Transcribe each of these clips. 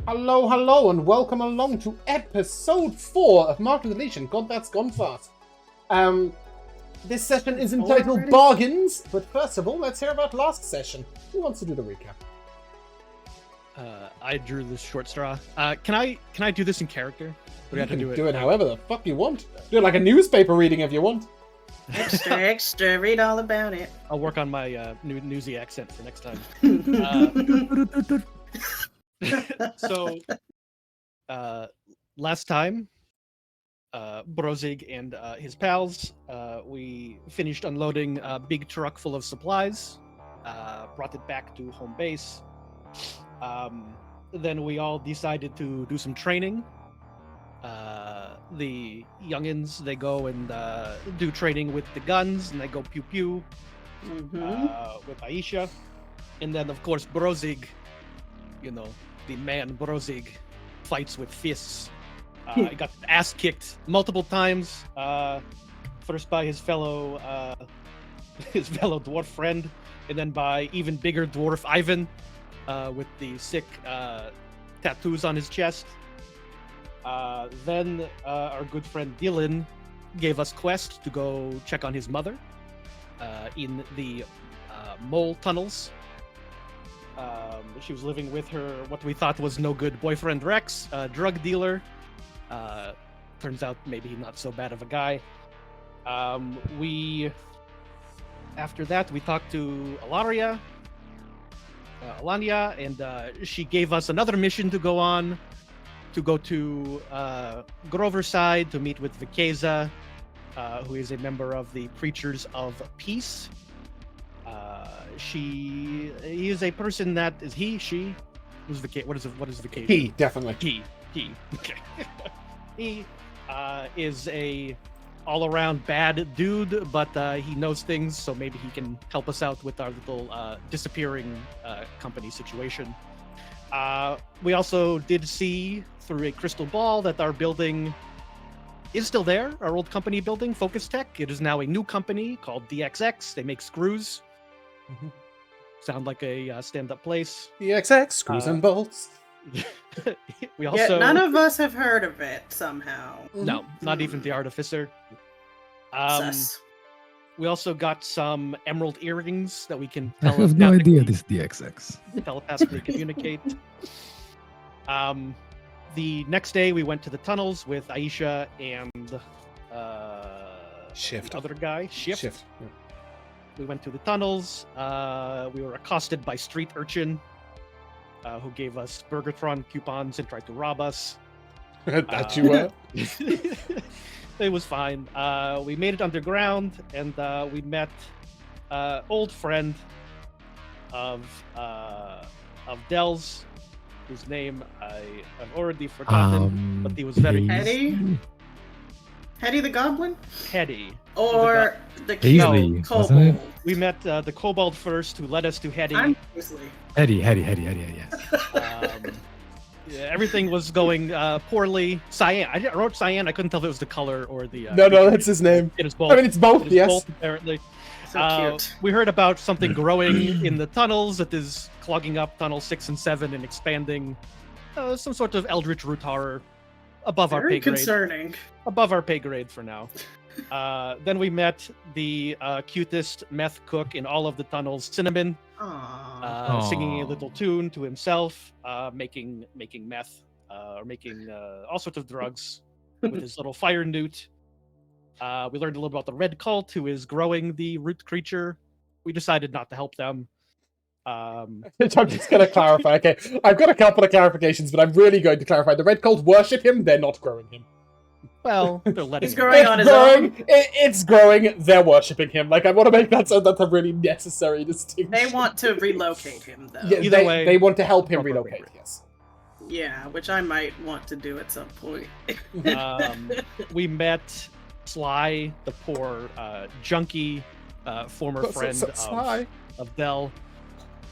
Hello, hello, and welcome along to episode 4 of Mark of Deletion. God, that's gone fast. This session is entitled Bargains, but first of all, let's hear about last session. Who wants to do the recap? I drew this short straw. Can I do this in character? Or do I have to do it however the fuck you want. Do it like a newspaper reading if you want. Extra, read all about it. I'll work on my newsy accent for next time. So, last time, Brozzig and his pals, we finished unloading a big truck full of supplies, brought it back to home base. Then we all decided to do some training. The youngins, they go and do training with the guns, and they go pew pew with Aisha. And then, of course, Brozzig, you know, the man Brozzig, fights with fists. He got ass kicked multiple times. First by his fellow dwarf friend, and then by even bigger dwarf Ivan, with the sick tattoos on his chest. Then our good friend Dylan gave us quest to go check on his mother in the mole tunnels. She was living with her, what we thought was no good boyfriend Rex, drug dealer. Turns out maybe not so bad of a guy. After that, we talked to Alania, and she gave us another mission to go on, to go to Groverside to meet with Vikeza, who is a member of the Preachers of Peace. He is a person that is she. Who's Vikeza? What is Vikeza? He, definitely. He. Okay. He is a all-around bad dude, but he knows things, so maybe he can help us out with our little disappearing company situation. We also did see through a crystal ball that our building is still there, our old company building, Focus Tech. It is now a new company called DXX. They make screws. Mm-hmm. Sound like a stand-up place. DXX, screws and bolts. We also none of us have heard of it somehow. No, not even the artificer. We also got some emerald earrings that we can I have no idea this DXX. telepathically communicate. The next day we went to the tunnels with Aisha and Shift. Other guy, Shift. Yeah. We went to the tunnels. We were accosted by Street Urchin, who gave us Burgertron coupons and tried to rob us. That you were? It was fine. We made it underground, and we met old friend of Del's, whose name I've already forgotten, but he was very... Hetty the Goblin? Hetty. Or the Paisley, wasn't it? We met the Kobold first, who led us to Hetty. I'm Paisley. Hetty, yes. Yeah, everything was going poorly. Cyan. I wrote cyan. I couldn't tell if it was the color or the... No, that's his name. It is both. I mean, it's both, yes. Both, apparently. So cute. We heard about something growing in the tunnels that is clogging up tunnel 6 and 7 and expanding some sort of eldritch root horror above our pay grade. Very concerning. Above our pay grade for now. Then we met the cutest meth cook in all of the tunnels, Cinnamon, singing a little tune to himself, making meth, or making all sorts of drugs with his little fire newt. We learned a little about the Red Cult, who is growing the root creature. We decided not to help them. I'm just going to clarify. Okay, I've got a couple of clarifications, but I'm really going to clarify. The Red Cult worship him, they're not growing him. Well, they're letting He's growing on his own. It's growing, they're worshipping him. Like, I want to make that so that's a really necessary distinction. They want to relocate him, though. Yeah, Either way, they want to help him relocate, yes. Yeah, which I might want to do at some point. We met Sly, the poor junkie, former friend of Del.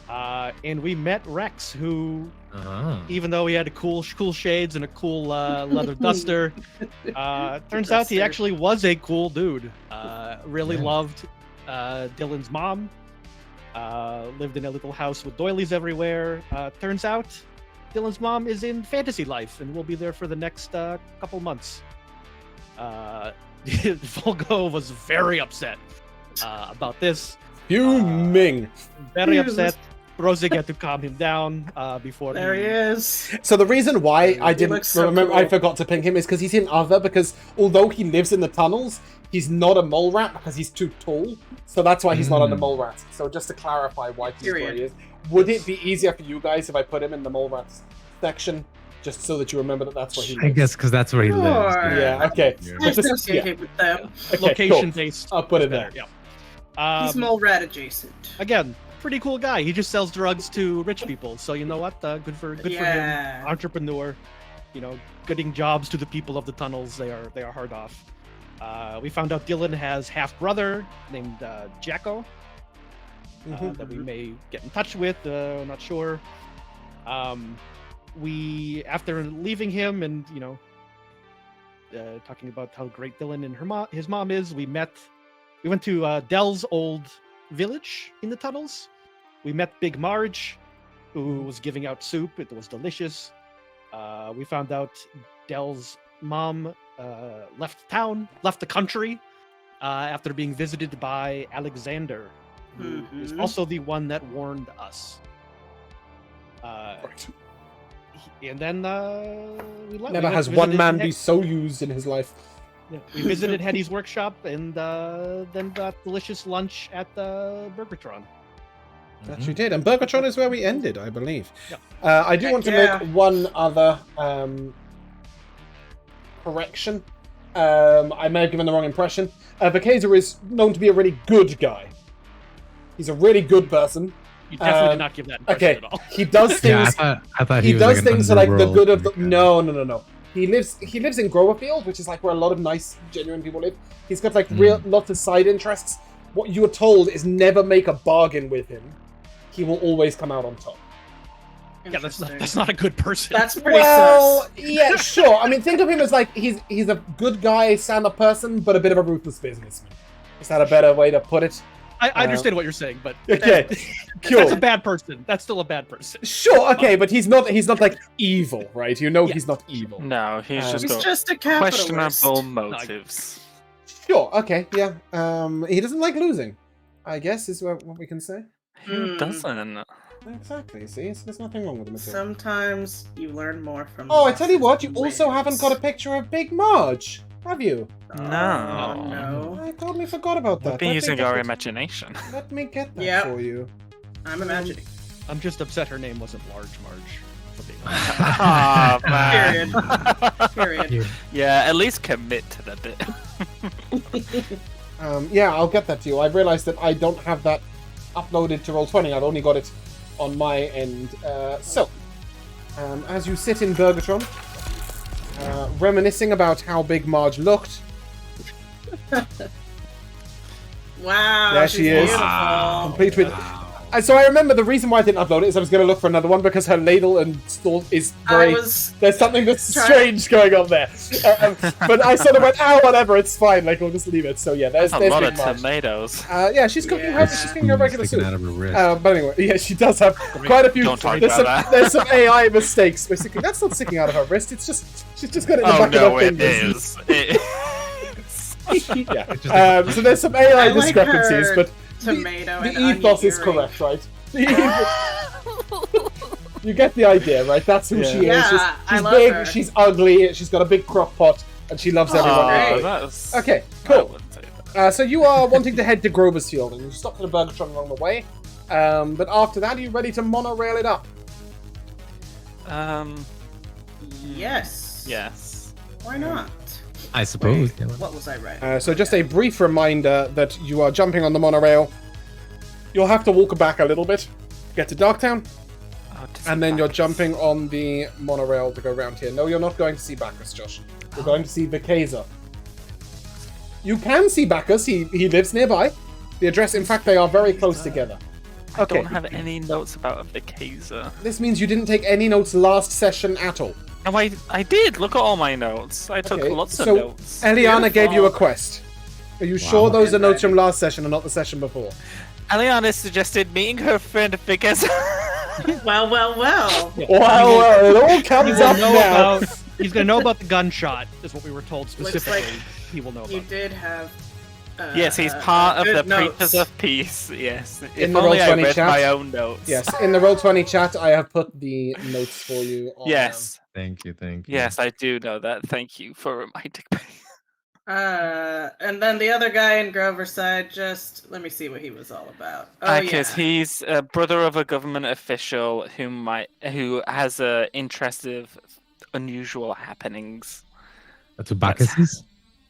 And we met Rex, who, even though he had cool shades and a cool leather duster, turns out he actually was a cool dude. Really loved Dylan's mom. Lived in a little house with doilies everywhere. Turns out Dylan's mom is in Fantasy Life and will be there for the next couple months. Vulgo was very upset about this. Fuming. Very upset. Brozzig had to calm him down before There he is. So the reason why I didn't looks so remember, cool. I forgot to ping him, is because he's in other. Because although he lives in the tunnels, he's not a mole rat because he's too tall. So that's why he's not on the mole rat. So just to clarify why he's where he is, would it be easier for you guys if I put him in the mole rats section, just so that you remember that that's where he lives? I guess because that's where he lives. Sure. Yeah. Okay. Yeah. I associate with them. Okay, Location cool. based. I'll put it better, there. Yeah. He's mole rat adjacent. Again, pretty cool guy. He just sells drugs to rich people. So you know what? Good for him. Entrepreneur. You know, getting jobs to the people of the tunnels. They are hard off. We found out Dylan has half brother named Jacko. That we may get in touch with. Not sure. We, after leaving him and talking about how great Dylan and his mom is, we went to Dell's old village in the tunnels. We met Big Marge, who was giving out soup. It was delicious. We found out Dell's mom left the country after being visited by Alexander, who is also the one that warned us. And then we left. Never has one man be so used in his life. Yeah, we visited Hetty's workshop and then got delicious lunch at the Burgertron. That you did, and Burgertron is where we ended, I believe. Yep. I do want to make one other correction. I may have given the wrong impression. Vikeza is known to be a really good guy. He's a really good person. You definitely did not give that impression at all. He does things. Yeah, I thought he was does like an things that, like the underworld good of the. kind of No. He lives in Groverside, which is like where a lot of nice, genuine people live. He's got like lots of side interests. What you are told is never make a bargain with him. He will always come out on top. Yeah, that's not a good person. That's pretty sus. Yeah, sure. I mean, think of him as like he's a good guy, stand-up person, but a bit of a ruthless businessman. Is that a better way to put it? I understand what you're saying, but Okay, cool. That's a bad person. That's still a bad person. Sure, okay, but he's not like evil, right? You know he's not evil. No, he's He's got just a capitalist. questionable motives. Sure, okay, yeah. He doesn't like losing, I guess, is what we can say. Who doesn't? Exactly, see? So there's nothing wrong with him at all. Sometimes you learn more from. Oh, I tell you what, you wins. also haven't got a picture of Big Marge, have you? Oh, No. no. I totally forgot about that. We've been Let me using get our that- imagination. Let me get that Yep. for you. I'm imagining. I'm just upset her name wasn't Large Marge. for being honest. Ah, man. Period. Yeah, at least commit to the bit. Yeah, I'll get that to you. I've realized that I don't have that uploaded to Roll20. I've only got it on my end. As you sit in Burgertron, reminiscing about how Big Marge looked. Wow. There she's she is. beautiful. Complete with. So I remember the reason why I didn't upload it is I was going to look for another one because her ladle and stall is very. There's something that's strange going on there. But I sort of went, whatever, it's fine. Like we'll just leave it. So yeah, there's a Big lot of Marge. tomatoes. Yeah, she's cooking her. She's cooking her regular sticking soup. out of her wrist. But anyway, yeah, she does have quite a few. Don't talk There's about some, that. there's some AI mistakes. Basically, that's not sticking out of her wrist. It's just she's just got it in the Oh back no, of her it fingers. is. Yeah. So there's some AI I like discrepancies, her but tomato the and ethos onion is earring. correct, right? You get the idea, right? That's who she is. Yeah, I She's love big, her. she's ugly, she's got a big crock pot, and she loves everyone. Oh, great. that's... Okay, I cool. wouldn't say that. So you are wanting to head to Groverside, and you stopped at a Burgertron along the way. But after that, are you ready to monorail it up? Yes. Yes. Why not? I suppose. Wait, what was I right? So just a brief reminder that you are jumping on the monorail. You'll have to walk back a little bit, get to Darktown, Oh, to and see then you're Bacchus. jumping on the monorail to go around here. No, you're not going to see Bacchus, Josh. You're going to see Vikeza. You can see Bacchus. He lives nearby. The address, in fact, they are very close together. I Okay. don't have any notes about Vikeza. This means you didn't take any notes last session at all. No, I did. Look at all my notes. I took Okay, lots of so notes. Eliana gave you a Beautiful. quest. Are you sure those are notes from last session and not the session before? Eliana suggested meeting her friend Vikeza. Well. Yeah. Well, it all comes up now. He's gonna know about the gunshot, is what we were told specifically. Looks like he will know about. You did have. Yes, he's part of the good notes. Preachers of Peace. Yes. In If the only I Roll20 read chat. my own notes. Yes, in the Roll20 chat, I have put the notes for you. On, Yes. Thank you. Yes, I do know that. Thank you for reminding me. And then the other guy in Groverside, just let me see what he was all about. Oh Because yeah. he's a brother of a government official who has a interest of unusual happenings. To Bacchus's?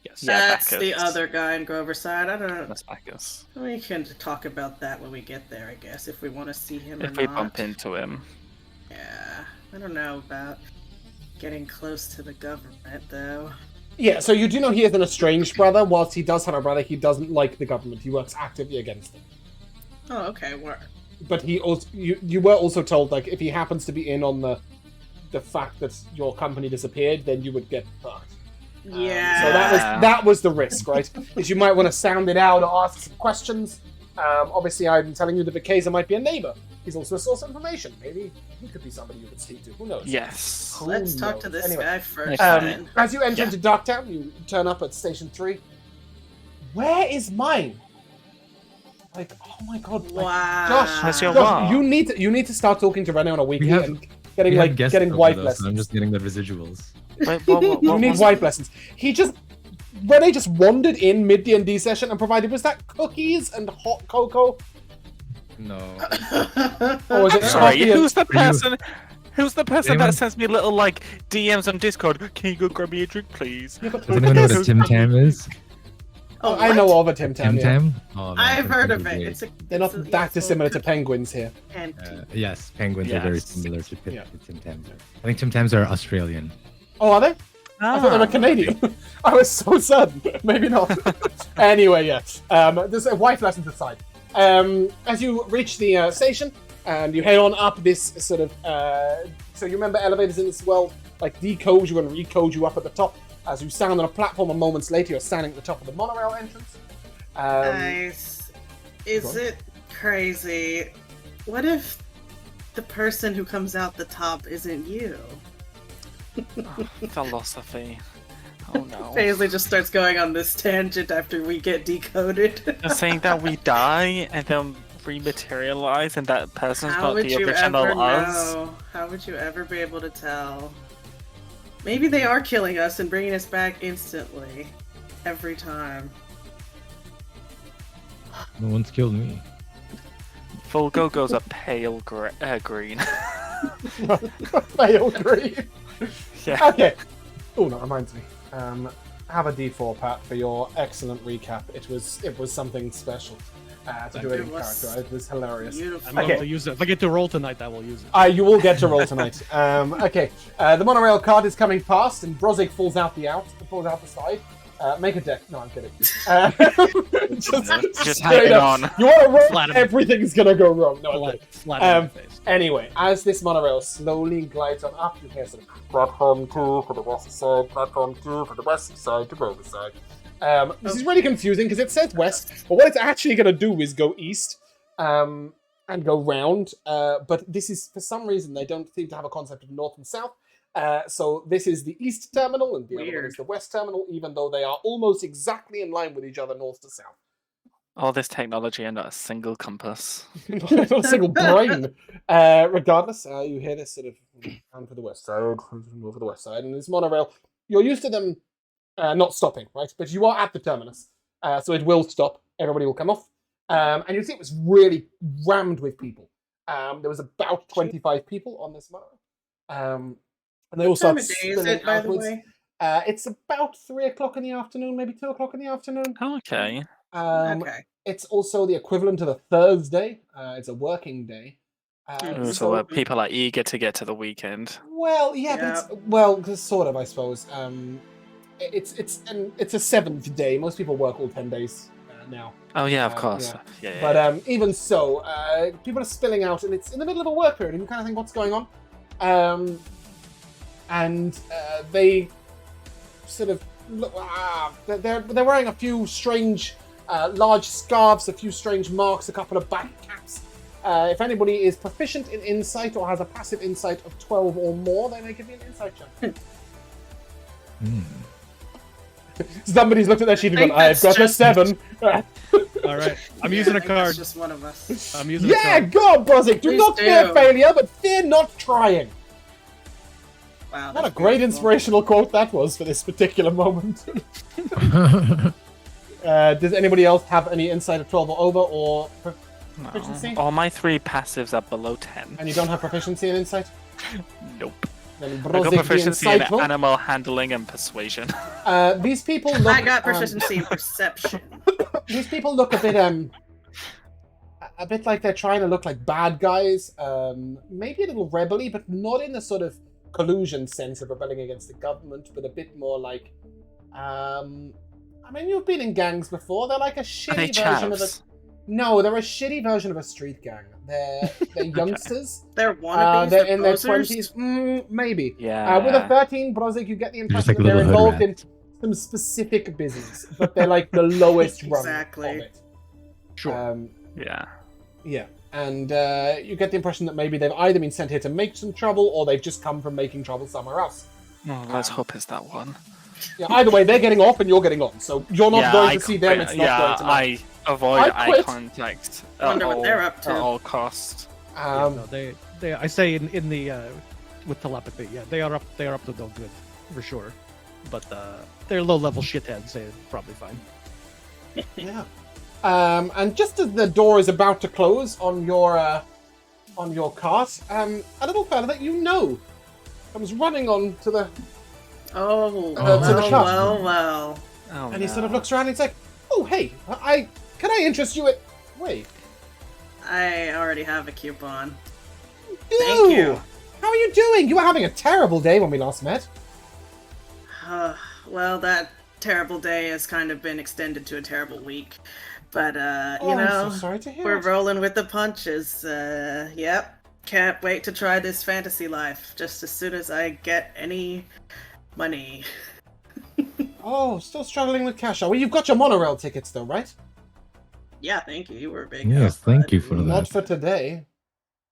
Yes. Yeah, That's the Bacchus. other guy in Groverside. I don't know. That's Bacchus. We can talk about that when we get there, I guess, if we want to see him or If we not. bump into him. Yeah, I don't know about getting close to the government, though. Yeah, so you do know he is an estranged brother. Whilst he does have a brother, he doesn't like the government. He works actively against them. Oh, okay. But he also, you were also told, like, if he happens to be in on the fact that your company disappeared, then you would get fucked. Yeah. So that was the risk, right? Is you might want to sound it out or ask some questions. Obviously, I'm telling you that Vikeza might be a neighbor. He's also a source of information. Maybe he could be somebody you could speak to. Who knows? Yes. Let's talk to this Anyway, guy first. Um, as you enter Yeah. into Darktown, you turn up at Station 3. Where is mine? Like, oh my god! Like, Wow. Josh, That's your Josh, wow. you need to start talking to Rene on a weekly have- and getting We have like guest getting over wife though, so lessons. I'm just getting the residuals. Wait, what You need was wife lessons. Rene just wandered in mid D&D session and provided, was that cookies and hot cocoa? No. Or was it Sorry, coffee and- who's the Are you- person? Who's the person Anyone- that sends me little like DMs on Discord? Can you go grab me a drink, please? Yeah, but Does anyone know what a Yes. Tim Tam is? Oh, I know of a Tim Tam. Tim Yeah. Tam? Oh, man, I've Tim heard Tams of are it. great. It's a, They're not it's a- that it's a dissimilar to little penguins here. canteen. Yes, penguins are very Yes. similar to Yeah. Tim Tams. I think Tim Tams are Australian. Oh, are they? I thought they were Canadian. I was so certain. Maybe not. Anyway, yeah. There's wife lessons aside. As you reach the station, and you head on up this sort of... so you remember elevators in this world, like decode you and recode you up at the top. As you stand on a platform, and moments later you're standing at the top of the monorail entrance. Nice. Go Is on. it crazy? What if the person who comes out the top isn't you? Philosophy. Oh no. Paisley just starts going on this tangent after we get decoded. You're saying that we die and then rematerialize and that person's How not would the you original ever us? know? How would you ever be able to tell? Maybe they are killing us and bringing us back instantly. Every time. No one's killed me. Vulgo goes a pale green. Pale green. Yeah. Okay. Oh, that reminds me. Have a D4, Pat, for your excellent recap. It was something special to do it in It was character. It was hilarious. Beautiful. I'm Okay. going to use it. If I get to roll tonight, I will use it. You will get to roll tonight. Okay. The monorail card is coming past, and Brozzig falls out the side. Make a deck. No, I'm kidding. Just straight hanging up. on. You want to roll? Flat on- Everything's gonna go wrong. No, I'm kidding. Flat in my face. Anyway, as this monorail slowly glides on up, you hear sort of platform 2 for the west side, platform 2 for the west side to Groverside. This is really confusing because it says west, but what it's actually going to do is go east and go round. But this is, for some reason, they don't seem to have a concept of north and south. So this is the east terminal and the other one is the west terminal, even though they are almost exactly in line with each other north to south. All this technology and not a single compass. Not a single brain. Regardless, you hear this sort of down for the west side, move for the west side, and this monorail, you're used to them not stopping, right? But you are at the terminus, so it will stop. Everybody will come off, and you see it was really rammed with people. There was about 25 people on this monorail, and they all What time start of day is spilling it, by the outwards. way? It's about 3 o'clock in the afternoon, maybe 2 o'clock in the afternoon. Okay. Okay. It's also the equivalent of a Thursday. It's a working day. So people are eager to get to the weekend. Well, yeah, but it's sort of, I suppose. It's a 7th day. Most people work all 10 days now. Oh yeah, of Uh, course. yeah. Yeah. But even so, people are spilling out, and it's in the middle of a work period, and you kind of think, what's going on? And they sort of look. They're wearing a few strange, large scarves, a few strange marks, a couple of back caps. If anybody is proficient in insight or has a passive insight of 12 or more, then they give me an insight check. Somebody's looked at their sheet and gone, I've got a 7. Alright, I'm using a card. That's just one of us. I'm using a card. Go on, Brozzig! Do Please not fear failure, but fear not trying. Wow, What a great inspirational quote that was for this particular moment. Does anybody else have any insight of 12 or over, or proficiency? All my 3 passives are below 10. And you don't have proficiency in insight? Nope. Then I got Brozzig the proficiency in Insightful. animal handling and persuasion. These people look... I got proficiency in perception. These people look a bit like they're trying to look like bad guys. Maybe a little rebel-y, but not in the sort of collusion sense of rebelling against the government, but a bit more like... I mean, you've been in gangs before. They're like a shitty version of a... No, they're a shitty version of a street gang. They're youngsters. They're wannabes. They're in their posers? 20s. Maybe. Yeah. With a 13, Brozzig, you get the impression like that a they're little involved hood in some specific business, but they're like the lowest rung Exactly. of it. Sure. Yeah. And you get the impression that maybe they've either been sent here to make some trouble, or they've just come from making trouble somewhere else. Oh, let's hope it's that one. Yeah, either way, they're getting off and you're getting on. So you're not going to see them, it's not going to matter. I avoid eye contact Wonder what they're up to. at all costs. No, they I say in the with telepathy, yeah, they are up to no good for sure. But they're low level shitheads, they're probably fine. Yeah. And just as the door is about to close on your cart, a little fella that you know comes running on to the Oh, to the shop. well. Oh, and he sort of looks around and he's like, "Oh, hey, can I interest you in..." Wait. I already have a coupon. Ew! Thank you. How are you doing? You were having a terrible day when we last met. Well, that terrible day has kind of been extended to a terrible week. But, I'm so sorry to hear we're it. rolling with the punches. Yep. Can't wait to try this fantasy life just as soon as I get any money. Oh, still struggling with cash. Well, you've got your monorail tickets though, right? Yeah, thank you. You were a big Yes, thank you for Not that. for today.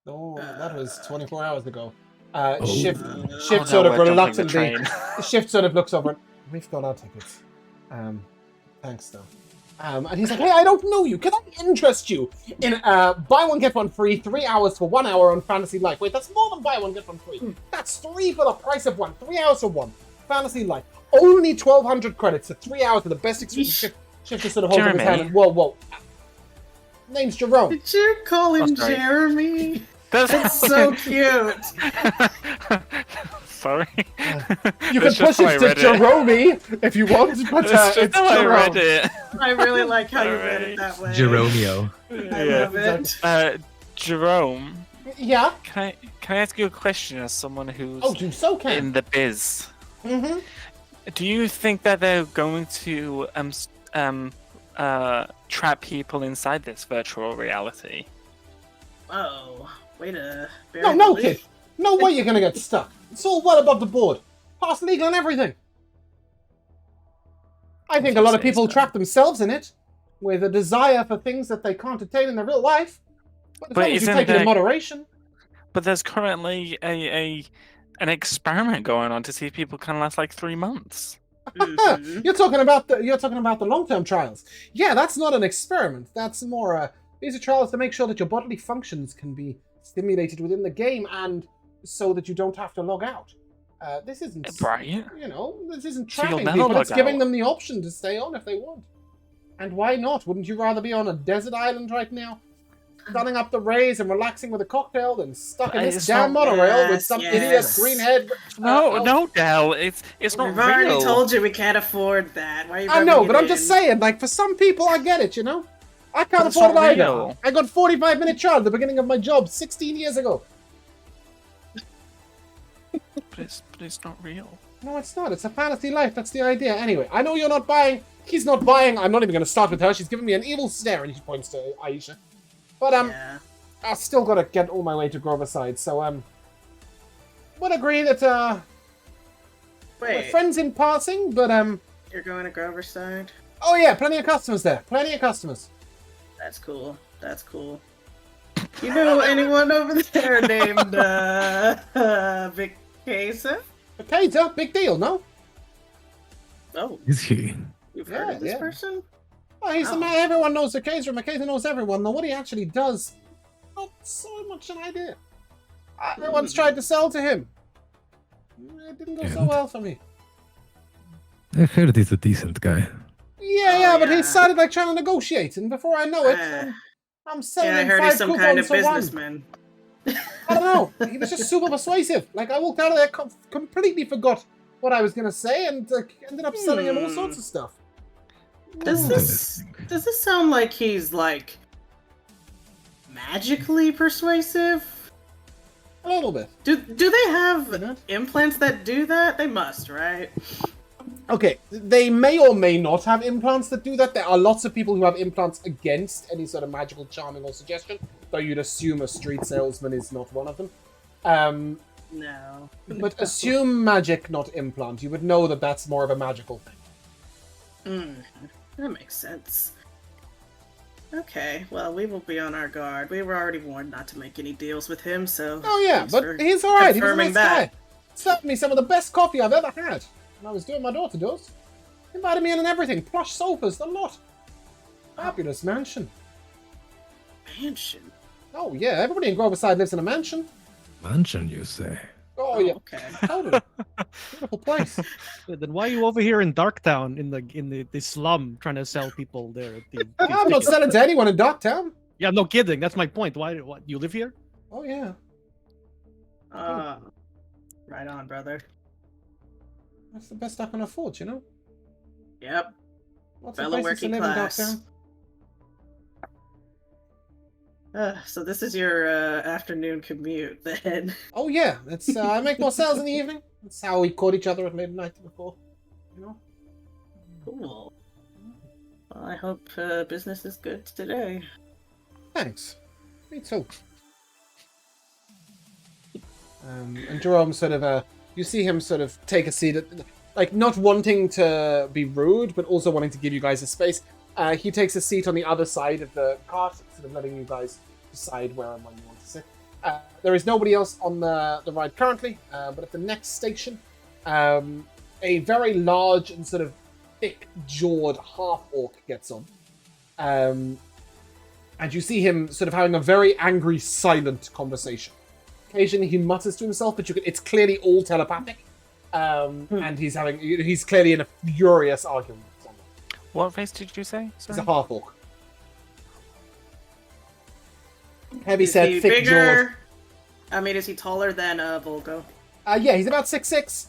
Oh, that was 24 hours ago. Shift no, sort of we're jumping the reluctantly. train. Shift sort of looks over and, we've got our tickets. Thanks though. And he's like, hey, I don't know you. Can I interest you in buy one, get one free, 3 hours for 1 hour on Fantasy Life? Wait, that's more than buy one, get one free. That's 3 for the price of 1. 3 hours for 1. Fantasy Life. Only 1,200 credits for 3 hours for the best experience. Shift just sort of holds up his hand and, whoa. Name's Jerome. Did you call him sorry. Jeremy? That's So cute. Sorry. You can That's push just how I it to read it. Jerome if you want, but That's just it's how I Jerome. read it. I really like how you read it that way. Jeromeo. I love it. Jerome, Yeah. can I ask you a question as someone who's Oh, you so can. in the biz? Mm-hmm. Do you think that they're going to trap people inside this virtual reality? Oh, way to... No, kid. No way you're gonna get stuck. It's all well above the board. Past legal and everything. I think a lot of people trap themselves in it with a desire for things that they can't attain in their real life. But as long as you isn't take it in there- moderation. But there's currently an experiment going on to see if people can last like 3 months. Mhm. You're talking about the long-term trials. Yeah, that's not an experiment. That's more these are trials to make sure that your bodily functions can be stimulated within the game and so that you don't have to log out. This isn't Right. this isn't So you'll trapping never people. It's log giving out. them the option to stay on if they want. And why not? Wouldn't you rather be on a desert island right now, sunning up the rays and relaxing with a cocktail than stuck in this It's damn not- monorail with some Yes. idiot greenhead? No, Del. It's not We've already real. told you we can't afford that. Why are you I know, rubbing but it I'm just in? saying, like, for some people, I get it, I can't But it's afford it not either. real. I got 45-minute trial at the beginning of my job 16 years ago. But it's not real. No, it's not. It's a fantasy life. That's the idea. Anyway, I know you're not buying. He's not buying. I'm not even going to start with her. She's giving me an evil stare, and she points to Aisha. But, Yeah. I still got to get all my way to Groverside, so, would agree that, we're Wait, friends in passing, but, you're going to Groverside? oh yeah, plenty of customers there. Plenty of customers. That's cool. That's cool. You know anyone over there named Vikeza? Vikeza, big deal, no? Oh, Is he? you've heard of this Yeah. person? Oh, he's the Oh. man. Everyone knows Vikeza. Vikeza knows everyone. Now, what he actually does, not so much an idea. I once tried to sell to him. It didn't go so And? well for me. I heard he's a decent guy. Yeah, but he yeah. started like trying to negotiate, and before I know it, Uh, I'm selling Yeah, I him heard 5 he's some kind of coupons for one. businessman. I don't know. He was just super persuasive. Like, I walked out of there, completely forgot what I was going to say, and ended up selling him all sorts of stuff. Does this sound like he's like magically persuasive? A little bit. Do they have implants that do that? They must, right? Okay, they may or may not have implants that do that. There are lots of people who have implants against any sort of magical charming or suggestion, though you'd assume a street salesman is not one of them. No. But assume magic, not implant. You would know that that's more of a magical thing. That makes sense. Okay, well, we will be on our guard. We were already warned not to make any deals with him, so... Oh yeah, thanks for but he's alright. He's a confirming nice guy. Served me some of the best coffee I've ever had. When I was doing my door-to-doors. Invited me in and everything. Plush sofas, the lot. Fabulous mansion. Mansion? Oh yeah, everybody in Groverside lives in a mansion. Mansion, you say? Oh yeah, Okay. totally. Beautiful place. Yeah, then why are you over here in Darktown in the slum trying to sell people there? I'm not selling to anyone in Darktown. Yeah, no kidding. That's my point. Why? What? You live here? Oh yeah. Right on, brother. That's the best I can afford, you know? Yep. What's Fellow the places to working live class. in Darktown? So this is your afternoon commute, then. Oh yeah, it's I make more sales in the evening. That's how we caught each other at midnight before. You know? Cool. Well, I hope business is good today. Thanks. Me too. And Jerome sort of, you see him sort of take a seat, like not wanting to be rude, but also wanting to give you guys a space. He takes a seat on the other side of the cart, sort of letting you guys decide where and when you want to sit. There is nobody else on the ride currently, but at the next station, a very large and sort of thick-jawed half-orc gets on. And you see him sort of having a very angry, silent conversation. Occasionally he mutters to himself, but it's clearly all telepathic. And he's clearly in a furious argument with someone. What race did you say? He's a Sorry. half-orc. Heavy Is set, he thick-jawed. bigger? I mean, is he taller than Vulgo? Yeah, he's about 6'6".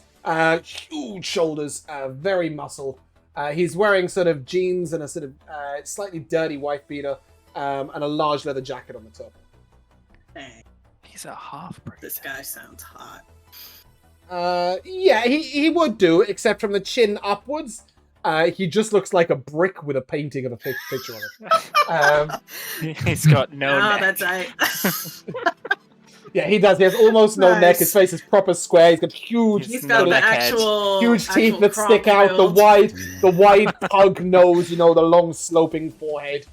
Huge shoulders, very muscled. He's wearing sort of jeans and a sort of slightly dirty wife beater, and a large leather jacket on the top. Dang, He's a half-breed. this guy sounds hot. Yeah, he would do, except from the chin upwards. He just looks like a brick with a painting of a picture on it. He's got no Oh, neck. that's right. Yeah, he does. He has almost no Nice. neck. His face is proper square. He's got huge, He's No got the neck edge. actual huge teeth actual that stick crop out. build. The wide pug nose. You know, the long sloping forehead.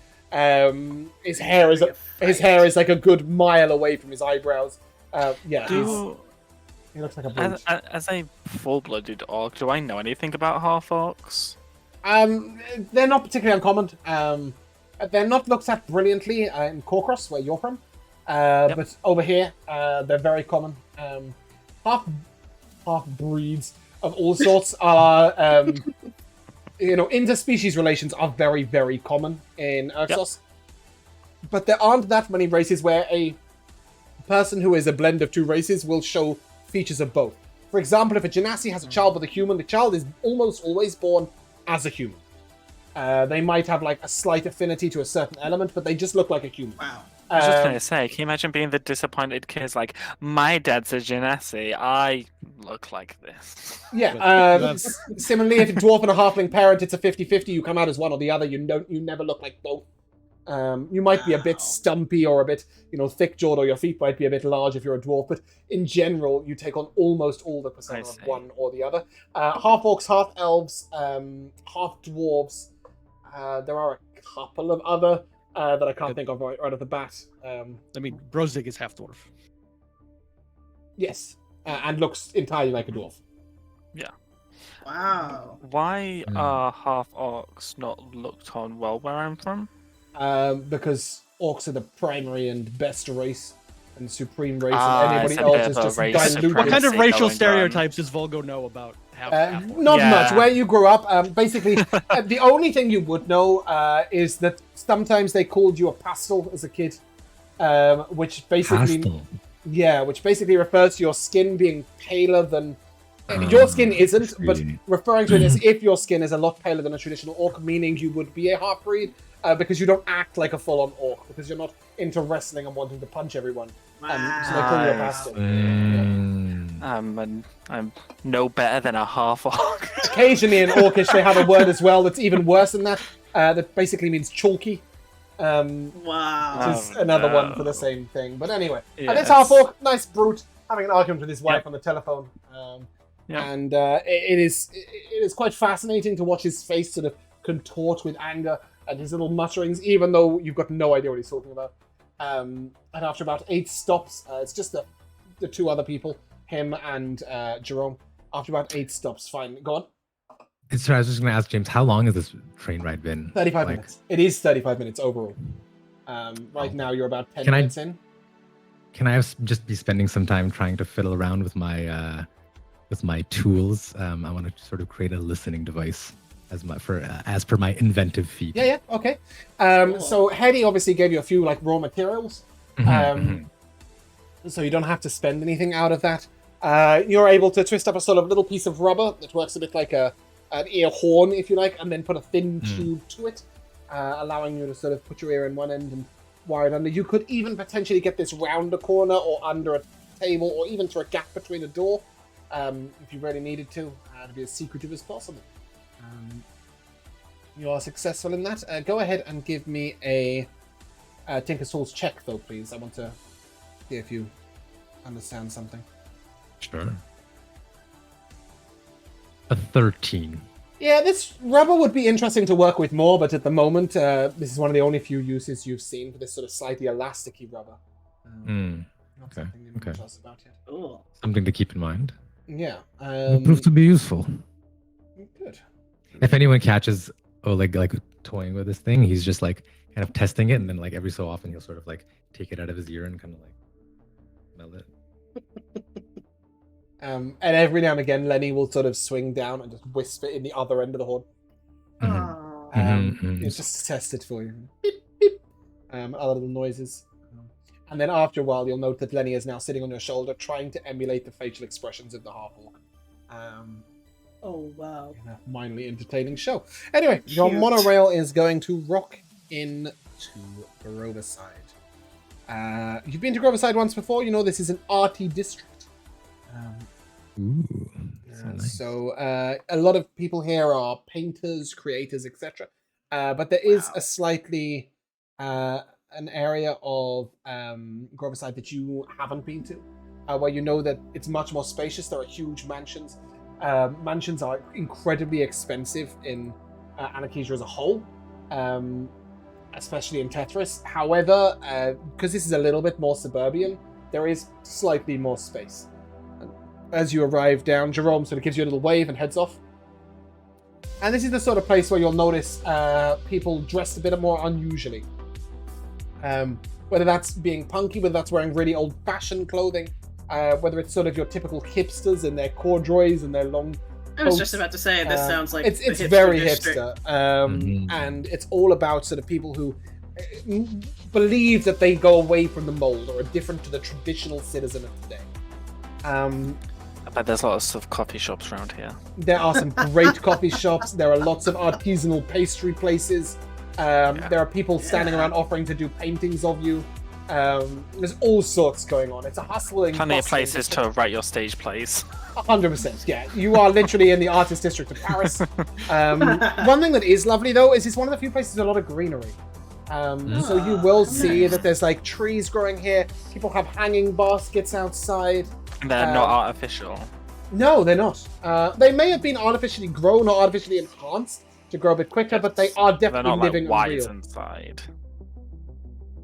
His hair is like a good mile away from his eyebrows. Yeah, he looks like a brute. As a full-blooded orc, do I know anything about half-orcs? They're not particularly uncommon. They're not looked at brilliantly in Corcross, where you're from. But over here, they're very common. Half breeds of all sorts are, interspecies relations are very, very common in Urxos. But there aren't that many races where a person who is a blend of two races will show features of both. For example, if a Genasi has a child with a human, the child is almost always born as a human. They might have like a slight affinity to a certain element, but they just look like a human. Wow. I was just going to say, can you imagine being the disappointed kids like, my dad's a Genasi, I look like this. Yeah, similarly, if a dwarf and a halfling parent, it's a 50-50, you come out as one or the other, you never look like both. You might be a bit stumpy or a bit, thick-jawed, or your feet might be a bit large if you're a dwarf, but in general, you take on almost all the persona of one or the other. Half-orcs, half-elves, half-dwarves. There are a couple of other that I can't think of right off the bat. I mean, Brozzig is half dwarf. Yes, and looks entirely like a dwarf. Wow. Why are half orcs not looked on well where I'm from? Because orcs are the primary and best race and supreme race, Ah, and it's anybody a else bit is of a just race diluted. What kind of supremacy racial going on. stereotypes does Vulgo know about half orc? Not Yeah. much. Where you grew up, basically, the only thing you would know is that sometimes they called you a pastel as a kid, which basically, which basically refers to your skin being paler than. Your skin isn't, but referring to it as if your skin is a lot paler than a traditional orc, meaning you would be a half-breed, because you don't act like a full-on orc, because you're not into wrestling and wanting to punch everyone. So they call you a pastel. I'm no better than a half orc. Occasionally in Orcish they have a word as well that's even worse than that, that basically means chalky. Wow. Which is another one for the same thing. But anyway, and Yes. this half-orc, nice brute, having an argument with his wife on the telephone. And it is quite fascinating to watch his face sort of contort with anger and his little mutterings, even though you've got no idea what he's talking about. And after about 8 stops, it's just the 2 other people, him and Jerome. After about 8 stops, fine, go on. I was just going to ask James, how long has this train ride been? 35 minutes. It is 35 minutes overall. Right now you're about 10 minutes in. Can I just be spending some time trying to fiddle around with my tools? I want to sort of create a listening device as per my inventive feat. Yeah, okay. So Hedy obviously gave you a few like raw materials. So you don't have to spend anything out of that. You're able to twist up a sort of little piece of rubber that works a bit like an ear horn, if you like, and then put a thin tube to it, allowing you to sort of put your ear in one end and wire it under. You could even potentially get this round a corner or under a table or even through a gap between a door, if you really needed to be as secretive as possible. You are successful in that. Go ahead and give me a Tinker Souls check, though, please. I want to see if you understand something. Sure. A 13. Yeah, this rubber would be interesting to work with more, but at the moment, this is one of the only few uses you've seen for this sort of slightly elasticy rubber. Not something you know us about yet. Cool. Something to keep in mind. Yeah. It proved to be useful. Good. If anyone catches Oleg like toying with this thing, he's just like kind of testing it, and then like every so often he'll sort of like take it out of his ear and kind of like smell it. And every now and again, Lenny will sort of swing down and just whisper in the other end of the horn. It's just to test it for you. Beep, beep. Other little noises. And then after a while, you'll note that Lenny is now sitting on your shoulder, trying to emulate the facial expressions of the half-orc. Oh, wow. In a minorly entertaining show. Anyway, your Cute. monorail is going to rock into Groverside. You've been to Groverside once before. You know this is an arty district. Ooh, so nice. So a lot of people here are painters, creators, etc. But there is a slightly an area of Groverside that you haven't been to, where you know that it's much more spacious. There are huge mansions. Mansions are incredibly expensive in Anakesia as a whole, especially in Tetris. However, because this is a little bit more suburban, there is slightly more space. As you arrive down, Jerome sort of gives you a little wave and heads off. And this is the sort of place where you'll notice people dressed a bit more unusually. Whether that's being punky, whether that's wearing really old-fashioned clothing, whether it's sort of your typical hipsters in their corduroys and their long I was coats. just about to say, this sounds like It's the hipster very district. hipster. And it's all about sort of people who believe that they go away from the mold or are different to the traditional citizen of today. I bet there's lots of coffee shops around here. There are some great coffee shops. There are lots of artisanal pastry places. There are people standing around offering to do paintings of you. There's all sorts going on. It's a hustling. Plenty of bustling places to write your stage plays. 100%, yeah. You are literally in the artist district of Paris. One thing that is lovely, though, is it's one of the few places with a lot of greenery. So you will see that there's like trees growing here. People have hanging baskets outside. They're not artificial. No, they're not. They may have been artificially grown or artificially enhanced to grow a bit quicker, but they are They're definitely not like living and white real. inside.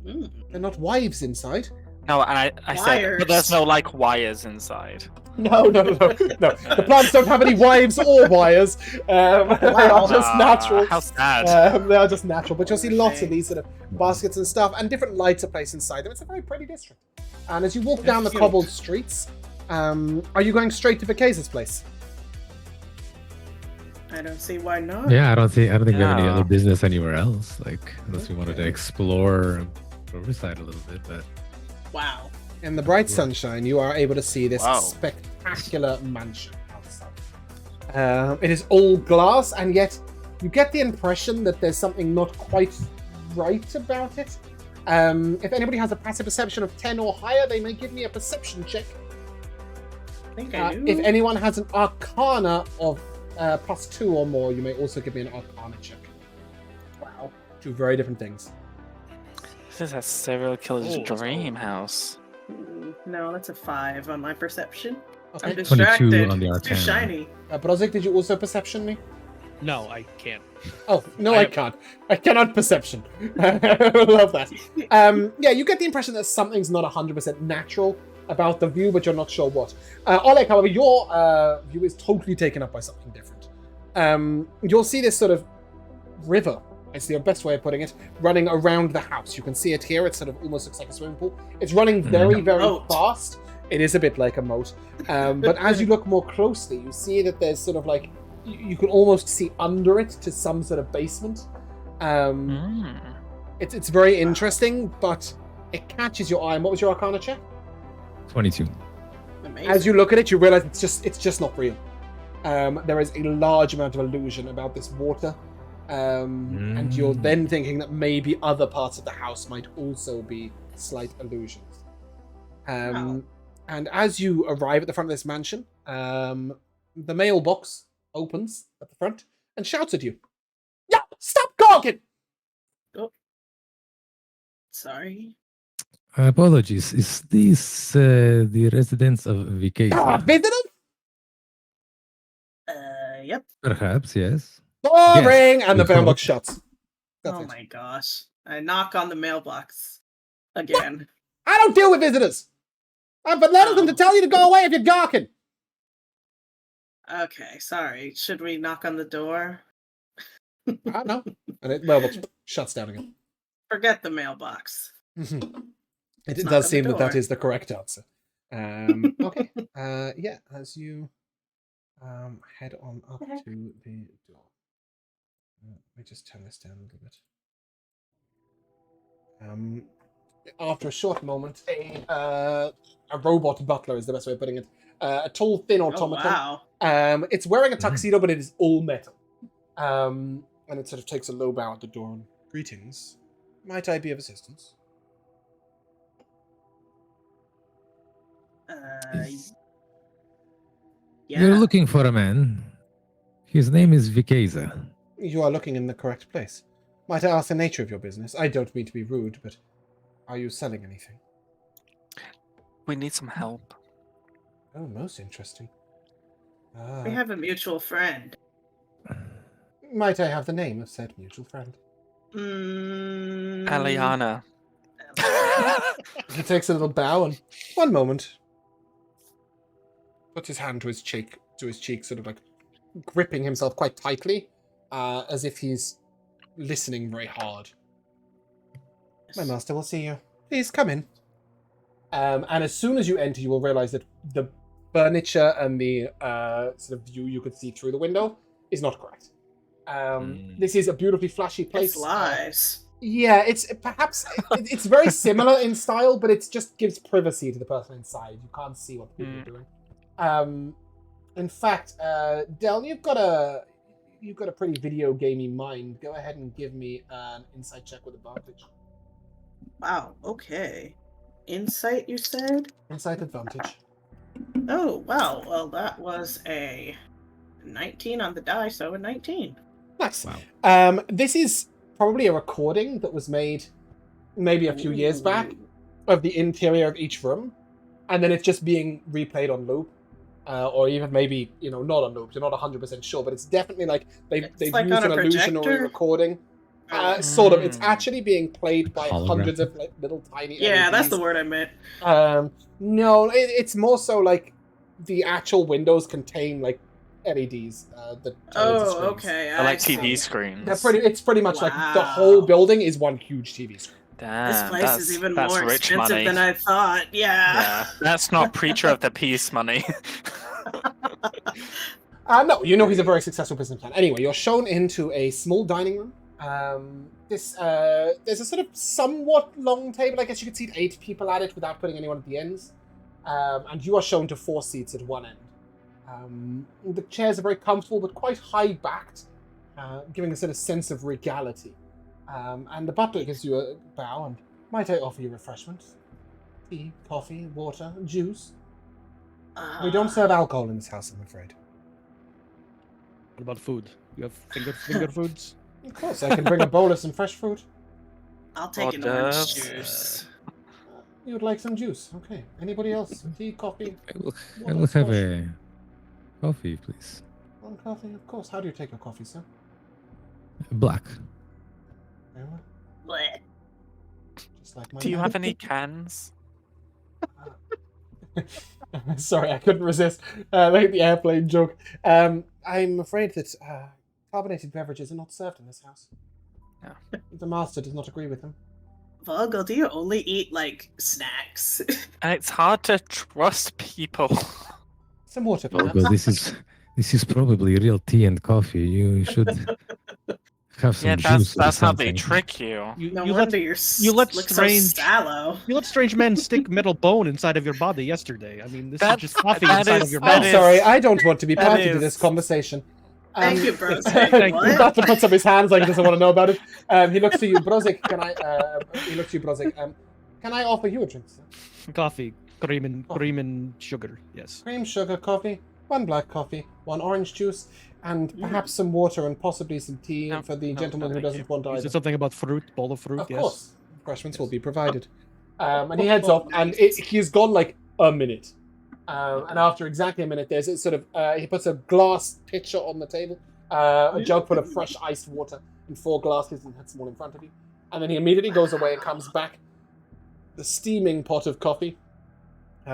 They're not wives inside. No, and I said, but there's no like wires inside. No. The plants don't have any wives or wires. They are just natural. How sad. They are just natural. But you'll see lots of these sort of baskets and stuff, and different lights are placed inside them. It's a very pretty district. And as you walk down the cobbled streets, are you going straight to Vikeza's place? I don't see why not. Yeah, I don't think we have any other business anywhere else. Like, unless we wanted to explore Groverside a little bit, but. Wow. In the bright sunshine, you are able to see this spectacular mansion outside. It is all glass, and yet you get the impression that there's something not quite right about it. If anybody has a passive perception of 10 or higher, they may give me a perception check. I think I do. If anyone has an arcana of +2 or more, you may also give me an arcana check. Wow. Two very different things. This is a serial killer's dream house. No, that's a 5 on my perception. Okay. I'm distracted. 22 on the It's too arcana. shiny. Brozzig, did you also perception me? No, I can't. Oh, no, I can't. I cannot perception. Love that. Yeah, you get the impression that something's not 100% natural about the view, but you're not sure what. Oleg, however, your view is totally taken up by something different. You'll see this sort of river, it's the best way of putting it, running around the house. You can see it here. It sort of almost looks like a swimming pool. It's running very, very fast. It is a bit like a moat. But as you look more closely, you see that there's sort of like, you can almost see under it to some sort of basement. It's very interesting, but it catches your eye. And what was your arcana check? 22. Amazing. As you look at it, you realize it's just not real. There is a large amount of illusion about this water. And you're then thinking that maybe other parts of the house might also be slight illusions. And as you arrive at the front of this mansion, the mailbox opens at the front and shouts at you. Yeah, stop gawking! Oh. Sorry. Apologies. Is this the residence of Vikeza? Visitors? Yep. Perhaps, yes. Boring! Yes. And the mailbox shuts. That's Oh it. my gosh. I knock on the mailbox again. I don't deal with visitors! I've been letting them to tell you to go away if you're gawking! Okay, sorry. Should we knock on the door? I don't know. And it mailbox shuts down again. Forget the mailbox. It knock does on seem the that door. is the correct answer. Okay. Yeah, as you head on up to the door. Let me just turn this down a little bit. After a short moment, a robot butler is the best way of putting it. A tall, thin automaton. Oh, wow. It's wearing a tuxedo, but it is all metal. And it sort of takes a low bow at the door. And, greetings. Might I be of assistance? Yeah. You're looking for a man. His name is Vikeza. You are looking in the correct place. Might I ask the nature of your business? I don't mean to be rude, but are you selling anything? We need some help. Oh, most interesting. We have a mutual friend. Might I have the name of said mutual friend? Aliana. He takes a little bow and one moment. Puts his hand to his cheek, sort of like gripping himself quite tightly, as if he's listening very hard. My master will see you. Please come in. And as soon as you enter, you will realize that the furniture and the sort of view you could see through the window is not correct. This is a beautifully flashy place. It's lies. Yeah, it's perhaps it's very similar in style, but it just gives privacy to the person inside. You can't see what the people are doing. In fact, Del, you've got a pretty video gamey mind. Go ahead and give me an insight check with advantage. Wow, okay. Insight, you said? Insight advantage. Oh, wow. Well, that was a 19 on the die, so a 19. Nice. Wow. This is probably a recording that was made maybe a few years back of the interior of each room, and then it's just being replayed on loop, or even maybe not on loop. You're not 100% sure, but it's definitely like they've like used on an a illusionary projector? recording. Sort of. It's actually being played by Holographic? hundreds of like, little tiny Yeah, that's LEDs. the word I meant. No, it's more so like the actual windows contain like LEDs. That turn into screens. Okay. They're like I TV see. screens. It's pretty much like the Wow. whole building is one huge TV screen. Damn, This place is even that's more rich expensive money. than I thought. Yeah, that's not preacher of the peace money. No, you know he's a very successful businessman. Anyway, you're shown into a small dining room. There's a sort of somewhat long table. I guess you could seat 8 people at it without putting anyone at the ends. And you are shown to 4 seats at one end. The chairs are very comfortable, but quite high-backed, giving a sort of sense of regality. And the butler gives you a bow and, might I offer you refreshment? Tea, coffee, water, juice? We don't serve alcohol in this house, I'm afraid. What about food? You have finger foods? Of course, I can bring a bowl of some fresh fruit. I'll take an Hors orange d'oeuvres. juice. You would like some juice? Okay. Anybody else? Tea, coffee? I will have a coffee, please. One coffee, of course. How do you take your coffee, sir? Black. Very well. Blech. Just like my Do you have any mother. cans? Sorry, I couldn't resist. Like the airplane joke. I'm afraid that carbonated beverages are not served in this house. No. The master does not agree with them. Vulgo, do you only eat, like, snacks? And it's hard to trust people. Some water, perhaps. Well, this is probably real tea and coffee. You should have some Yeah, juice. that's or how they something. trick you. No You wonder you let look strange- so sallow. You let strange men stick metal bone inside of your body yesterday. I mean, this That- is just coffee that inside is- of your that I'm body. is- sorry, I don't want to be that party to is- this conversation. Thank you, Brozzig. Thank you. What? Doctor puts up his hands like he doesn't want to know about it. He looks to you, Brozzig. He looks to you, Brozzig. Can I offer you a drink, sir? Coffee, cream and sugar. Yes. Cream, sugar, coffee, 1 black coffee, 1 orange juice, and perhaps some water and possibly some tea No, for the no, gentleman no, who thank doesn't you. want Is either. it something about fruit? Bowl of fruit? Of Yes. course, refreshments will be provided. And he heads off, and he's gone like a minute. And after exactly a minute, there's a sort of he puts a glass pitcher on the table, a jug full of fresh iced water, and 4 glasses, and has them all in front of you. And then he immediately goes away and comes back. The steaming pot of coffee,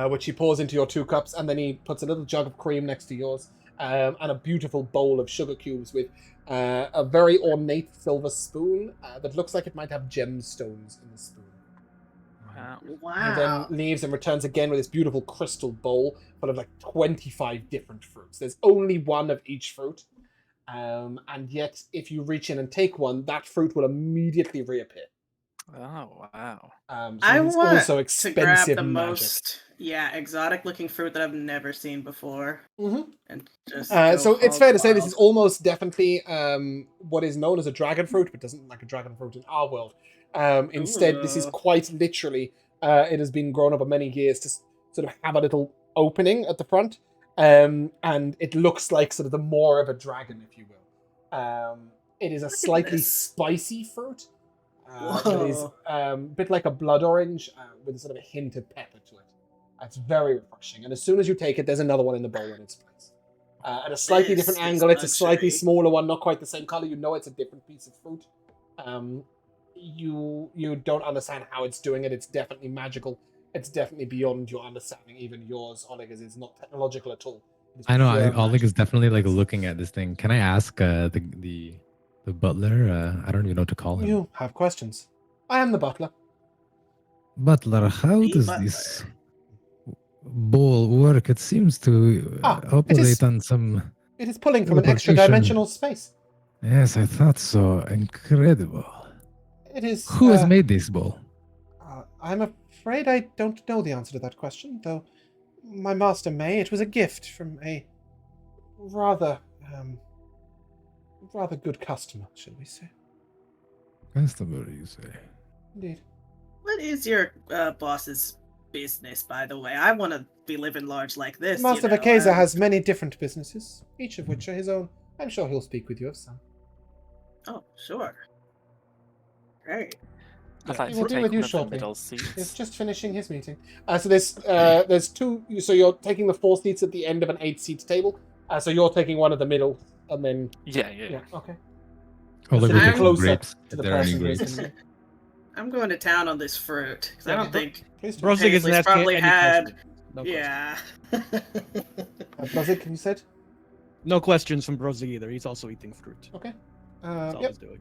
which he pours into your 2 cups, and then he puts a little jug of cream next to yours, and a beautiful bowl of sugar cubes with a very ornate silver spoon that looks like it might have gemstones in the spoon. Wow. He Wow. then leaves and returns again with this beautiful crystal bowl full of like 25 different fruits. There's only 1 of each fruit. And yet, if you reach in and take one, that fruit will immediately reappear. Oh, wow. So I it's want also to grab expensive the magic. most, exotic-looking fruit that I've never seen before, Mhm. and just. So go it's fair to say this hog is almost definitely what is known as a dragon fruit, but doesn't look like a dragon fruit in our world. Instead, this is Ooh. quite literally, it has been grown over many years to sort of have a little opening at the front, and it looks like sort of the maw of a dragon, if you will. It is a Look at slightly this. spicy fruit. That is a bit like a blood orange with sort of a hint of pepper to it. It's very refreshing. And as soon as you take it, there's another one in the bowl in its place. At a slightly This different is angle, it's a slightly luxury. smaller one, not quite the same color. You know it's a different piece of fruit. You don't understand how it's doing it. It's definitely magical. It's definitely beyond your understanding, even yours, Oleg, as it's not technological at all. It is I know. pure Oleg magic. is definitely like looking at this thing. Can I ask the butler? I don't even know what to call him. You have questions. I am the butler. Butler, how The does butler. this ball work? It seems to it operate is- on some. It is pulling from an extra Teleportation. dimensional space. Yes, I thought so. Incredible. It is. Who has made this ball? I'm afraid I don't know the answer to that question, though my master may. It was a gift from a rather good customer, shall we say. Customer, you say? Indeed. What is your boss's business, by the way? I want to be living large like this. Master you know, Vikeza has many different businesses, each of which are his own. I'm sure he'll speak with you of some. Oh, sure. Great. I'd like He to will deal take with you one of the shortly. middle He's seats. just finishing his meeting. So there's 2. So you're taking the 4 seats at the end of an 8-seat table. So you're taking one of the middle, and then Yeah. yeah, okay. Oh, look, Sitting we're taking closer grapes. to the There are any person grapes. grazing you. I'm going to town on this fruit because I don't think Please do. Brozzig isn't Paisley's asking probably any had. questions. No questions. Yeah. Brozzig, you said? No questions from Brozzig either. He's also eating fruit. Okay. That's all Yep. he's doing.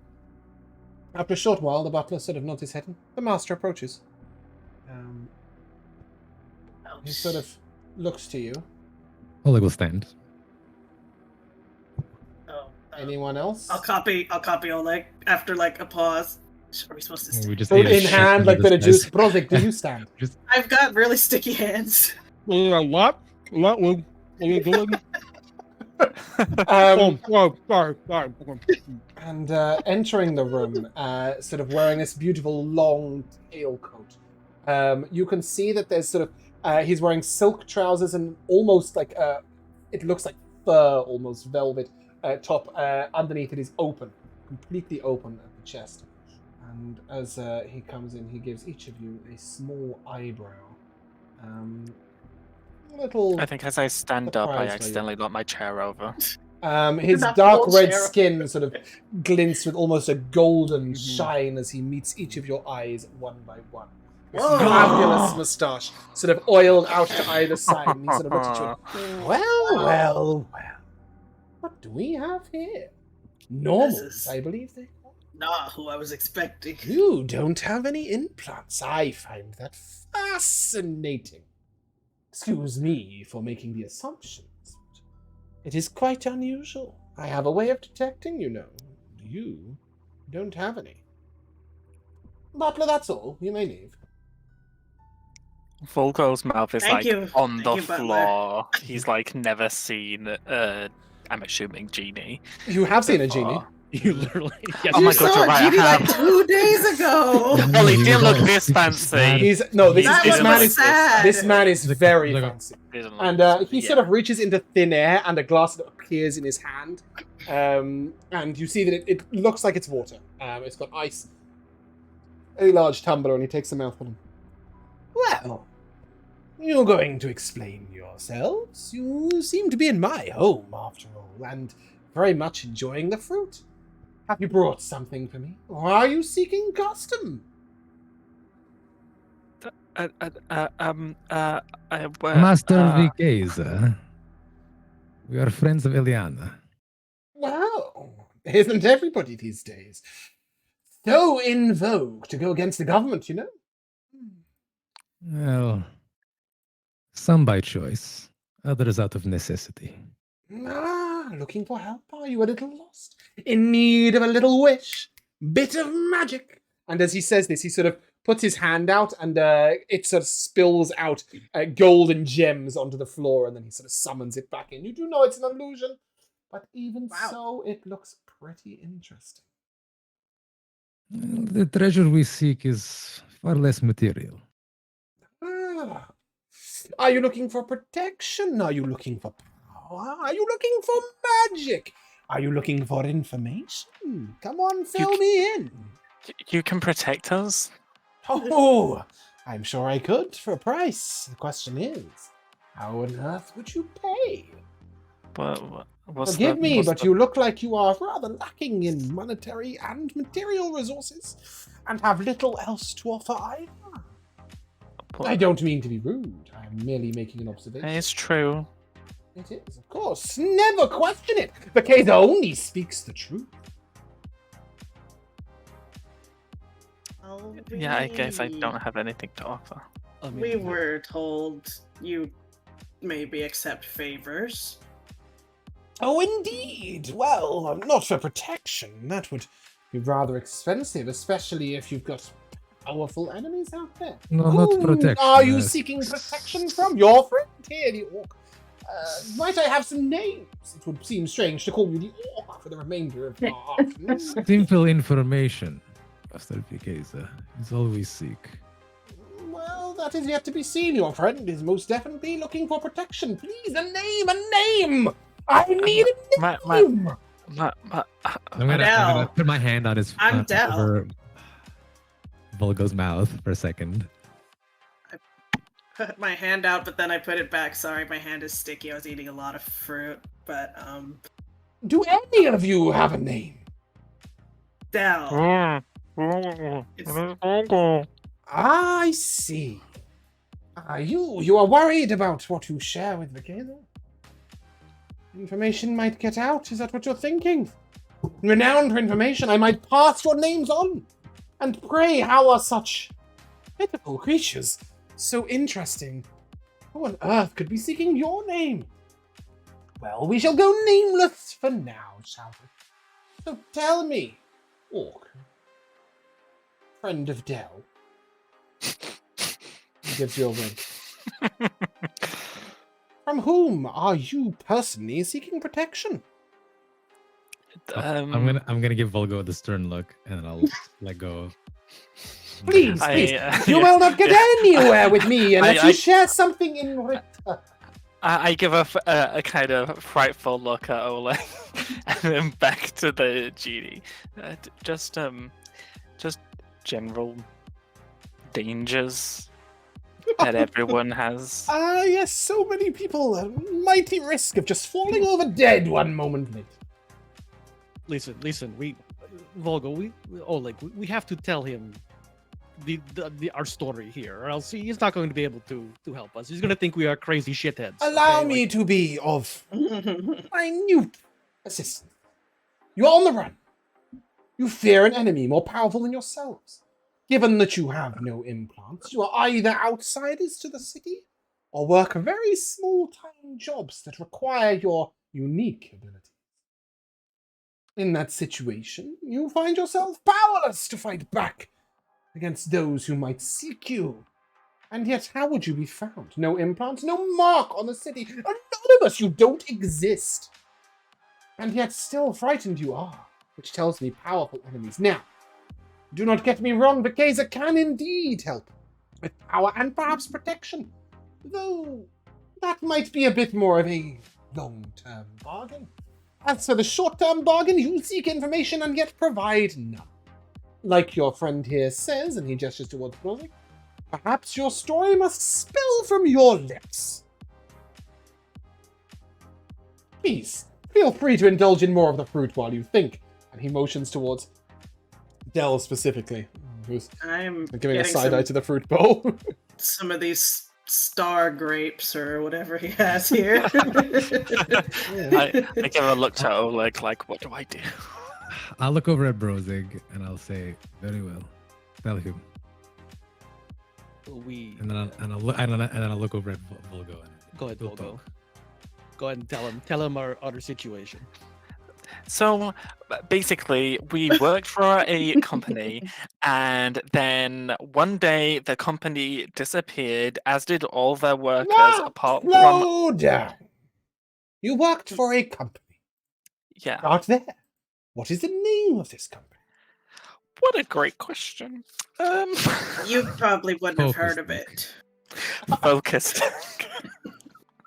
After a short while, the butler sort of nods his head and the master approaches. He sort of looks to you. Oleg will stand. Anyone else? I'll copy Oleg after like a pause. Are we supposed to stand? We just Fruit ate a in shit hand, ton like of bit of this juice. Brozzig, do you stand? I've got really sticky hands. What? What are you doing? Sorry. And entering the room, sort of wearing this beautiful long tailcoat, you can see that there's sort of he's wearing silk trousers and almost like it looks like fur, almost velvet top. Underneath it is open, completely open at the chest. And as he comes in, he gives each of you a small eyebrow. Little. I think as I stand up, I surprise for you. accidentally knock my chair over. His Not dark full red chair. skin sort of glints with almost a golden shine as he meets each of your eyes one by one. His Whoa. fabulous moustache sort of oiled out to either side, and he sort of looks at you. Well. What do we have here? Normals, is- I believe they call Nah, who I was expecting. it. You don't have any implants. I find that fascinating. Excuse me for making the assumptions. It is quite unusual. I have a way of detecting, you know. You don't have any. Butler, that's all. You may leave. Vulgo's mouth is Thank like you. on Thank the you, Butler. floor. He's like never seen I'm assuming Genie. You have seen a genie. You literally. Yes, Oh You my saw God, you're right, I Genie like have. 2 days ago. Well, he He didn't was look all this super fancy. sad. This That man was is sad. this man is very Look- fancy. Didn't And look- he yeah. sort of reaches into thin air, and a glass appears in his hand. And you see that it looks like it's water. It's got ice. A large tumbler, and he takes a mouthful. Well, you're going to explain yourselves. You seem to be in my home, after all, and very much enjoying the fruit. Have you brought something for me, or are you seeking custom? Master Vikeza. We are friends of Eliana. Well, isn't everybody these days so in vogue to go against the government, you know? Well, some by choice, others out of necessity. Looking for help? Are you a little lost? In need of a little wish? Bit of magic? And as he says this, he sort of puts his hand out and it sort of spills out golden gems onto the floor, and then he sort of summons it back in. You do know it's an illusion, but even Wow. so, it looks pretty interesting. Well, the treasure we seek is far less material. Ah. Are you looking for protection? Are you looking for power? Are you looking for magic? Are you looking for information? Come on, fill me in. You can protect us? Oh, I'm sure I could for a price. The question is, how on earth would you pay? Forgive me, but you look like you are rather lacking in monetary and material resources, and have little else to offer either. I don't mean to be rude. I'm merely making an observation. It's true. It is, of course. Never question it. Vikeza only speaks the truth. Yeah, I guess I don't have anything to offer. I mean, We were told you maybe accept favors. Oh, indeed. Well, not for protection. That would be rather expensive, especially if you've got powerful enemies out there. No, not Whom protection. Are you seeking protection from your friend here, the orc? Might I have some names? It would seem strange to call you the orc for the remainder of our afternoon. Simple information, Master Vikeza, is all we seek. Well, that is yet to be seen. Your friend is most definitely looking for protection. Please, a name! I need a My- name! I'm gonna Del. put my hand on his I'm Del. over Vulgo's mouth for a second. Put my hand out, but then I put it back. Sorry, my hand is sticky. I was eating a lot of fruit, but Do any of you have a name? Del. I see. You are worried about what you share with Vikeza? Information might get out, is that what you're thinking? Renowned for information, I might pass your names on. And pray, how are such pitiful creatures so interesting? Who on earth could be seeking your name? Well, we shall go nameless for now, shall we? So tell me, Orc, friend of Del. He gives you a wink. From whom are you personally seeking protection? I'm gonna give Vulgo the stern look, and then I'll let go. Please, you will not get anywhere with me unless you share something in return. I give a kind of frightful look at Oleg, and then back to the genie. Just general dangers that everyone has. Yes, so many people. A mighty risk of just falling over dead one moment late. Listen, Vulgo, Oleg, we have to tell him our story here, or else he's not going to be able to help us. He's going to think we are crazy shitheads. Allow me to be of minute assistance. You are on the run. You fear an enemy more powerful than yourselves. Given that you have no implants, you are either outsiders to the city or work very small-time jobs that require your unique abilities. In that situation, you find yourself powerless to fight back against those who might seek you. And yet, how would you be found? No implants, no mark on the city, anonymous, you don't exist. And yet, still frightened you are, which tells me powerful enemies. Now, do not get me wrong, Vikeza can indeed help with power and perhaps protection, though that might be a bit more of a long-term bargain. As for the short-term bargain, you seek information and yet provide none. Like your friend here says, and he gestures towards Brozzig, perhaps your story must spill from your lips. Please, feel free to indulge in more of the fruit while you think. And he motions towards Del specifically, who's giving a side eye to the fruit bowl. Some of these star grapes or whatever he has here. I give a look to Oleg, like, what do I do? I'll look over at Brozzig and I'll say, "Very well. Tell him." And then I'll look over at Vulgo. Go ahead, Vulgo. Go ahead and tell him our other situation. So basically, we worked for a company, and then one day the company disappeared, as did all their workers, apart from. Slow down. You worked for a company. Yeah. Start there. What is the name of this company? What a great question. You probably wouldn't have heard of it. Focused.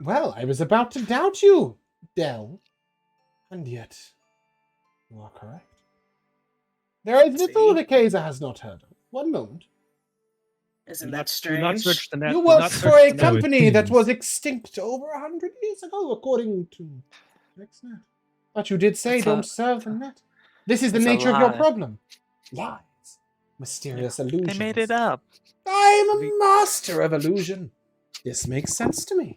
Well, I was about to doubt you, Del. And yet, you are correct. There is little Vikeza has not heard of. One moment. Isn't that strange? Do not search the net. You worked for a company that was extinct over 100 years ago, according to NextNet. But you did say don't serve the net. This is the nature of your problem. Lies. Mysterious illusions. They made it up. I'm a master of illusion. This makes sense to me.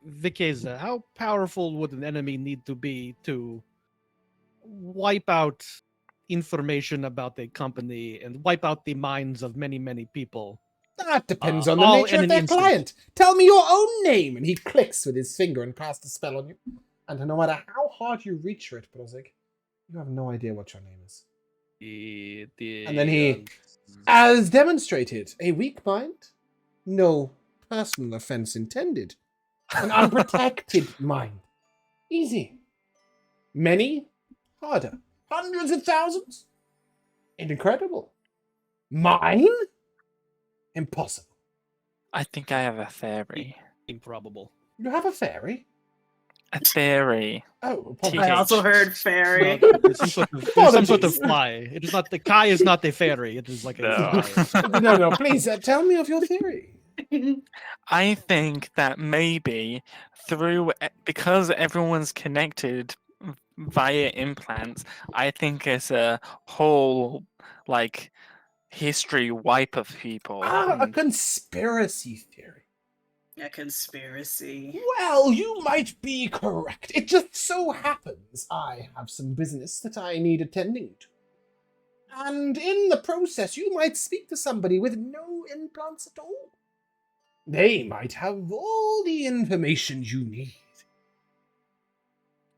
Vikeza, how powerful would an enemy need to be to wipe out information about a company and wipe out the minds of many, many people? That depends on the nature of their client. Tell me your own name. And he clicks with his finger and casts a spell on you. And no matter how hard you reach for it, Brozzig, you have no idea what your name is. And then he, as demonstrated, a weak mind, no personal offense intended, an unprotected mind. Easy. Many, harder. Hundreds of thousands? Incredible. Mine? Impossible. I think I have a theory. Improbable. You have a fairy? A theory. Oh, I also heard fairy. There's some sort of fly. It is not the Kai is not a fairy. It is like a fly. No, please tell me of your theory. I think that maybe because everyone's connected via implants, I think it's a whole like history wipe of people. A conspiracy theory. A conspiracy. Well, you might be correct. It just so happens I have some business that I need attending to. And in the process, you might speak to somebody with no implants at all. They might have all the information you need.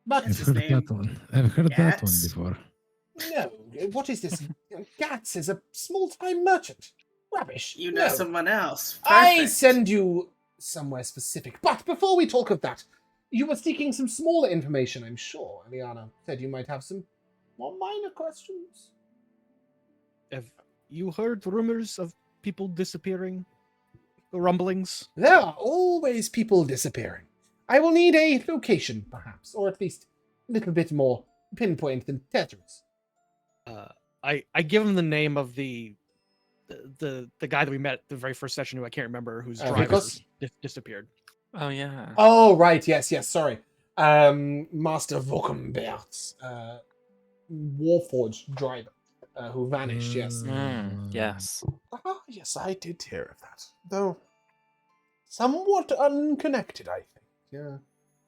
But What's I've his heard name? that one. I've heard that one Gats? before. no, what is this? Gats is a small-time merchant. Rubbish. You know No. someone else. I Perfect. send you somewhere specific. But before we talk of that, you were seeking some smaller information, I'm sure. Eliana said you might have some more minor questions. Have you heard rumors of people disappearing? Rumblings? There are always people disappearing. I will need a location, perhaps, or at least a little bit more pinpoint than Tetris. I give him the name of the guy that we met at the very first session, who I can't remember, whose driver Vikos? disappeared. Oh yeah. Oh, right, yes, sorry. Master Vokenbert's Warforged driver, who vanished, yes. Yes. Ah, yes, I did hear of that. Though somewhat unconnected, I think. Yeah.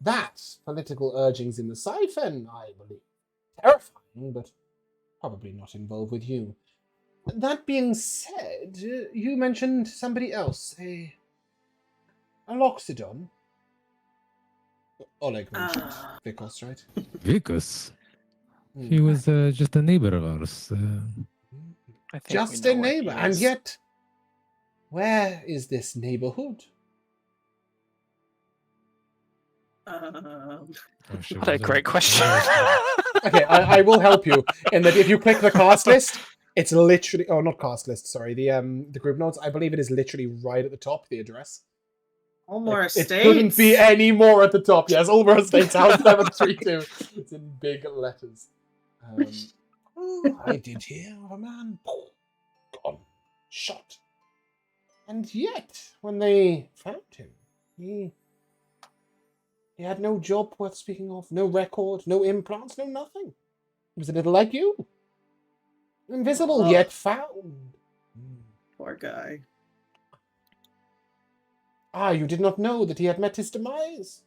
That's political urgings in the Siphon, I believe. Terrifying, but probably not involved with you. That being said, you mentioned somebody else, a Loxodon. Oleg mentioned Vikos, right? Vikos. Hmm. He was just a neighbor of ours. I think Just we a know what he neighbor, and is. yet, where is this neighborhood? Oh, shit, What a was it? great question. Okay, I will help you in that if you click the cast list, it's literally not cast list, sorry, the group notes. I believe it is literally right at the top, the address. Ulmore It Estates. couldn't be any more at the top. Yes, Ulmer Estates House 732. It's in big letters. I did hear of a man gone, shot. And yet, when they found him, he had no job worth speaking of, no record, no implants, no nothing. He was a little like you. Invisible, Oh. yet found. Poor guy. Ah, you did not know that he had met his demise.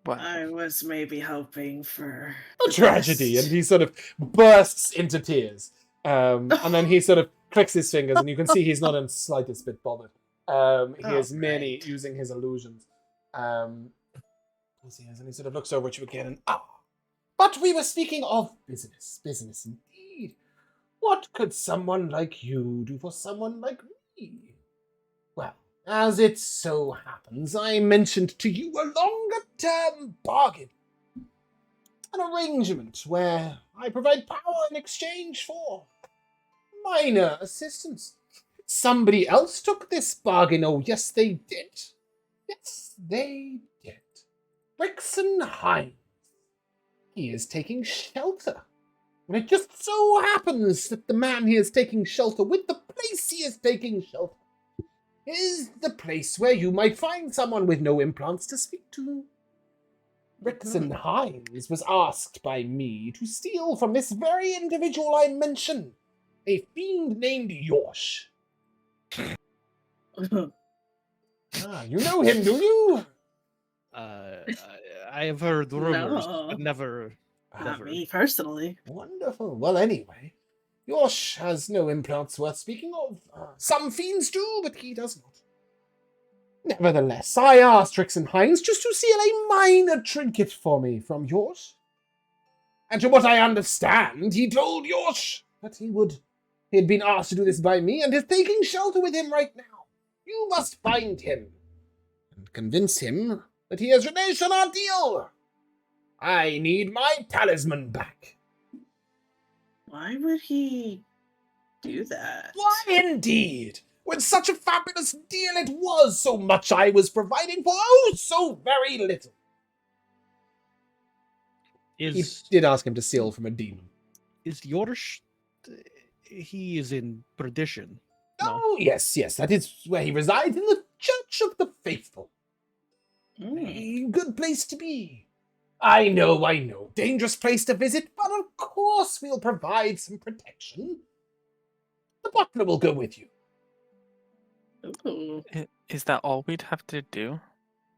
Well, I was maybe hoping for A the tragedy, best. and he sort of bursts into tears. And then he sort of clicks his fingers, and you can see he's not in the slightest bit bothered. He Oh, is merely great. using his illusions. And he sort of looks over at you again, and but we were speaking of business. Business indeed. What could someone like you do for someone like me? Well, as it so happens, I mentioned to you a longer-term bargain. An arrangement where I provide power in exchange for minor assistance. Somebody else took this bargain. Oh, yes, they did. Yes, they did. Rickson Hines. He is taking shelter. And it just so happens that the man he is taking shelter with, the place he is taking shelter, is the place where you might find someone with no implants to speak to. Rickson Hines was asked by me to steal from this very individual I mentioned, a fiend named Yorsh. You know him, do you? I have heard rumors, but No. never. Not me personally. Wonderful. Well, anyway, Yorsh has no implants worth speaking of. Some fiends do, but he does not. Nevertheless, I asked Rickson Hines just to seal a minor trinket for me from Yorsh. And to what I understand, he told Yorsh that he had been asked to do this by me and is taking shelter with him right now. You must find him and convince him that he has reneged on our deal. I need my talisman back. Why would he do that? Why indeed? When such a fabulous deal it was, so much I was providing for, oh, so very little. He did ask him to steal from a demon. Is Yorsh? He is in perdition. No. Oh, yes, that is where he resides, in the Church of the Faithful. Mm. A good place to be. I know. Dangerous place to visit, but of course we'll provide some protection. The butler will go with you. Ooh. Is that all we'd have to do?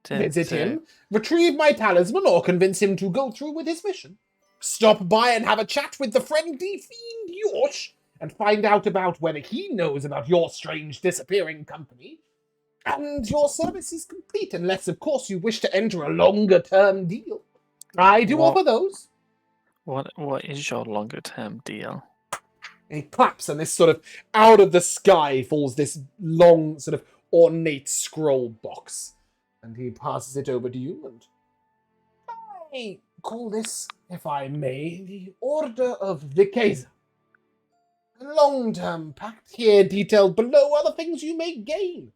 Visit him, retrieve my talisman, or convince him to go through with his mission. Stop by and have a chat with the friendly fiend Yorsh, and find out about whether he knows about your strange disappearing company. And your service is complete, unless, of course, you wish to enter a longer-term deal. I do offer those. What is your longer term deal? He claps, and this sort of out of the sky falls this long, sort of ornate scroll box. And he passes it over to you, and I call this, if I may, the Order of Vikeza. A long-term pact here detailed below other things you may gain.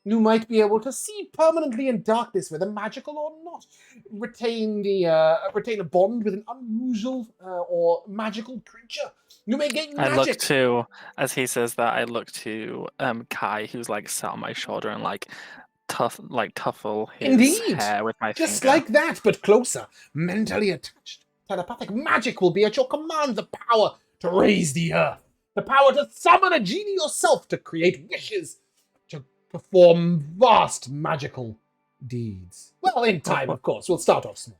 You might be able to see permanently in darkness, whether magical or not. Retain a bond with an unusual or magical creature. You may gain magic. I look to, as he says that, I look to Kai, who's like sat on my shoulder and tuffle his hair with my Just finger. like that, but closer. Mentally attached. Telepathic magic will be at your command. The power to raise the earth. The power to summon a genie yourself, to create wishes. To perform vast magical deeds. Well, in time, of course. We'll start off small.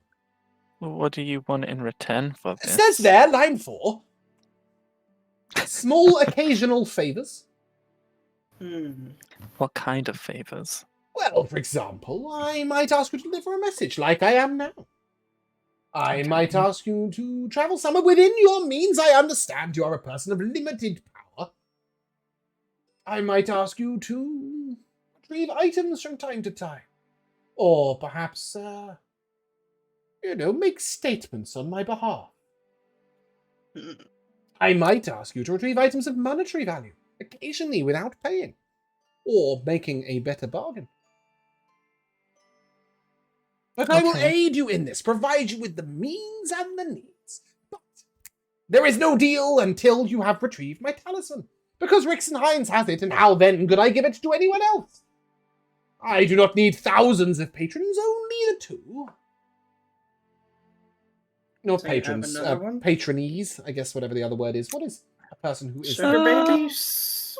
What do you want in return for this? It says there, line 4. Small occasional favors. What kind of favors? Well, for example, I might ask you to deliver a message like I am now. I might ask you to travel somewhere within your means. I understand you are a person of limited power. I might ask you to retrieve items from time to time. Or perhaps, make statements on my behalf. I might ask you to retrieve items of monetary value, occasionally without paying, or making a better bargain. But I will aid you in this, provide you with the means and the needs. But there is no deal until you have retrieved my talisman, because Rixenheinz has it, and how then could I give it to anyone else? I do not need thousands of patrons, only the 2. Not So patrons, you have another one? patronees, I guess, whatever the other word is. What is a person who is... Sugar babies?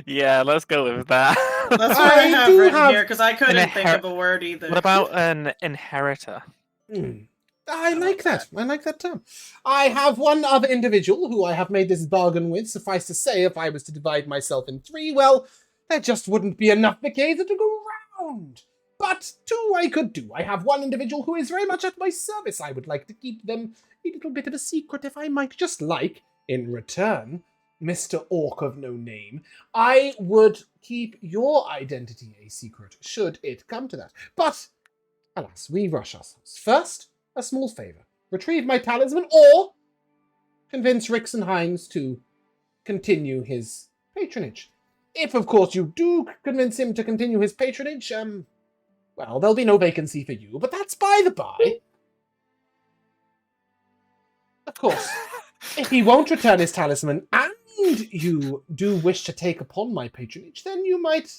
Yeah, let's go with that. That's what I have do written have here, because I couldn't an think of a word either. What about an inheritor? I like that. I like that term. I have one other individual who I have made this bargain with. Suffice to say, if I was to divide myself in 3, well, there just wouldn't be enough Vikeza to go round. But 2 I could do. I have one individual who is very much at my service. I would like to keep them a little bit of a secret, if I might. Just like, in return, Mr. Orc of no name, I would keep your identity a secret, should it come to that. But, alas, we rush ourselves. First, a small favor. Retrieve my talisman, or convince Rixenheinz to continue his patronage. If, of course, you do convince him to continue his patronage, well, there'll be no vacancy for you, but that's by the by. Of course, if he won't return his talisman, and you do wish to take upon my patronage, then you might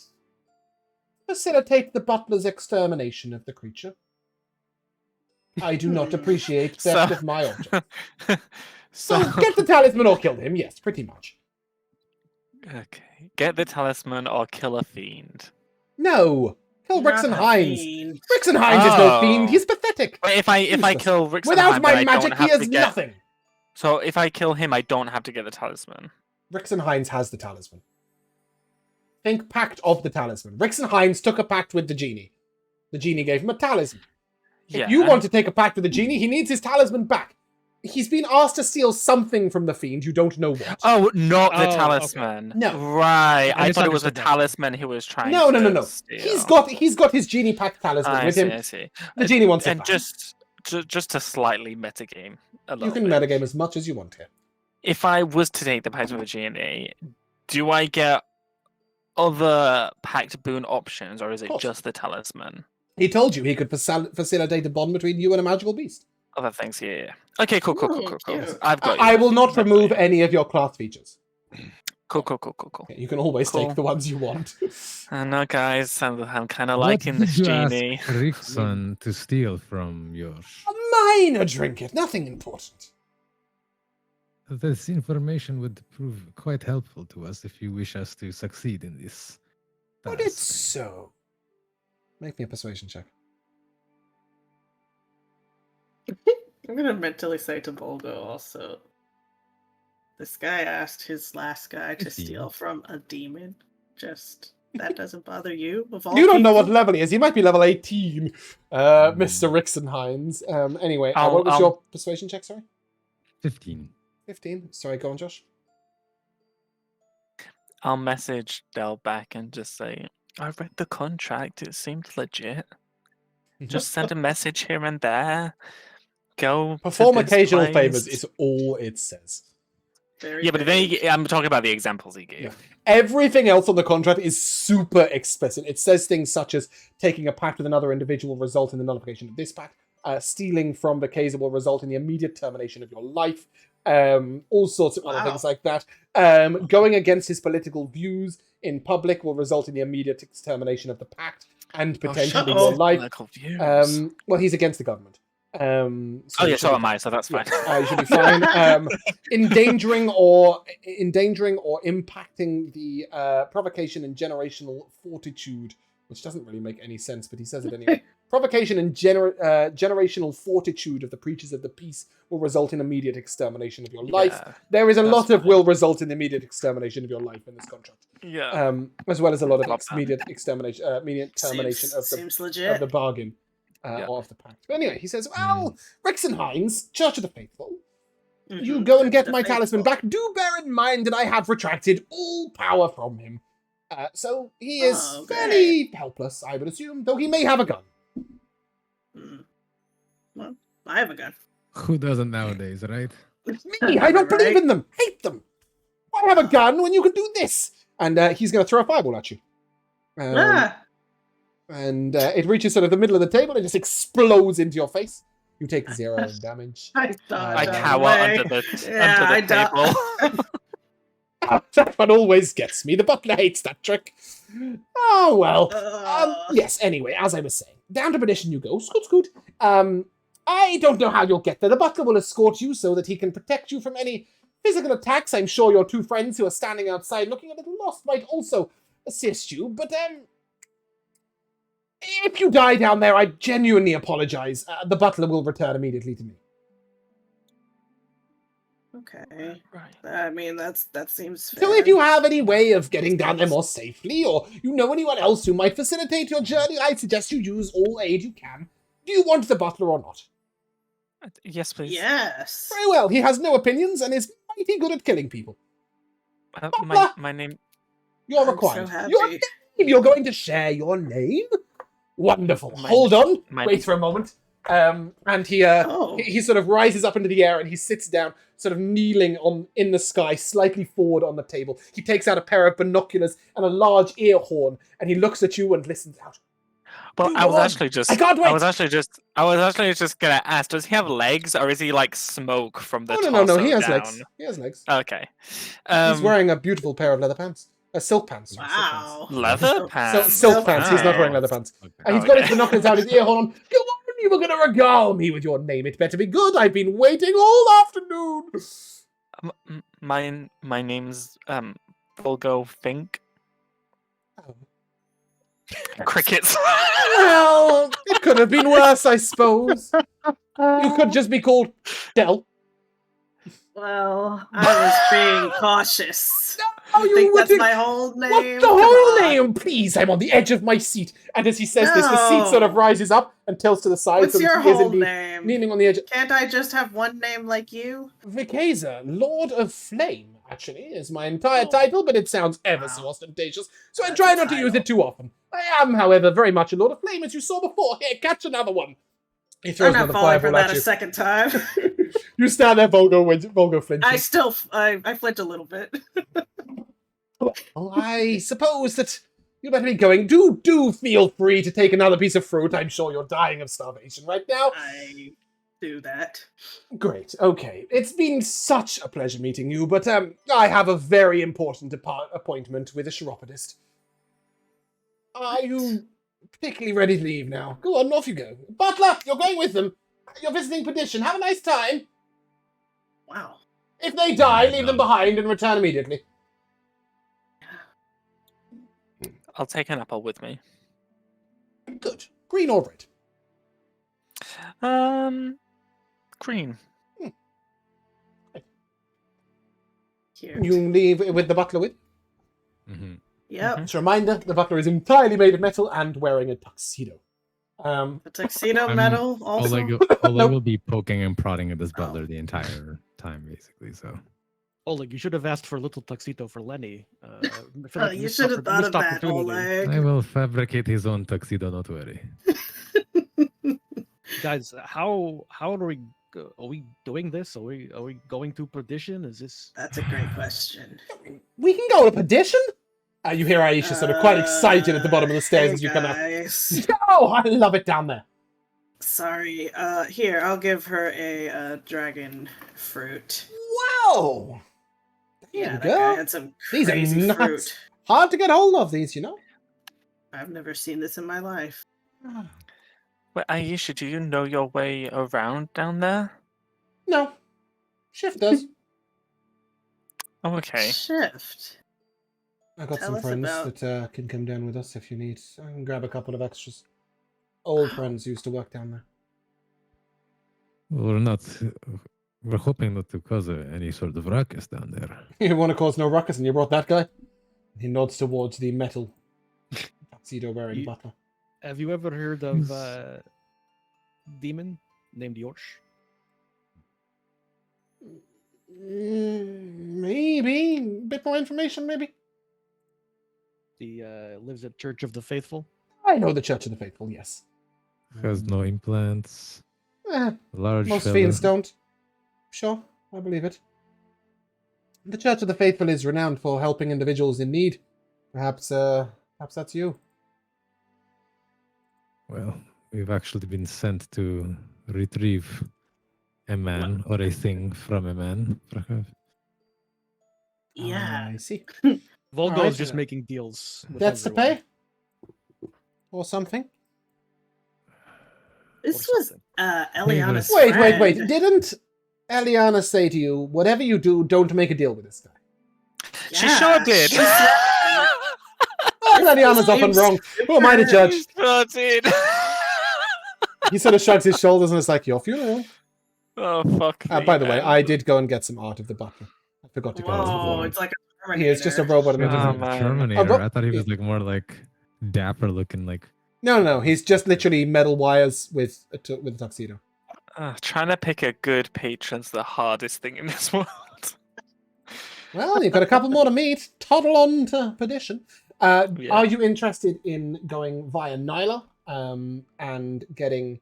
facilitate the butler's extermination of the creature. I do not appreciate theft of my object. So get the talisman or kill him, yes, pretty much. Okay. Get the talisman or kill a fiend. No! Kill Not a Rixenheinz. fiend. Rixenheinz is no fiend, he's pathetic. But if I Useless. kill Rixenheinz, Without my then I magic, don't he have is to get... nothing. So if I kill him, I don't have to get the talisman. Rixenheinz has the talisman. Think pact of the talisman. Rixenheinz took a pact with the genie. The genie gave him a talisman. Yeah. If you want to take a pact with the genie, he needs his talisman back. He's been asked to steal something from the fiend, you don't know what. Oh, not the Oh, talisman. okay. No. Right. I thought it was the misunderstood that. talisman he was trying No. to steal. He's got his genie pact talisman with him. I see. The genie wants it And back. just to slightly metagame a little You can bit. metagame as much as you want here. If I was to take the pact with the genie, do I get other pact boon options, or is it course. just the talisman? He told you he could facilitate a bond between you and a magical beast. Other things, yeah. Okay, cool. Ooh, cute. I've got you. I will not I've got remove you. any of your class features. Cool. Okay, you can always Cool. take the ones you want. I know, guys. I'm kind of What liking did this you ask genie. Rickson to steal from yours? A minor trinket, nothing important. This information would prove quite helpful to us if you wish us to succeed in this But it's task. so. Make me a persuasion check. I'm gonna mentally say to Vulgo also. This guy asked his last guy to steal from a demon. Just that doesn't bother you? Of all You don't know what people? level he is. He might be level 18, Mr. Rixenhines. Anyway, what was your persuasion check, sorry? 15. 15. Sorry, go on, Josh. I'll message Del back and just say, I read the contract. It seemed legit. Just send a message here and there. Go Perform to this occasional place. favors is all it says. Very Yeah, but vague. then I'm talking about the examples he gave. Yeah. Everything else on the contract is super explicit. It says things such as taking a pact with another individual will result in the nullification of this pact. Stealing from Vikeza will result in the immediate termination of your life. All sorts of other things like that. Going against his political views in public will result in the immediate termination of the pact and potentially your life. Well, he's against the government. So am I, so that's fine. You should be fine. Endangering or impacting the provocation and generational fortitude, which doesn't really make any sense, but he says it anyway. Provocation and generational fortitude of the preachers of the peace will result in immediate extermination of your life. There is a lot of will result in immediate extermination of your life in this contract. Yeah. As well as a lot of immediate extermination, immediate termination of the bargain. Or of the pact. But anyway, he says, well, Rixenhines, Church of the Faithful, you go and get my talisman back. Do bear in mind that I have retracted all power from him. So he is fairly helpless, I would assume, though he may have a gun. Well, I have a gun. Who doesn't nowadays, right? Me, I don't believe in them. Hate them. Why have a gun when you can do this? And he's going to throw a fireball at you. And it reaches sort of the middle of the table and just explodes into your face. You take 0 damage. I cower under the table. That one always gets me. The butler hates that trick. Oh, well. Yes, anyway, as I was saying. Down to perdition you go. Scoot, scoot. I don't know how you'll get there. The butler will escort you so that he can protect you from any physical attacks. I'm sure your two friends who are standing outside looking a little lost might also assist you. But, if you die down there, I genuinely apologize. The butler will return immediately to me. Okay. Right. I mean, that seems fair. So if you have any way of getting down there more safely, or you know anyone else who might facilitate your journey, I suggest you use all aid you can. Do you want the butler or not? Yes, please. Yes. Very well. He has no opinions and is mighty good at killing people. My name... You're I'm required. so happy. Your name? You're going to share your name? Wonderful. Hold on. Wait for a moment. And he sort of rises up into the air and he sits down, sort of kneeling in the sky, slightly forward on the table. He takes out a pair of binoculars and a large ear horn, and he looks at you and listens out. Well, I was actually just gonna ask, does he have legs or is he like smoke from the torso No, he has down? legs. He has legs. Okay. He's wearing a beautiful pair of leather pants. Silk pants. Wow. Leather pants? Silk pants. He's not wearing leather pants. He's got his binoculars out, his ear horn on. Go on, you were going to regale me with your name. It better be good. I've been waiting all afternoon. My name's Vulgo Fink. Crickets. Well, it could have been worse, I suppose. You could just be called Del. Well, I was being cautious. No, you think that's my whole name? What, the whole name? Please, I'm on the edge of my seat. And as he says this, the seat sort of rises up and tilts to the side. What's so your he is whole indeed name? Leaning on the edge. Can't I just have one name like you? Vikeza, Lord of Flame, actually, is my entire title, but it sounds ever so ostentatious, so I try not to use it too often. I am, however, very much a Lord of Flame, as you saw before. Here, catch another one. He throws I'm not another falling for fireball that at you. a second time. You stand there, Vulgo flinches. I flinch a little bit. Well, I suppose that you better be going. Do feel free to take another piece of fruit. I'm sure you're dying of starvation right now. do that. Great. Okay. It's been such a pleasure meeting you, but I have a very important appointment with a chiropodist. Are you particularly ready to leave now? Go on, off you go. Butler, you're going with them. You're visiting Perdition. Have a nice time. Wow. If they die, leave them behind and return immediately. I'll take an apple with me. Good. Green or red? Green. Cute. You leave with the butler with? Mm-hmm. Yep. Just a reminder, the butler is entirely made of metal and wearing a tuxedo. A tuxedo I'm- medal also. Oleg will be poking and prodding at this butler the entire time, basically. So Oleg, you should have asked for a little tuxedo for Lenny. I feel Oh, like you missed should have thought of missed that, opportunity. Oleg. I will fabricate his own tuxedo. Don't worry. Guys, how are we? Are we doing this? Are we going to Perdition? Is this? That's a great question. We can go to Perdition? You hear Aisha sort of quite excited at the bottom of the stairs Hey as you come up. guys. Oh, I love it down there. Sorry. Here, I'll give her a dragon fruit. Wow! There Yeah, you that go. guy had some These are crazy nuts. fruit. Hard to get hold of these, you know? I've never seen this in my life. Wait, Aisha, do you know your way around down there? No. Shift does. Oh, okay. Shift. I got Tell some us friends about- that can come down with us if you need. I can grab a couple of extras. Old friends who used to work down there. We're not. We're hoping not to cause any sort of ruckus down there. You want to cause no ruckus and you brought that guy? He nods towards the metal tuxedo-wearing You- butler. Have you ever heard of demon named Yorsh? Maybe. A bit more information, maybe? He lives at Church of the Faithful. I know the Church of the Faithful, yes. Has no implants. Eh, Large. most fella. fiends don't. Sure, I believe it. The Church of the Faithful is renowned for helping individuals in need. Perhaps that's you. Well, we've actually been sent to retrieve a man or a thing from a man. Perhaps. Yeah. I see. Vulgo Alright, is just making deals. With That's the everyone. pay? Or something? This Or was something. Eliana's Wait. friend. Didn't Eliana say to you, whatever you do, don't make a deal with this guy? She sure did. she said- Well, Eliana's often seems wrong. Who am I to judge? Sure did. He sort of shrugs his shoulders and is like, your funeral. Oh, fuck me, By the way, man. I did go and get some art of the butler. I forgot to go. Whoa, it's like a Terminator. He is just a robot in a Oh, different... man. Terminator. Oh, I thought he was like more like dapper looking, like. No. He's just literally metal wires with a tuxedo. Trying to pick a good patron's the hardest thing in this world. Well, you've got a couple more to meet. Toddle on to Perdition. Yeah. Are you interested in going via Nyla and getting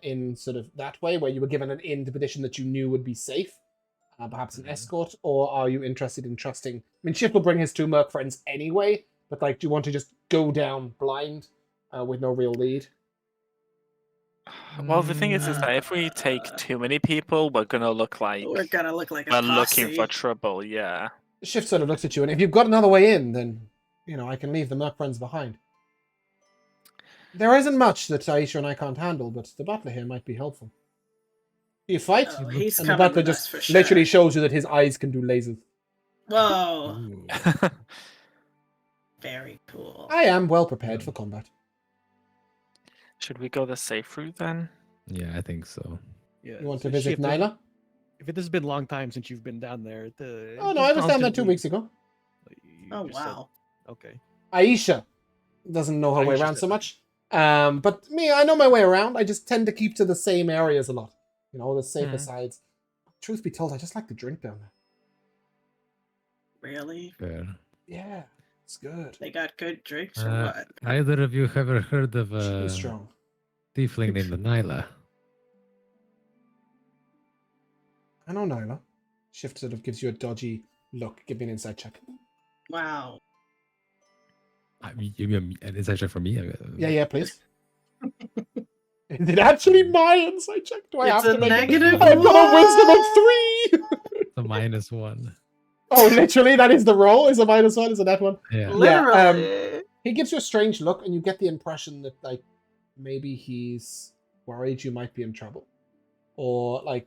in sort of that way, where you were given an in to Perdition that you knew would be safe? Perhaps an escort? Or are you interested in trusting... I mean, Shift will bring his two merc friends anyway, but like, do you want to just go down blind with no real lead? Well, the thing is that if we take too many people, we're gonna look like We're gonna look like a we're posse. looking for trouble. Yeah. Shift sort of looks at you, and if you've got another way in, then, you know, I can leave the merc friends behind. There isn't much that Aisha and I can't handle, but the butler here might be helpful. You fight, Oh, he's and the coming butler with us just for sure. literally shows you that his eyes can do lasers. Whoa, very cool. I am well prepared for combat. Should we go the safe route then? Yeah, I think so. Yeah, You want so to visit Shift, Nyla? If it has been a long time since you've been down there, Oh no, I was down there 2 weeks ago. Oh wow. Okay. Aisha doesn't know her way Aisha's around so different. much. But me, I know my way around. I just tend to keep to the same areas a lot. You know, the safer Mhm. sides. Truth be told, I just like to drink down there. Really? Fair. Yeah, it's good. They got good drinks or Uh, what? Either of you ever heard of a She's strong. tiefling named Nyla? I know Nyla. Shift sort of gives you a dodgy look. Give me an insight check. Wow. I mean, you mean an inside check for me? Yeah, please. Is it actually my insight check? Do I It's have a to make negative it? I've got a wisdom of 3! The -1. Oh, literally, that is the roll? Is a -1? Is it that one? Yeah. Literally. He gives you a strange look, and you get the impression that, like, maybe he's worried you might be in trouble. Or, like,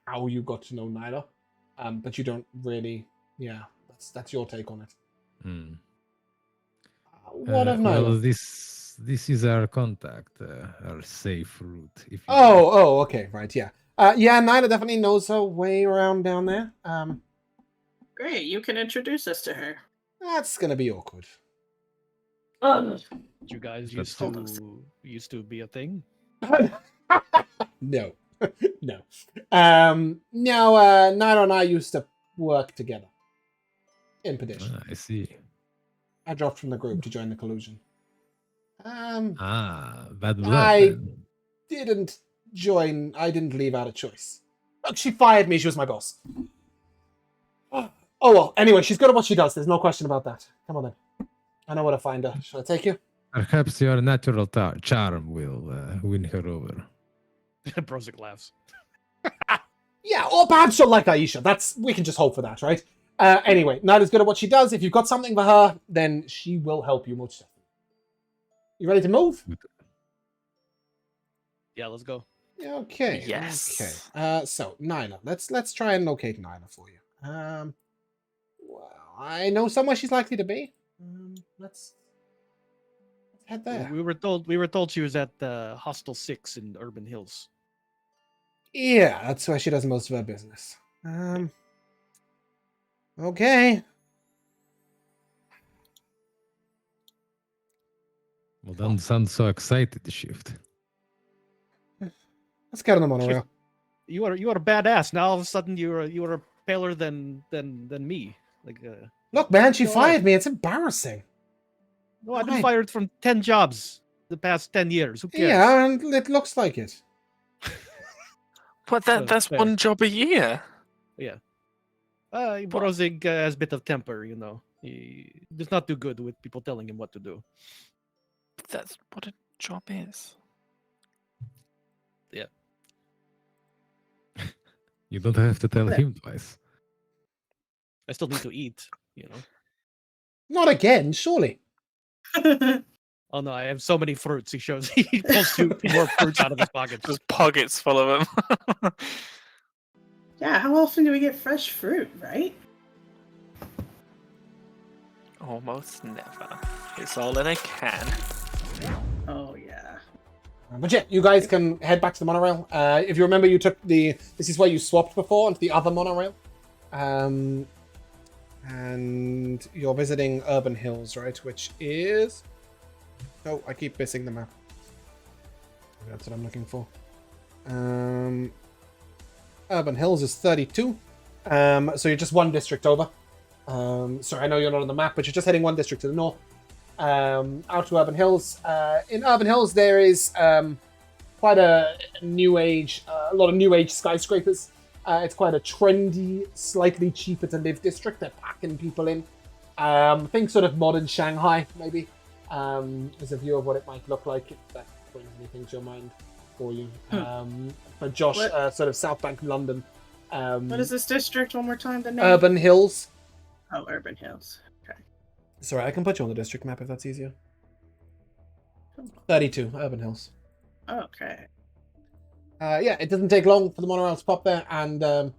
how you got to know Nyla. But you don't really... Yeah, that's your take on it. Hmm. What of Nyla? Well, this is our contact, our safe route. If you Oh, okay, right, yeah. Yeah, Nyla definitely knows her way around down there. Great, you can introduce us to her. That's gonna be awkward. You guys Hold on a used to be a thing. No. No. No, Nyla and I used to work together. In Perdition. I see. I dropped from the group to join the collusion. Bad blood. I then. didn't join. I didn't leave out of choice. Look, she fired me. She was my boss. Oh, well. Anyway, she's good at what she does. There's no question about that. Come on, then. I know where to find her. Shall I take you? Perhaps your natural charm will win her over. Brozzig laughs. Yeah, or perhaps she'll like Aisha. We can just hope for that, right? Anyway, Nyla's good at what she does. If you've got something for her, then she will help you most definitely. You ready to move? Yeah, let's go. Okay. Yes. Okay. So Nyla, let's try and locate Nyla for you. Well, I know somewhere she's likely to be. Let's head there. We were told she was at Hostel 6 in Urban Hills. Yeah, that's where she does most of her business. Okay. Well, don't sound so excited to shift. Let's get on the monorail. You are a badass. Now all of a sudden you are paler than me. Like Look, man, she go fired ahead. me. It's embarrassing. No, I've been Why? fired from 10 jobs the past 10 years. Who cares? Yeah, and it looks like it. But that's fair. one job a year. Yeah. Brozzig has a bit of temper, you know. He does not do good with people telling him what to do. That's what a job is. Yeah. You don't have to tell him twice. I still need to eat, you know. Not again, surely. Oh no, I have so many fruits. He shows he pulls two more fruits out of his pockets. Just pockets full of them. Yeah, how often do we get fresh fruit, right? Almost never. It's all in a can. Oh, yeah. But yeah, you guys can head back to the monorail. If you remember, you took this is where you swapped before onto the other monorail. And you're visiting Urban Hills, right? Which is... Oh, I keep missing the map. That's what I'm looking for. Urban Hills is 32. So you're just one district over. Sorry, I know you're not on the map, but you're just heading one district to the north. Out to Urban Hills. In Urban Hills, there is quite a new age, a lot of new age skyscrapers. It's quite a trendy, slightly cheaper to live district. They're packing people in. Think sort of modern Shanghai, maybe. As a view of what it might look like, if that brings anything to your mind for you. For Josh, sort of South Bank, London. What is this district one more time? The name? Urban Hills. Oh, Urban Hills. Okay. Sorry, I can put you on the district map if that's easier. 32, Urban Hills. Okay. Yeah, it doesn't take long for the monorail to pop there, and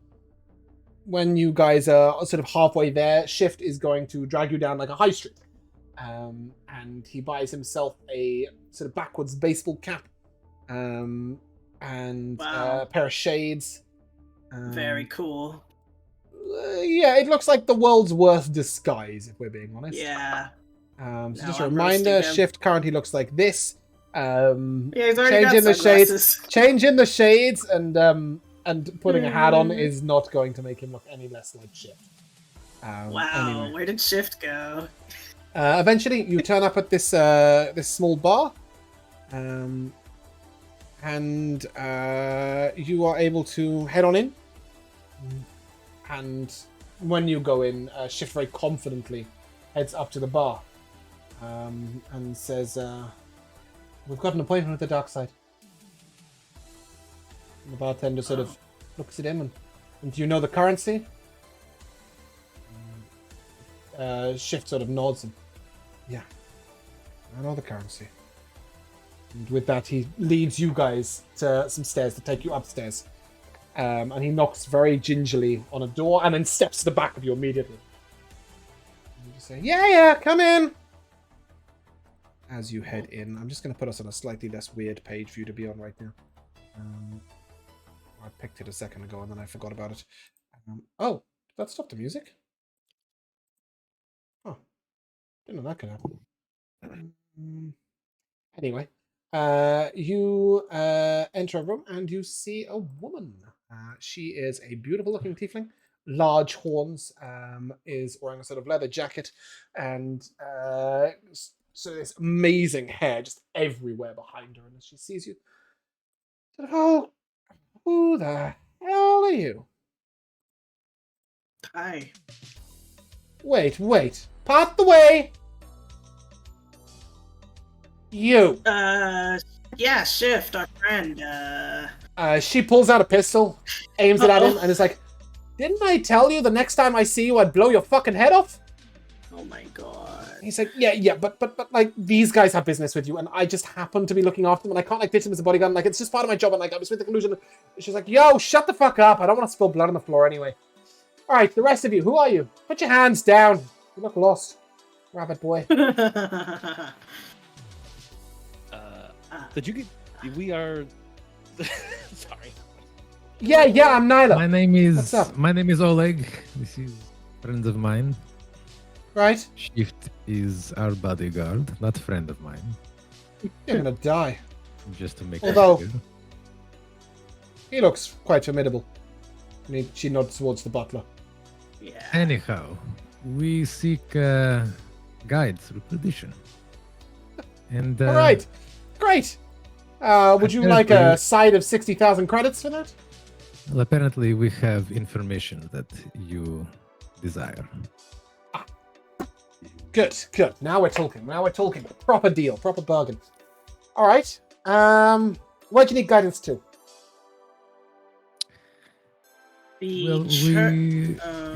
when you guys are sort of halfway there, Shift is going to drag you down like a high street. And he buys himself a sort of backwards baseball cap, and a pair of shades. Very cool. Yeah, it looks like the world's worst disguise, if we're being honest. Yeah. So Now just a I'm reminder, roasting him. Shift currently looks like this. Yeah, he's already got Changing the shades, sunglasses. changing the shades, and putting a hat on is not going to make him look any less like Shift. Wow, Anyway. where did Shift go? Eventually, you turn up at this this small bar, and you are able to head on in. And when you go in, Shift very confidently heads up to the bar and says, "We've got an appointment with the dark side." And the bartender sort of looks at him and do you know the currency? Shift sort of nods and yeah, I know the currency. And with that, he leads you guys to some stairs to take you upstairs. And he knocks very gingerly on a door and then steps to the back of you immediately. And you just say, yeah, come in. As you head in, I'm just going to put us on a slightly less weird page for you to be on right now. I picked it a second ago and then I forgot about it. Oh, did that stop the music? Oh, didn't know that could happen. Anyway, you enter a room and you see a woman. She is a beautiful looking tiefling, large horns, is wearing a sort of leather jacket, and so this amazing hair just everywhere behind her. And as she sees you, oh, who the hell are you? Hi. Wait. Part the way. You. Yeah, Shift, our friend. She pulls out a pistol, aims it at him, and is like, didn't I tell you the next time I see you I'd blow your fucking head off? Oh my god. He's like, yeah, but like, these guys have business with you, and I just happen to be looking after them, and I can't, like, ditch them as a bodyguard, and, like, it's just part of my job, and, like, I was with the collusion. And she's like, yo, shut the fuck up, I don't want to spill blood on the floor anyway. Alright, the rest of you, who are you? Put your hands down. You look lost. Rabbit boy. Did you get... We are... Sorry. Yeah, I'm Nyla. My name is Oleg. This is friends of mine. Right? Shift is our bodyguard, not friend of mine. You're gonna die. Just to make Although- it clear. He looks quite formidable. And she nods towards the butler. Yeah. Anyhow, we seek guide through perdition. And Alright, great. Would you like a side of 60,000 credits for that? well, apparently we have information that you desire. Good. Now we're talking. Proper deal, proper bargain. Alright. Where do you need guidance to? The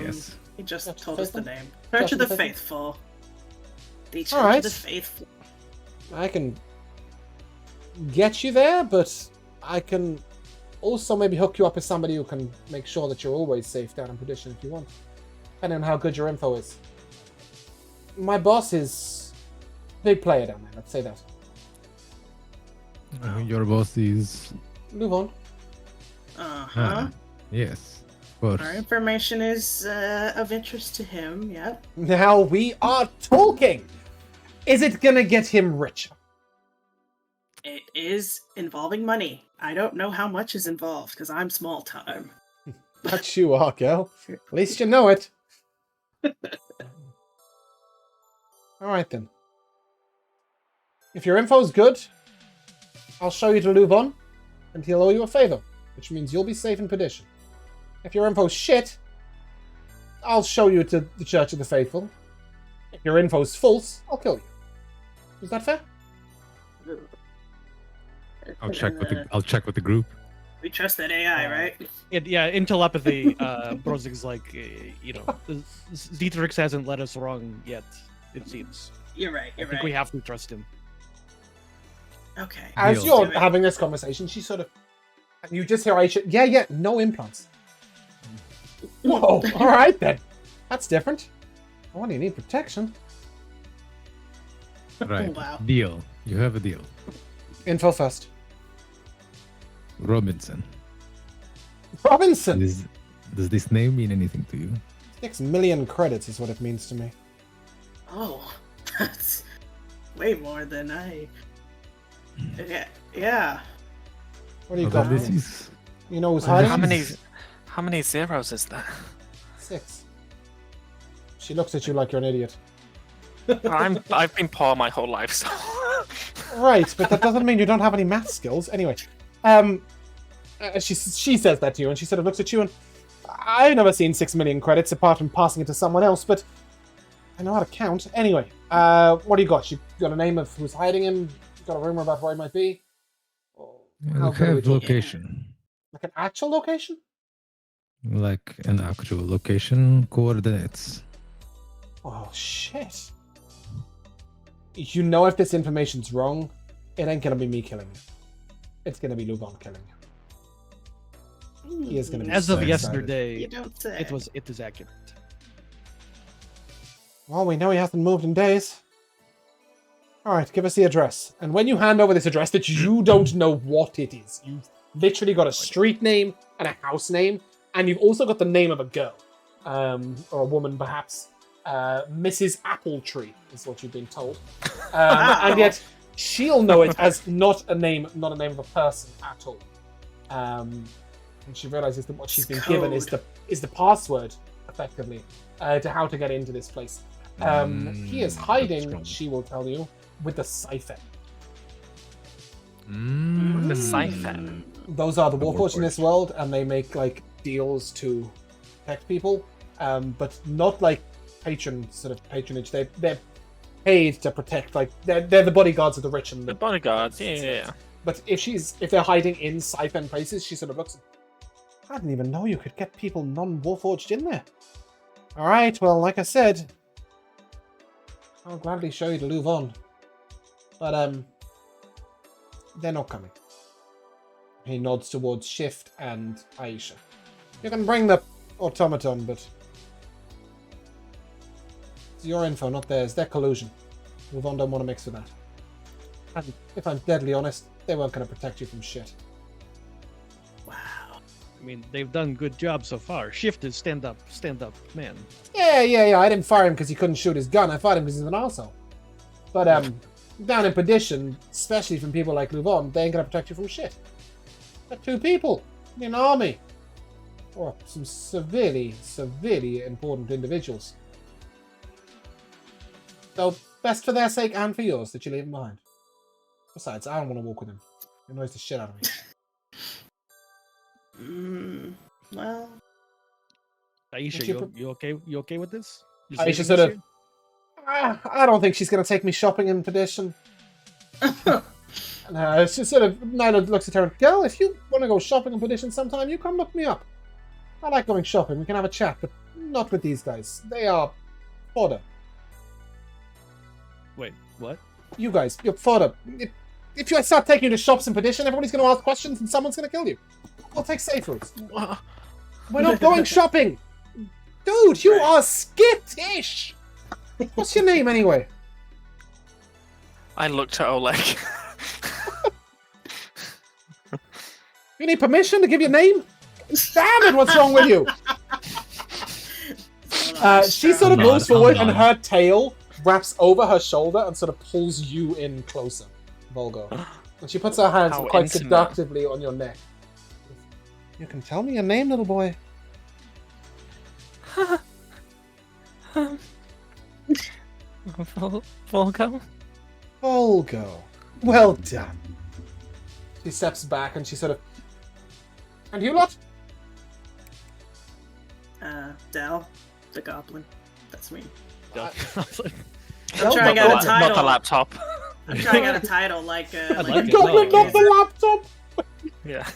yes. He just Church of told the us the Faithful? name. Church of the Faithful. The Church of the Faithful. I can get you there, but I can also maybe hook you up with somebody who can make sure that you're always safe down in Perdition if you want. Depending on how good your info is. My boss is a big player down there, let's say that. Your boss is... Move on. Uh-huh. Yes, of course. Our information is of interest to him, yep. Now we are talking! Is it gonna get him richer? It is involving money. I don't know how much is involved, because I'm small time. That you are, girl. At least you know it. Alright then. If your info's good, I'll show you to Lubon, and he'll owe you a favor, which means you'll be safe in Perdition. If your info's shit, I'll show you to the Church of the Faithful. If your info's false, I'll kill you. Is that fair? I'll check with the group. We trust that AI, right? In telepathy, Brozzig's like, Thikgrik hasn't led us wrong yet, it seems. You're right, I think we have to trust him. Okay. As Deal. you're having this conversation, she sort of... And you just hear Aisha, yeah, no implants. Whoa, alright then. That's different. Why do you need protection? Right. Wow. Deal. You have a deal. Info first. Robinson. Robinson! Does this name mean anything to you? 6 million credits is what it means to me. Oh, that's way more than I... Yeah. What do you Although got? this for me? is You know who's Well, hiding? How many zeros is that? 6. She looks at you like you're an idiot. I've been poor my whole life, so Right, but that doesn't mean you don't have any math skills. Anyway, she says that to you, and she sort of looks at you, and I've never seen 6 million credits apart from passing it to someone else, but I know how to count. Anyway, what do you got? You got a name of who's hiding him? You got a rumor about where he might be? we have location. Like an actual location? Like an actual location coordinates. Oh, shit. You know if this information's wrong, it ain't gonna be me killing you. It's gonna be Luvon killing you. He is gonna be As so of excited. yesterday, You don't say. it is accurate. Well, we know he hasn't moved in days. Alright, give us the address. And when you hand over this address that you don't know what it is, you've literally got a street name and a house name, and you've also got the name of a girl. Or a woman, perhaps. Mrs. Appletree is what you've been told. And yet, she'll know it as not a name of a person at all. And she realizes that what she's been given is the password, effectively, to how to get into this place. He is hiding, she will tell you, with the siphon. The siphon. Those are the Warforged in this world, and they make like deals to protect people, but not like patronage. They're paid to protect. Like they're the bodyguards of the rich and The bodyguards, yeah. But if they're hiding in siphon places, she sort of looks. I didn't even know you could get people non-Warforged in there. All right, well, like I said, I'll gladly show you to Luvon, but they're not coming. He nods towards Shift and Aisha. You can bring the automaton, but it's your info, not theirs. They're collusion. Luvon don't want to mix with that. And if I'm deadly honest, they weren't going to protect you from shit. Wow. I mean, they've done good job so far. Shift is stand up man. Yeah. I didn't fire him because he couldn't shoot his gun. I fired him because he's an arsehole. But down in Perdition, especially from people like Luvon, they ain't going to protect you from shit. They're two people in an army. Or some severely important individuals. So, best for their sake and for yours that you leave him behind. Besides, I don't want to walk with him. He annoys the shit out of me. Well, Aisha, you okay? You okay with this? Aisha sort of. I don't think she's going to take me shopping in Perdition. No, it's just sort of. Nyla looks at her and, girl, if you want to go shopping in Perdition sometime, you come look me up. I like going shopping. We can have a chat, but not with these guys. They are fodder. Wait, what? You guys, you're fodder. If you start taking you to shops in Perdition, everybody's going to ask questions and someone's going to kill you. We'll take safe routes. We're not going shopping! Dude, you are skittish! What's your name, anyway? I looked at Oleg. You need permission to give your name? Damn it, what's wrong with you? She sort of moves forward and her tail wraps over her shoulder and sort of pulls you in closer, Vulgo. And she puts her hands How quite intimate. seductively on your neck. You can tell me your name, little boy. Vulgo? Vulgo. Well done. She steps back and she sort of... And you lot? Del, the Goblin. That's me. Del, I'm trying out a title. Not the laptop. I'm trying out a title like like it. Goblin, No, not the laptop! Yeah.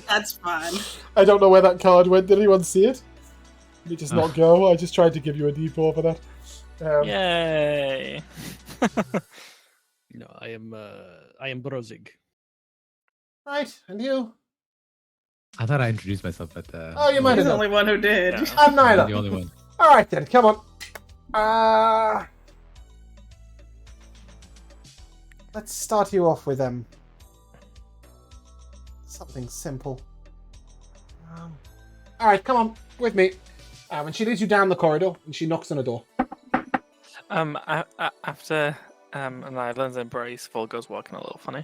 That's fun. I don't know where that card went. Did anyone see it? Did it just not go? I just tried to give you a D4 for that. Yay. No, I am Brozzig. Right, and you? I thought I introduced myself, but Oh, you might He's have the done. only one who did. Yeah. I'm I'm neither. the only one. Alright then, come on. Let's start you off with something simple. Alright, come on, with me. And she leads you down the corridor and she knocks on a door. After Nyla's embrace, Vulgo's walking a little funny.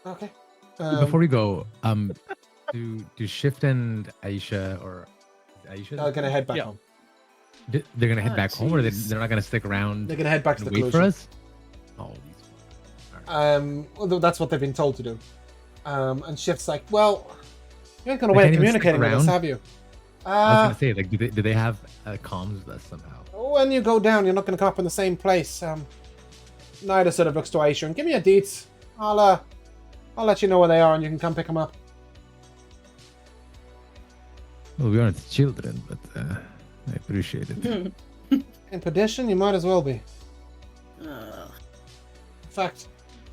Okay. Before we go, do Shift and Aisha or Aisha? They're gonna head back Yeah. home. They're gonna head Oh, back home, or jeez. they're not gonna stick around They're gonna head back to and the wait for collusion. us? Oh, Well, that's what they've been told to do. And Shift's like, well, you ain't got a They way of can't even stick communicating with us, around? have you? I was gonna say, like, do they have comms with us somehow? When you go down, you're not going to come up in the same place. Nyla sort of looks to Aisha and give me a deets. I'll let you know where they are and you can come pick them up. Well, we aren't children, but I appreciate it. In Perdition, you might as well be. Ugh. In fact,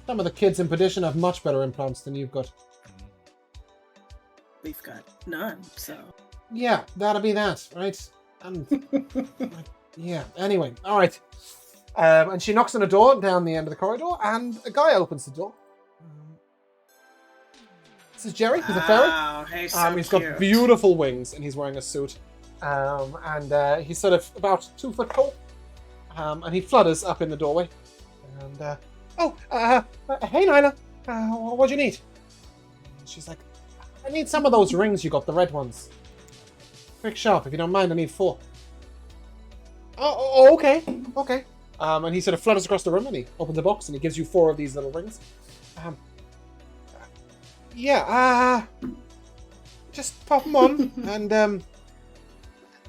some of the kids in Perdition have much better implants than you've got. We've got none, so. Yeah, that'll be that, right? And yeah. Anyway, all right. And she knocks on a door down the end of the corridor, and a guy opens the door. This is Jerry. He's a fairy. Wow, hey, so He's cute. got beautiful wings, and he's wearing a suit. And he's sort of about 2 foot tall. And he flutters up in the doorway. And hey Nyla, what do you need? And she's like, I need some of those rings you got, the red ones. Quick sharp, if you don't mind, I need 4. Oh, okay. And he sort of flutters across the room, and he opens a box, and he gives you 4 of these little rings. Just pop them on, and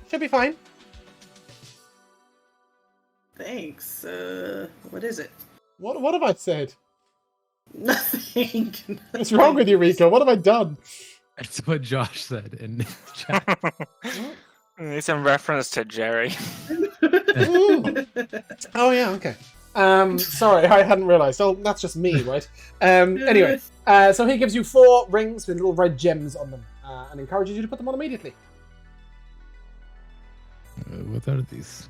should be fine. Thanks. What is it? What have I said? Nothing. What's wrong with you, Rico? What have I done? That's what Josh said in the chat. It's in reference to Jerry. Oh yeah, okay. Sorry, I hadn't realised. Oh, that's just me, right? Anyway, so he gives you 4 rings with little red gems on them, and encourages you to put them on immediately. What are these?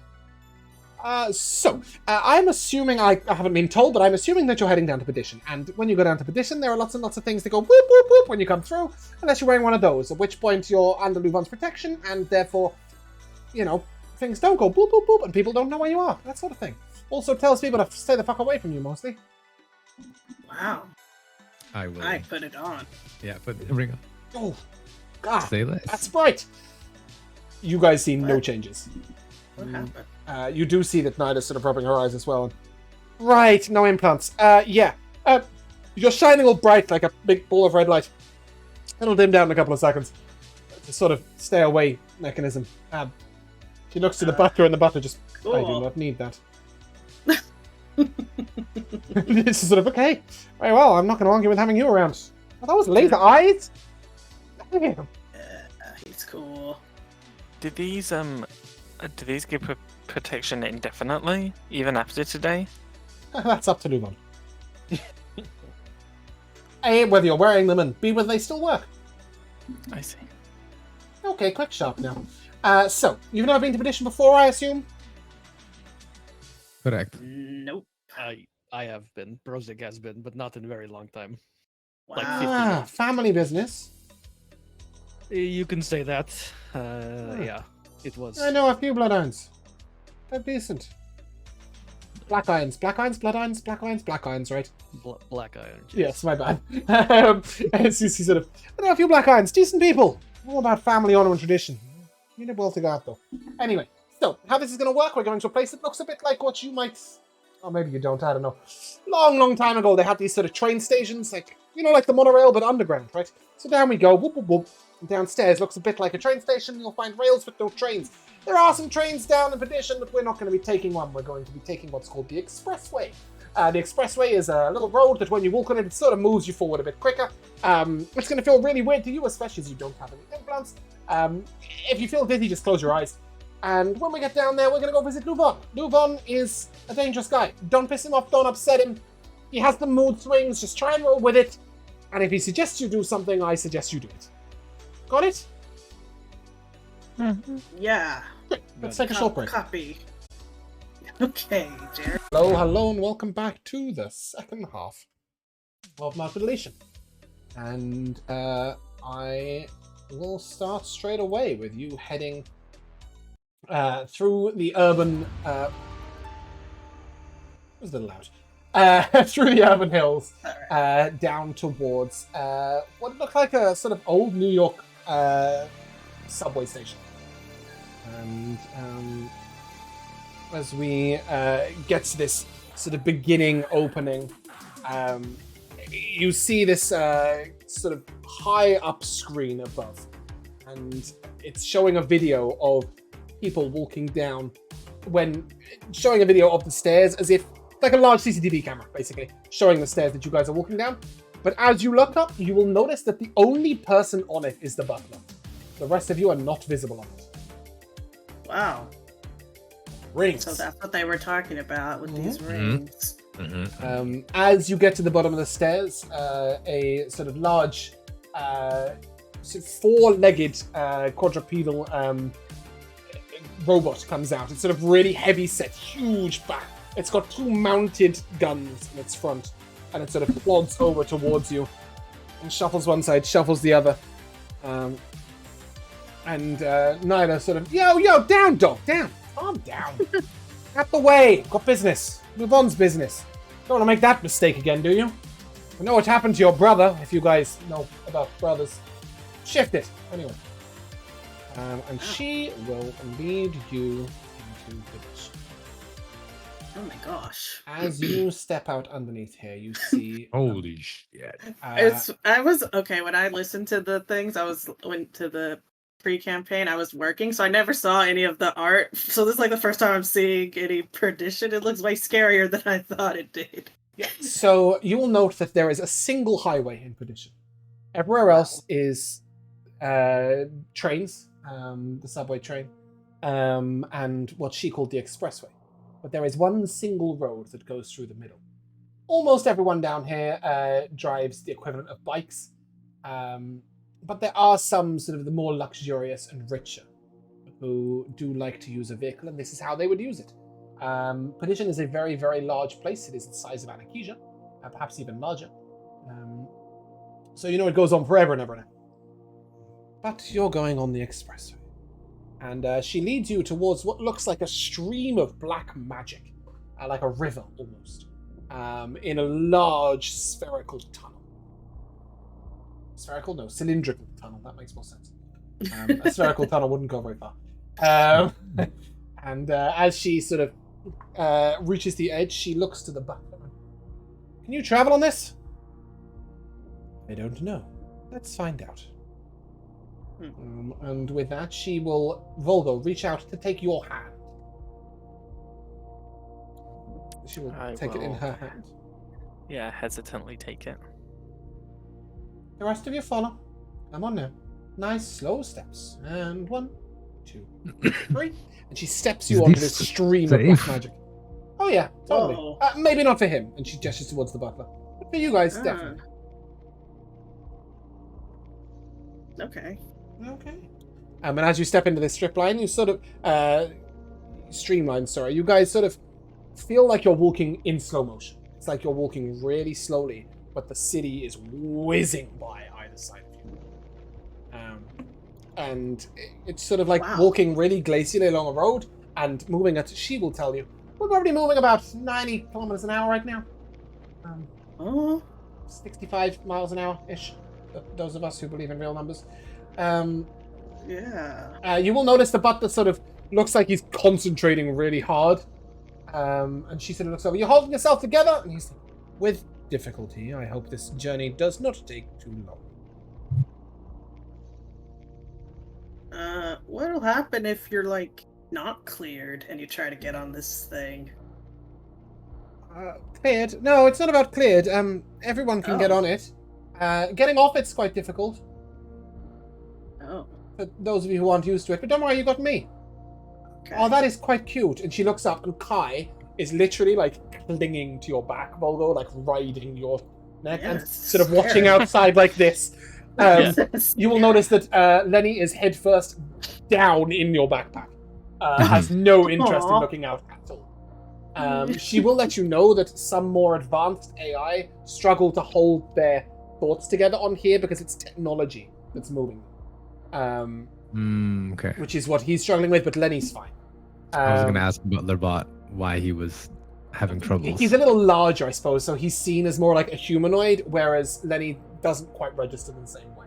I'm assuming, I haven't been told, but I'm assuming that you're heading down to Perdition. And when you go down to Perdition, there are lots and lots of things that go whoop, whoop, whoop when you come through, unless you're wearing one of those, at which point you're under Louvain's protection, and therefore, things don't go boop, boop, boop, and people don't know where you are. That sort of thing. Also tells people to stay the fuck away from you, mostly. Wow. I will. I put it on. Yeah, put the ring on. Oh, God. Say less. That's right. You guys see no changes. What happened? You do see that Nyla's sort of rubbing her eyes as well. Right, no implants. You're shining all bright like a big ball of red light. It'll dim down in a couple of seconds. It's a sort of stay away mechanism. She looks to the butler, and the butler just, Cool. I do not need that. This is sort of, okay. Very well, I'm not going to argue with having you around. Are those laser eyes? Damn. He's cool. Do these give protection indefinitely, even after today? That's up to Louvain. A, whether you're wearing them, and B, whether they still work. I see. Okay, quick sharp now. So, you've never been to Perdition before, I assume? Correct. Nope. I have been. Brozzig has been, but not in a very long time. Wow. Like 50 years. Family business. You can say that. Yeah, it was. I know a few bloodhounds. They're decent. Black irons, right? Black Iron. Yes, my bad. He sort of, I know a few black irons, decent people. All about family honor and tradition. You know well to God, though. Anyway, so how this is going to work, we're going to a place that looks a bit like what you might, or maybe you don't, I don't know. Long time ago, they had these sort of train stations, like, like the monorail, but underground, right? So down we go, whoop, whoop, whoop. Downstairs looks a bit like a train station. You'll find rails with no trains. There are some trains down in Perdition, but we're not going to be taking one. We're going to be taking what's called the expressway. The expressway is a little road that when you walk on it sort of moves you forward a bit quicker. It's going to feel really weird to you, especially as you don't have any implants. If you feel dizzy, just close your eyes. And when we get down there, we're going to go visit Louvain. Louvain is a dangerous guy. Don't piss him off, don't upset him. He has the mood swings, just try and roll with it. And if he suggests you do something, I suggest you do it. Got it? Yeah. Great. Let's take a short break. Copy. Okay, Jerry. Hello, and welcome back to the second half of Market Deletion. And I will start straight away with you heading through the urban... was a little loud. Through the urban hills, down towards what looked like a sort of old New York subway station. And as we get to this sort of beginning opening, you see this sort of high up screen above, and it's showing a video of people walking down, showing a video of the stairs as if like a large CCTV camera, basically, showing the stairs that you guys are walking down. But as you look up, you will notice that the only person on it is the butler. The rest of you are not visible on it. Wow. Rings. So that's what they were talking about with these rings. As you get to the bottom of the stairs, a sort of large, four-legged quadrupedal robot comes out. It's sort of really heavy set, huge back. It's got 2 mounted guns in its front, and it sort of plods over towards you and shuffles one side, shuffles the other. And Nyla sort of, yo, down, dog, down. Calm down. Out the way. Got business. Move on's business. Don't want to make that mistake again, do you? I know what happened to your brother, if you guys know about brothers. Shift it. Anyway. And she will lead you into the dish. Oh my gosh. As you step out underneath here, you see... Holy shit. When I listened to the things, went to the pre-campaign, I was working, so I never saw any of the art. So this is like the first time I'm seeing any perdition. It looks way scarier than I thought it did. Yeah. So you will note that there is a single highway in Perdition. Everywhere else is trains, the subway train, and what she called the expressway. But there is one single road that goes through the middle. Almost everyone down here drives the equivalent of bikes. But there are some sort of the more luxurious and richer who do like to use a vehicle, and this is how they would use it. Perdition is a very, very large place. It is the size of Anakesia, perhaps even larger. So you know it goes on forever and ever and ever. But you're going on the expressway. And she leads you towards what looks like a stream of black magic, like a river almost, in a large spherical tunnel. Spherical? No, cylindrical tunnel. That makes more sense. A spherical tunnel wouldn't go very far. And as she sort of reaches the edge, she looks to the butler. Can you travel on this? I don't know. Let's find out. And with that, she will, Vulgo, reach out to take your hand. She will take it in her hand. Yeah, hesitantly take it. The rest of you follow. Come on now. Nice, slow steps. And 1, 2, 3. And she steps you onto this stream of black magic. Oh yeah, totally. Oh. Maybe not for him. And she gestures towards the butler. But for you guys, definitely. Okay. And as you step into this strip line, you sort of streamline. Sorry, you guys sort of feel like you're walking in slow motion. It's like you're walking really slowly, but the city is whizzing by either side of you. And it's sort of like walking really glacially along a road and moving at. She will tell you we're probably moving about 90 kilometers an hour right now. 65 miles an hour ish. Those of us who believe in real numbers. You will notice the butler sort of looks like he's concentrating really hard. And she sort of looks over. You're holding yourself together? And he's like, with difficulty. I hope this journey does not take too long. What'll happen if you're, like, not cleared and you try to get on this thing? Cleared? No, it's not about cleared. Everyone can get on it. Getting off it's quite difficult. Oh. For those of you who aren't used to it. But don't worry, you got me. Okay. Oh, that is quite cute. And she looks up, and Kai is literally, like, clinging to your back, Vulgo, like, riding your neck, and sort of watching outside like this. You will notice that Lenny is headfirst down in your backpack. Has no interest in looking out at all. She will let you know that some more advanced AI struggle to hold their thoughts together on here because it's technology that's moving. Okay. Which is what he's struggling with, but Lenny's fine. I was going to ask Butlerbot why he was having troubles. He's a little larger, I suppose, so he's seen as more like a humanoid, whereas Lenny doesn't quite register in the same way.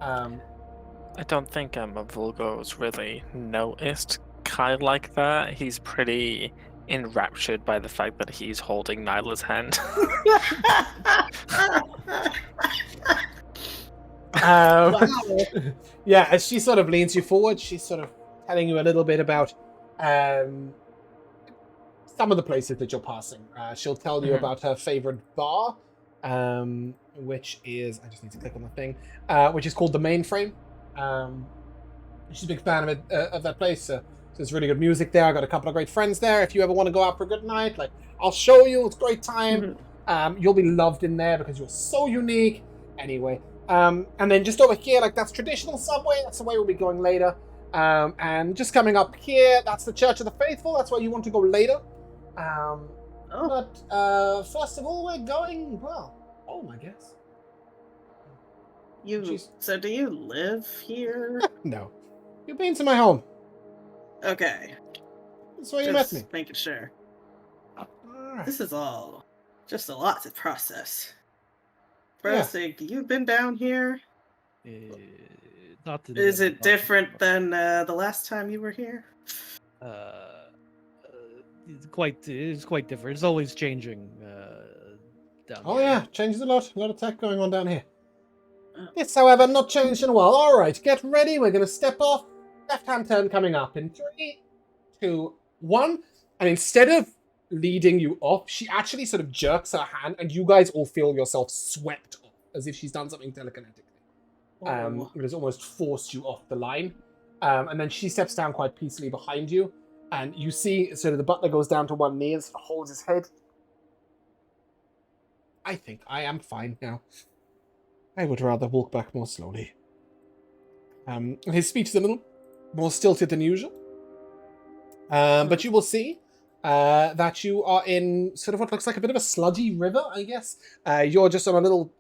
I don't think Vulgo's really noticed Kai like that. He's pretty enraptured by the fact that he's holding Nyla's hand. Yeah, as she sort of leans you forward, she's sort of telling you a little bit about some of the places that you're passing. She'll tell you about her favorite bar, which is, I just need to click on the thing, which is called the Mainframe. She's a big fan of it, of that place. So there's really good music there. I got a couple of great friends there. If you ever want to go out for a good night, like I'll show you. It's a great time. You'll be loved in there because you're so unique. Anyway, and then just over here, like that's traditional subway. That's the way we'll be going later. And just coming up here, that's the Church of the Faithful. That's where you want to go later. But first of all, we're going home, I guess. So do you live here? No. You've been to my home. Okay. That's where you met me. Making sure. Alright. This is all just a lot to process. Brozzig, you've been down here? Not in Is the- it different than the last time you were here? It's quite different. It's always changing. Down Oh here. yeah, changes a lot. A lot of tech going on down here. This, however, not changed in a while. Alright, get ready. We're going to step off. Left-hand turn coming up in 3, 2, 1. And instead of leading you off, she actually sort of jerks her hand and you guys all feel yourself swept off as if she's done something telekinetically. It has almost forced you off the line. And then she steps down quite peacefully behind you. And you see sort of the butler goes down to one knee and sort of holds his head. I think I am fine now. I would rather walk back more slowly. His speech is a little more stilted than usual. But you will see that you are in sort of what looks like a bit of a sludgy river, I guess. You're just on a little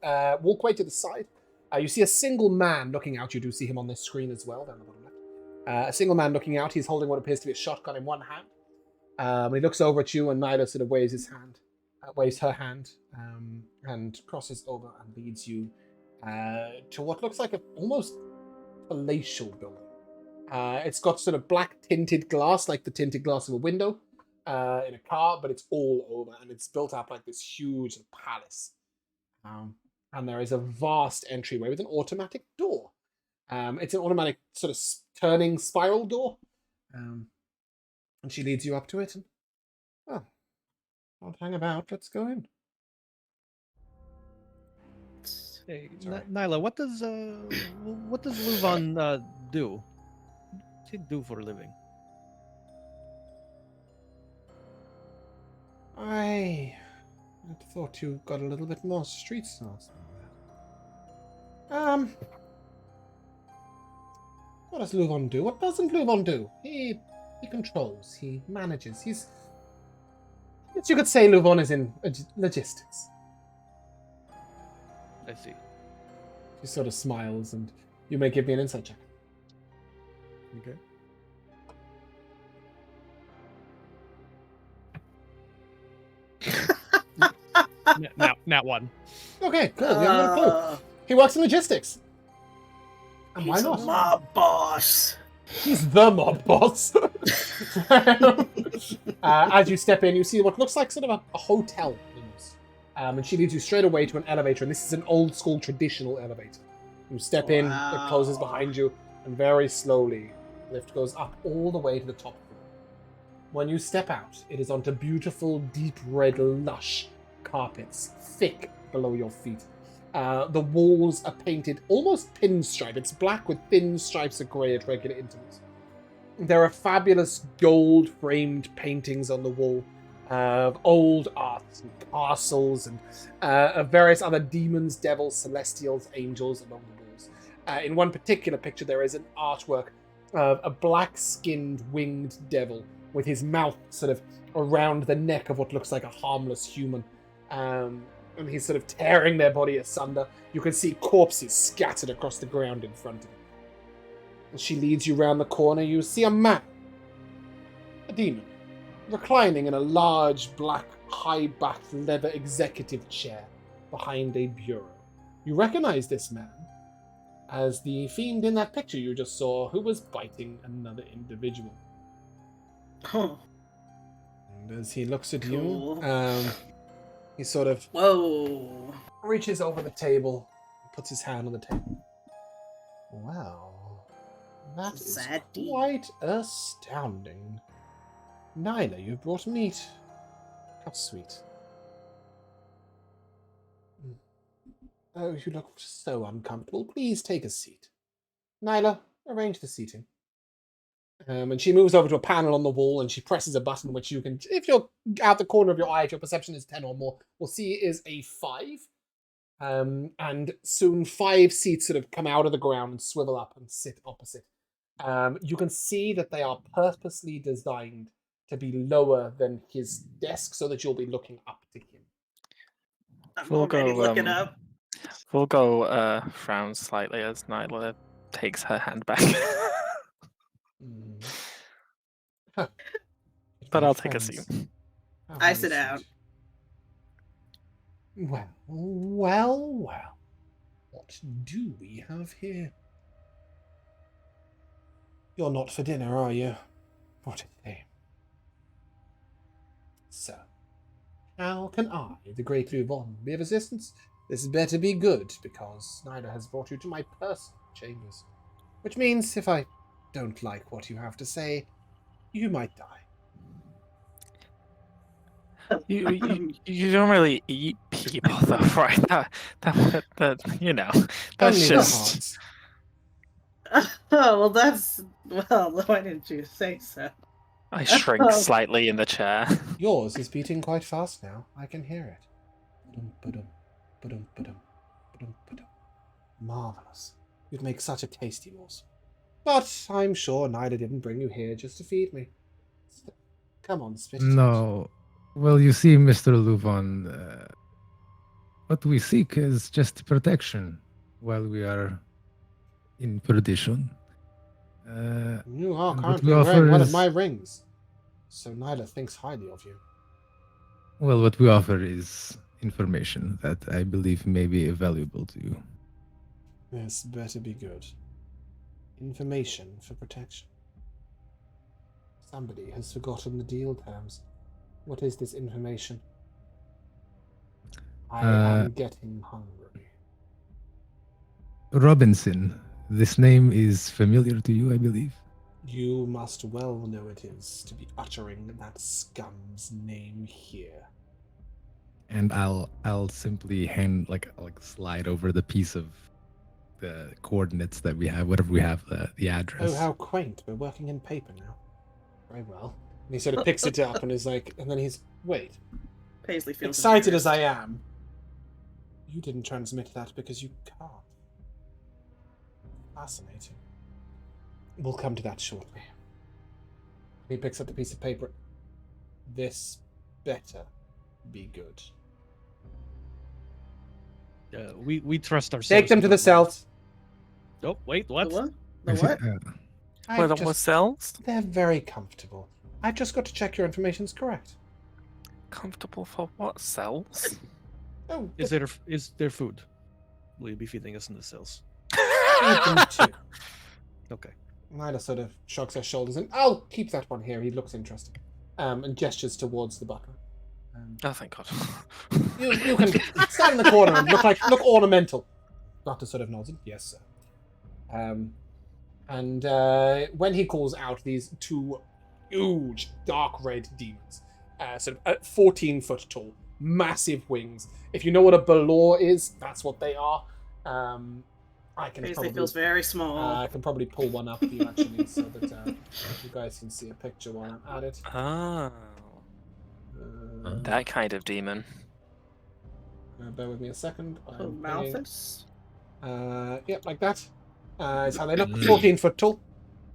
walkway to the side. You see a single man looking out. You do see him on this screen as well, down the bottom left. A single man looking out. He's holding what appears to be a shotgun in one hand. He looks over at you, and Nyla sort of waves her hand, and crosses over and leads you to what looks like a almost palatial building. It's got sort of black tinted glass, like the tinted glass of a window in a car, but it's all over, and it's built up like this huge palace. And there is a vast entryway with an automatic door. It's an automatic sort of turning spiral door. And she leads you up to it, and don't hang about. Let's go in. Hey, Sorry. Nyla, what does Luvan do? What's he do for a living? I thought you got a little bit more street smarts than that. What does Luvan do? What doesn't Luvan do? He controls. He manages. I guess you could say Luvan is in logistics. I see. She sort of smiles, and you may give me an insight check. Okay. Nat one. Okay, cool. You haven't got a clue. He works in logistics. And why He's not? a mob boss. He's the mob boss. As you step in, you see what looks like sort of a hotel. And she leads you straight away to an elevator, and this is an old school traditional elevator. You step in, it closes behind you, and very slowly, the lift goes up all the way to the top floor. When you step out, it is onto beautiful, deep red, lush carpets, thick below your feet. The walls are painted almost pinstripe. It's black with thin stripes of grey at regular intervals. There are fabulous gold-framed paintings on the wall of old arts and castles and of various other demons, devils, celestials, angels along the walls. In one particular picture, there is an artwork of a black-skinned winged devil with his mouth sort of around the neck of what looks like a harmless human. And he's sort of tearing their body asunder. You can see corpses scattered across the ground in front of him. As she leads you round the corner, you see a man, a demon, reclining in a large, black, high-backed leather executive chair behind a bureau. You recognize this man as the fiend in that picture you just saw, who was biting another individual. Huh. And as he looks at Cool. you, he sort of Whoa. reaches over the table, puts his hand on the table. Wow. That is Zaddy. quite astounding. Nyla, you've brought meat. How sweet. Oh, you look so uncomfortable. Please take a seat. Nyla, arrange the seating. And she moves over to a panel on the wall and she presses a button which you can, if you're out the corner of your eye, if your perception is 10 or more, will see is a 5. And soon 5 seats sort of come out of the ground and swivel up and sit opposite. You can see that they are purposely designed to be lower than his desk so that you'll be looking up to him. I'm already looking up. Vulgo frowns slightly as Nyla takes her hand back. Huh. But My I'll take a friends. seat. How I very sit down. sweet. Well. What do we have here? You're not for dinner, are you? What a shame. So, how can I, the great Luvon, be of assistance? This better be good, because Snyder has brought you to my personal chambers. Which means, if I don't like what you have to say, you might die. You don't really eat people though, right? That you know, that's Only the just. hearts. Oh, well, why didn't you say so? I shrink slightly in the chair. Yours is beating quite fast now. I can hear it. Marvelous. You'd make such a tasty morsel. But I'm sure Nyla didn't bring you here just to feed me. Come on, spit it out. No. Well, you see, Mr. Luvon, what we seek is just protection while we are in perdition. You are and what currently we offer wearing one of is- my rings. So Nyla thinks highly of you. Well, what we offer is information that I believe may be valuable to you. This better be good. Information for protection. Somebody has forgotten the deal terms. What is this information? I am getting hungry. Robinson, this name is familiar to you, I believe. You must well know it is to be uttering that scum's name here. And I'll simply slide over the piece of the coordinates that we have, whatever we have, the address. Oh, how quaint. We're working in paper now. Very well. And he sort of picks it up and is like, and then he's, wait, Paisley feels excited as embarrassed. I am, you didn't transmit that because you can't. Fascinating. We'll come to that shortly. He picks up the piece of paper. This better be good. We trust ourselves. Take them to the cells. Oh, wait, what? The what? The Actually, what? Were there more cells? They're very comfortable. I've just got to check your information's correct. Comfortable for what? Cells? Oh, Is there food? Will you be feeding us in the cells? feed them too. Okay. Nyla sort of shrugs her shoulders and I'll keep that one here. He looks interesting. And gestures towards the butler. Oh, thank God. You can stand in the corner and look ornamental. Doctor sort of nods. Yes, sir. And when he calls out these 2 huge dark red demons, sort of 14 foot tall, massive wings. If you know what a balor is, that's what they are. I can Paisley probably feels very small. I can probably pull one up for you actually, so that you guys can see a picture while I'm at it. Oh, that kind of demon. Bear with me a second. Oh, I'm Malthus? Yep, like that. Is how they look. 14 foot tall.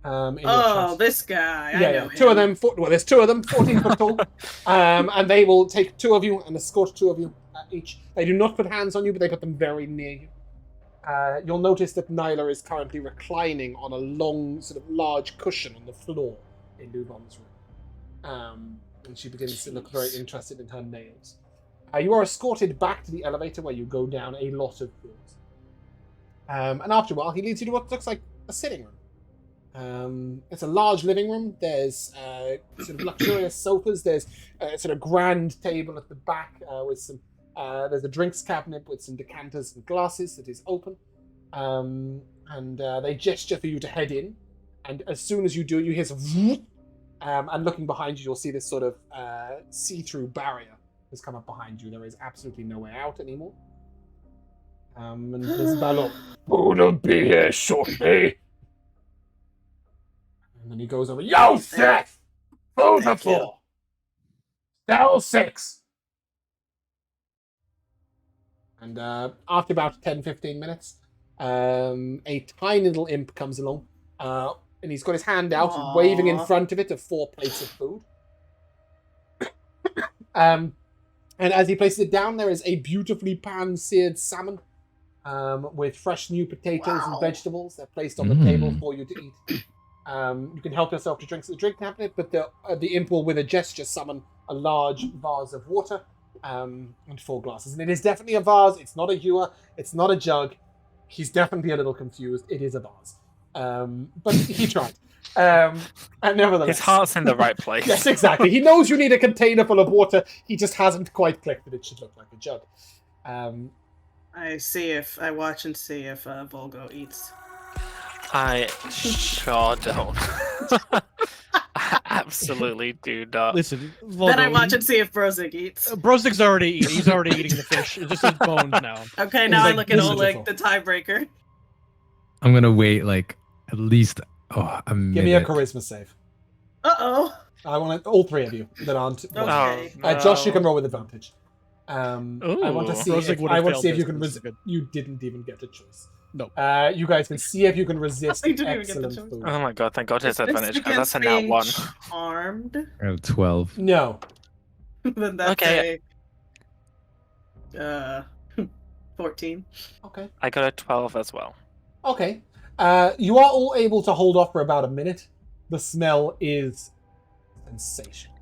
In your Oh, chest. this guy. I Yeah, know yeah. him. 2 of them. Well, there's 2 of them. 14 foot tall. And they will take 2 of you and escort 2 of you each. They do not put hands on you, but they put them very near you. You'll notice that Nyla is currently reclining on a long, sort of large cushion on the floor in Luvon's room. And she begins to look very interested in her nails. You are escorted back to the elevator where you go down a lot of floors. And after a while, he leads you to what looks like a sitting room. It's a large living room. There's sort of luxurious sofas. There's a sort of grand table at the back with some. There's a drinks cabinet with some decanters and glasses that is open. And they gesture for you to head in. And as soon as you do, you hear some whoop, and looking behind you, you'll see this sort of see-through barrier has come up behind you. There is absolutely no way out anymore. And there's Balor. Who'll be here shortly? And then he goes over, Yo, Seth! Food for Thank you. 4. Cell 6. And after about 10-15 minutes, a tiny little imp comes along. And he's got his hand out, Aww. waving in front of it of 4 plates of food. And as he places it down, there is a beautifully pan-seared salmon with fresh new potatoes and vegetables. They're placed on the table for you to eat. You can help yourself to drinks at the drink cabinet, but the imp will, with a gesture, summon a large vase of water and 4 glasses. And it is definitely a vase. It's not a ewer. It's not a jug. He's definitely a little confused. It is a vase. But he tried. And nevertheless... His heart's in the right place. Yes, exactly. He knows you need a container full of water. He just hasn't quite clicked that it should look like a jug. I watch and see if Vulgo eats. I sure don't. I absolutely do not. Listen, Vulgo, Then I watch and see if Brozzig eats. Brozzig's already eating. He's already eating the fish. It's just his bones now. Okay, now like, I look at this is Oleg, beautiful. the tiebreaker. I'm gonna wait like at least a minute. Give me a charisma save. Uh-oh. I want all 3 of you that aren't... Okay. Josh, you can roll with advantage. I want to Ooh. see Brozzig if, would have I want to see if failed you this, can this is resist. good. You didn't even get a choice. No. You guys can see if you can resist I didn't even get the excellent choice. food. Oh my god, thank god it's Is this advantage, because that's a against nat being 1. Charmed? I have 12. No. Then that's Okay. 14. Okay. I got a 12 as well. Okay. You are all able to hold off for about a minute. The smell is sensational.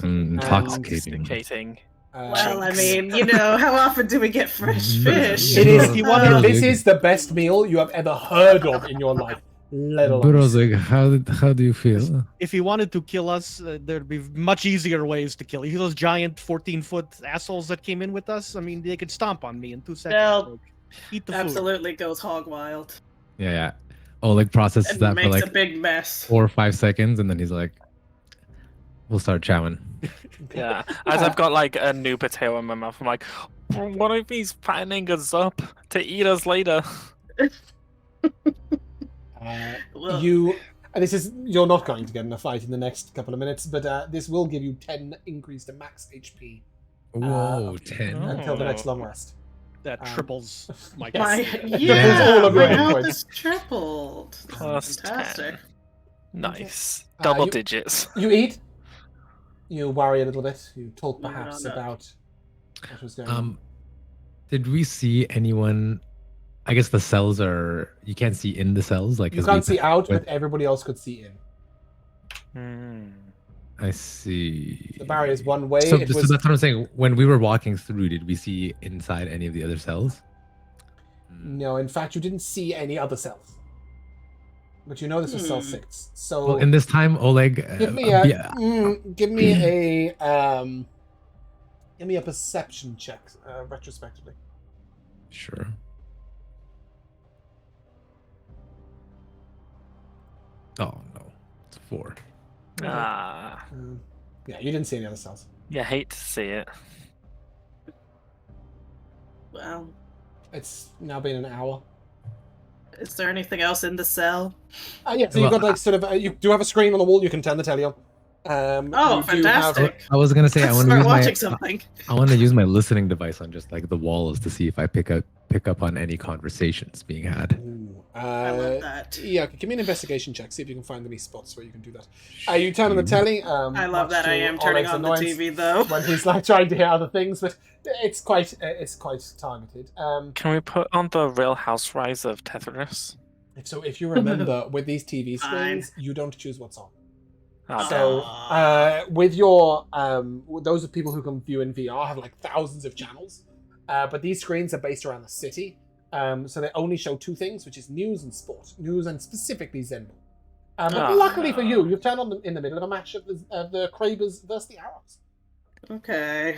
Intoxicating. Sophisticating. Well, I Jinx. mean, you know, how often do we get fresh fish? It is. Brozzig. This is the best meal you have ever heard of in your life. Let alone. Brozzig, how do you feel? If he wanted to kill us, there'd be much easier ways to kill. You see those giant 14-foot assholes that came in with us? I mean, they could stomp on me in 2 seconds. Well, Like, eat the food. Absolutely goes hog wild. Yeah. Oleg processes And that for makes like a big mess. 4 or 5 seconds, and then he's like, "We'll start chowing." Yeah. As I've got like a new potato in my mouth, I'm like, what if he's fattening us up to eat us later? Well, You're not going to get in a fight in the next couple of minutes, but this will give you 10 increase to max HP Whoa, 10. until the next Oh. long rest. That triples my my, guess. yeah, all of my your health points. is tripled. Plus Fantastic. 10. Nice. Okay. Double you- digits. You eat. You worry a little bit. You talk No, perhaps no. about what was going on. Did we see anyone? I guess the cells are. You can't see in the cells, like You 'cause we can't see out, with- but everybody else could see in. I see. The barrier is one way. So, It so was that's what I'm saying. When we were walking through, did we see inside any of the other cells? no. In fact, you didn't see any other cells. But you know this is cell 6. So Well, in this time, Oleg. give me a perception check retrospectively. Sure. Oh no, it's 4. Ah. Yeah, you didn't see any other cells. You hate to see it. Well, It's now been an hour. is there anything else in the cell? Yeah, so you've got like sort of you do have a screen on the wall. You can turn the telly on. Oh, you do have- fantastic. I was gonna say I Let's want to start use watching my. something. I want to use my listening device on just like the walls to see if I pick up on any conversations being had. Ooh, I love that. Yeah, okay, give me an investigation check. See if you can find any spots where you can do that. You turn on the telly. I love much that to I am turning Oleg's on the annoyance TV though. when he's like trying to hear other things, but it's quite targeted. Can we put on the Real Housewives of Tetris? So if you remember, with these TV Fine. screens, you don't choose what's on. Oh, So with your those of people who can view in VR have like thousands of channels, but these screens are based around the city, so they only show 2 things, which is news and sport. News and specifically Zenball. But luckily for you, you've turned on them in the middle of a match of the Krabers versus the Arrows. Okay.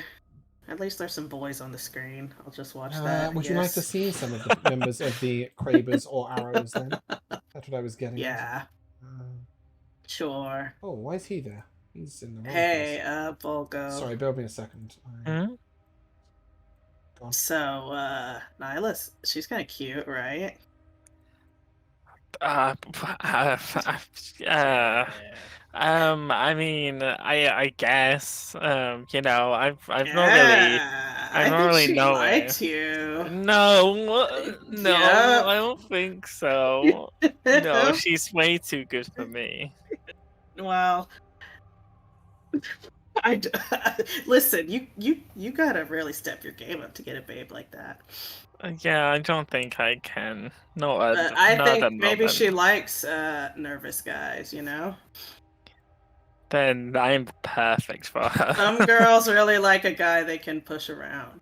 At least there's some boys on the screen. I'll just watch that. Would you like to see some of the members of the Krabers or Arrows then? That's what I was getting at. Yeah, sure. Oh, why is he there? He's in the wrong Hey, place. Volgo. Sorry, bear with me a second. Hmm? So, Nyla, she's kind of cute, right? I mean, I guess, I've not really, I I've not think really she know. liked you. No, Yeah. I don't think so. No, she's way too good for me. Well, I d- listen. You gotta really step your game up to get a babe like that. Yeah, I don't think I can. Not But at, I not at the think maybe moment. she likes nervous guys. You know, Then I'm perfect for her. some girls really like a guy they can push around,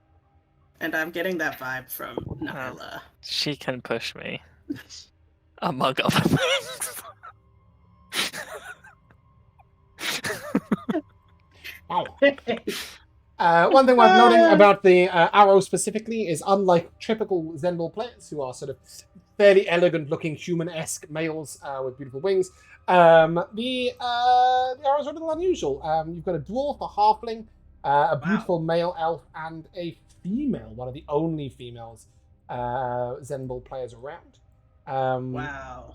and I'm getting that vibe from Nyla. She can push me. Among other things. Wow. One thing worth noting about the arrow specifically is, unlike typical Zenball players, who are sort of fairly elegant-looking human-esque males with beautiful wings, the arrows are a little unusual. You've got a dwarf, a halfling, a beautiful male elf, and a female, one of the only females Zenball players around. Wow.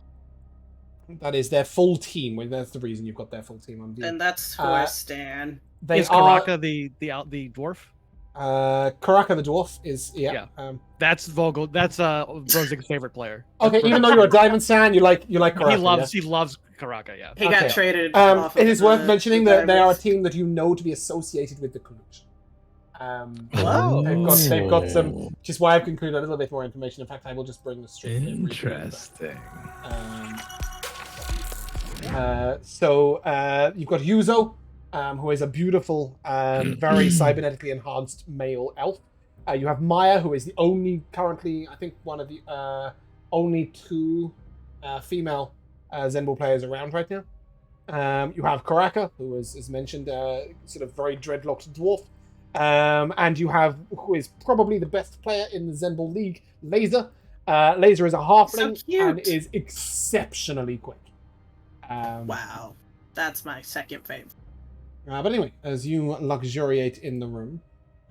That is their full team. Well, that's the reason you've got their full team on. And that's for Stan. They Is are Karaka the dwarf? Karaka the dwarf is That's Vogel. That's Brozzig's favorite player. Okay, even though you're a Diamond Stan, you like Karaka. He loves Karaka. Yeah. He got traded. It is worth mentioning that they are a team that you know to be associated with the Knut. They've got some, which is why I've concluded a little bit more information. In fact, I will just bring the straight. Interesting. So you've got Yuzo, who is a beautiful, very cybernetically enhanced male elf. You have Maya, who is the only currently, I think, one of the only two female Zenball players around right now. You have Karaka, who is, as mentioned, sort of very dreadlocked dwarf. And you have, who is probably the best player in the Zenball League, Laser. Laser is a halfling and is exceptionally quick. Wow, that's my second favorite. But anyway, as you luxuriate in the room,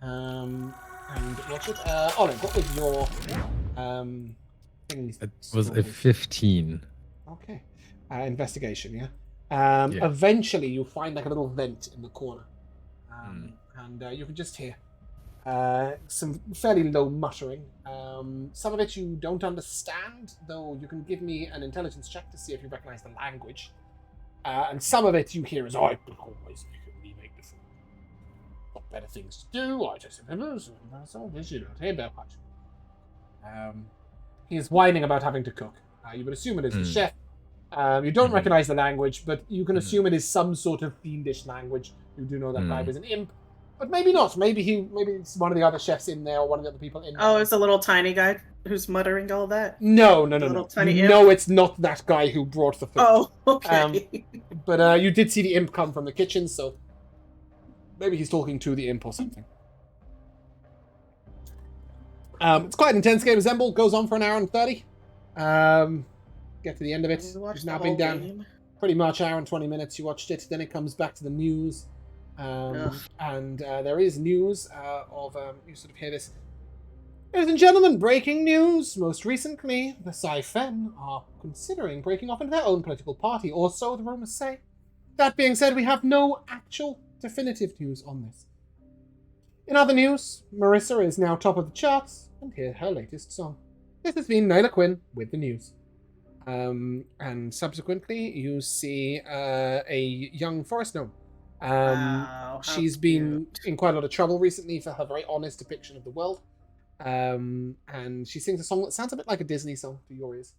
and watch it, Oleg, what was your thing? It was a 15. Okay, investigation, yeah. Eventually, you find like a little vent in the corner, and you can just hear some fairly low muttering. Some of it you don't understand, though you can give me an intelligence check to see if you recognize the language. And some of it you hear is, I always make the food. Got better things to do. I just he is whining about having to cook. You would assume it is the chef. You don't recognize the language, but you can assume it is some sort of fiendish language. You do know that guy was an imp. But maybe not. Maybe it's one of the other chefs in there, or one of the other people in there. Oh, it's a little tiny guy who's muttering all that? No. Tiny imp? No, it's not that guy who brought the food. Oh, okay. But you did see the imp come from the kitchen, so maybe he's talking to the imp or something. It's quite an intense game of Zenball. Goes on for an hour and 30. Get to the end of it. It's now been down pretty much an hour and 20 minutes. You watched it. Then it comes back to the news. And there is news of, you sort of hear this. Ladies and gentlemen, breaking news. Most recently, the Sci-Fen are considering breaking off into their own political party, or so the rumors say. That being said, we have no actual definitive news on this. In other news, Marissa is now top of the charts, and here's her latest song. This has been Nyla Quinn with the news. And subsequently, you see a young forest gnome. She's been in quite a lot of trouble recently for her very honest depiction of the world. And she sings a song that sounds a bit like a Disney song to your ears.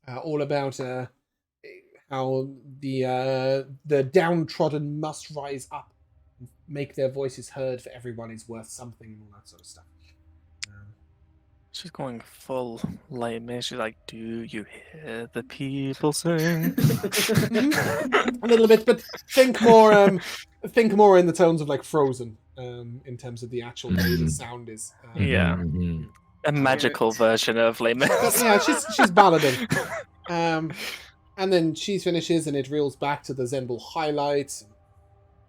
All about how the downtrodden must rise up and make their voices heard, for everyone is worth something, and all that sort of stuff. She's going full light me. She's like, "Do you hear the people sing?" A little bit, but think more in the tones of like Frozen, in terms of the actual way the sound is. A magical version of Les Mis. Yeah, she's ballading. And then she finishes, and it reels back to the Zenball highlights.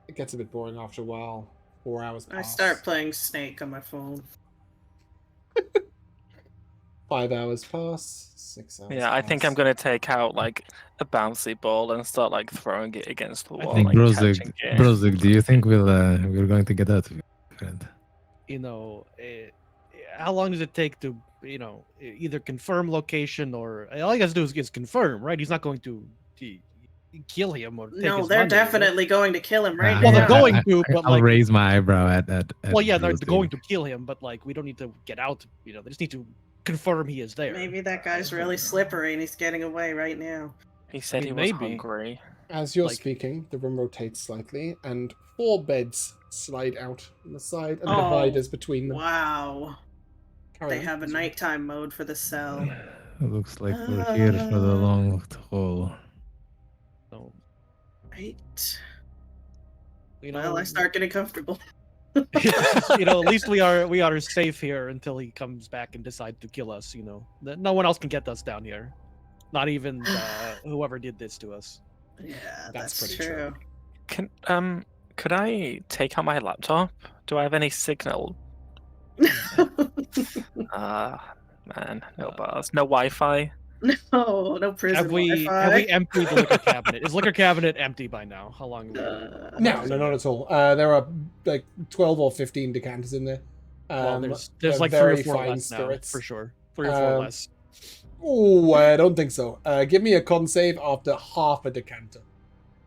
It gets a bit boring after a while. 4 hours pass. I start playing Snake on my phone. 5 hours pass. 6 hours. Yeah, I think I'm pass. gonna take out like a bouncy ball and start like throwing it against the I wall, think like catching it. Brozzig, do you think we're going to get out of it, friend? You know, how long does it take to, either confirm location or all he has to do is confirm, right? He's not going to kill him or take No, his they're money, right? definitely going to kill him right Well, now. they're going to, but I'll like, raise my eyebrow at well, yeah, they're Brozzig. going to kill him, but like, we don't need to get out. They just need to confirm he is there. Maybe that guy's really slippery and he's getting away right now. He said he was maybe. hungry. As you're like- speaking, the room rotates slightly, and 4 beds slide out on the side, and Oh, dividers between them. Wow. Carry They on. have a nighttime mode for the cell. It looks like we're here for the long haul. So, Right. you know, Well, I start getting comfortable. at least we are safe here until he comes back and decides to kill us. No one else can get us down here, not even whoever did this to us. Yeah, That's that's pretty true. Could I take out my laptop? Do I have any signal? Man, no bars, no Wi-Fi. No prison Have we Wi-Fi. emptied the liquor cabinet? Is liquor cabinet empty by now? How long? Uh, No, not at all. There are like 12 or 15 decanters in there. Well, there's they're like 3 or very 4 fine less now, spirits. for sure. 3 or 4 Um, less. Oh, I don't think so. Give me a con save after half a decanter.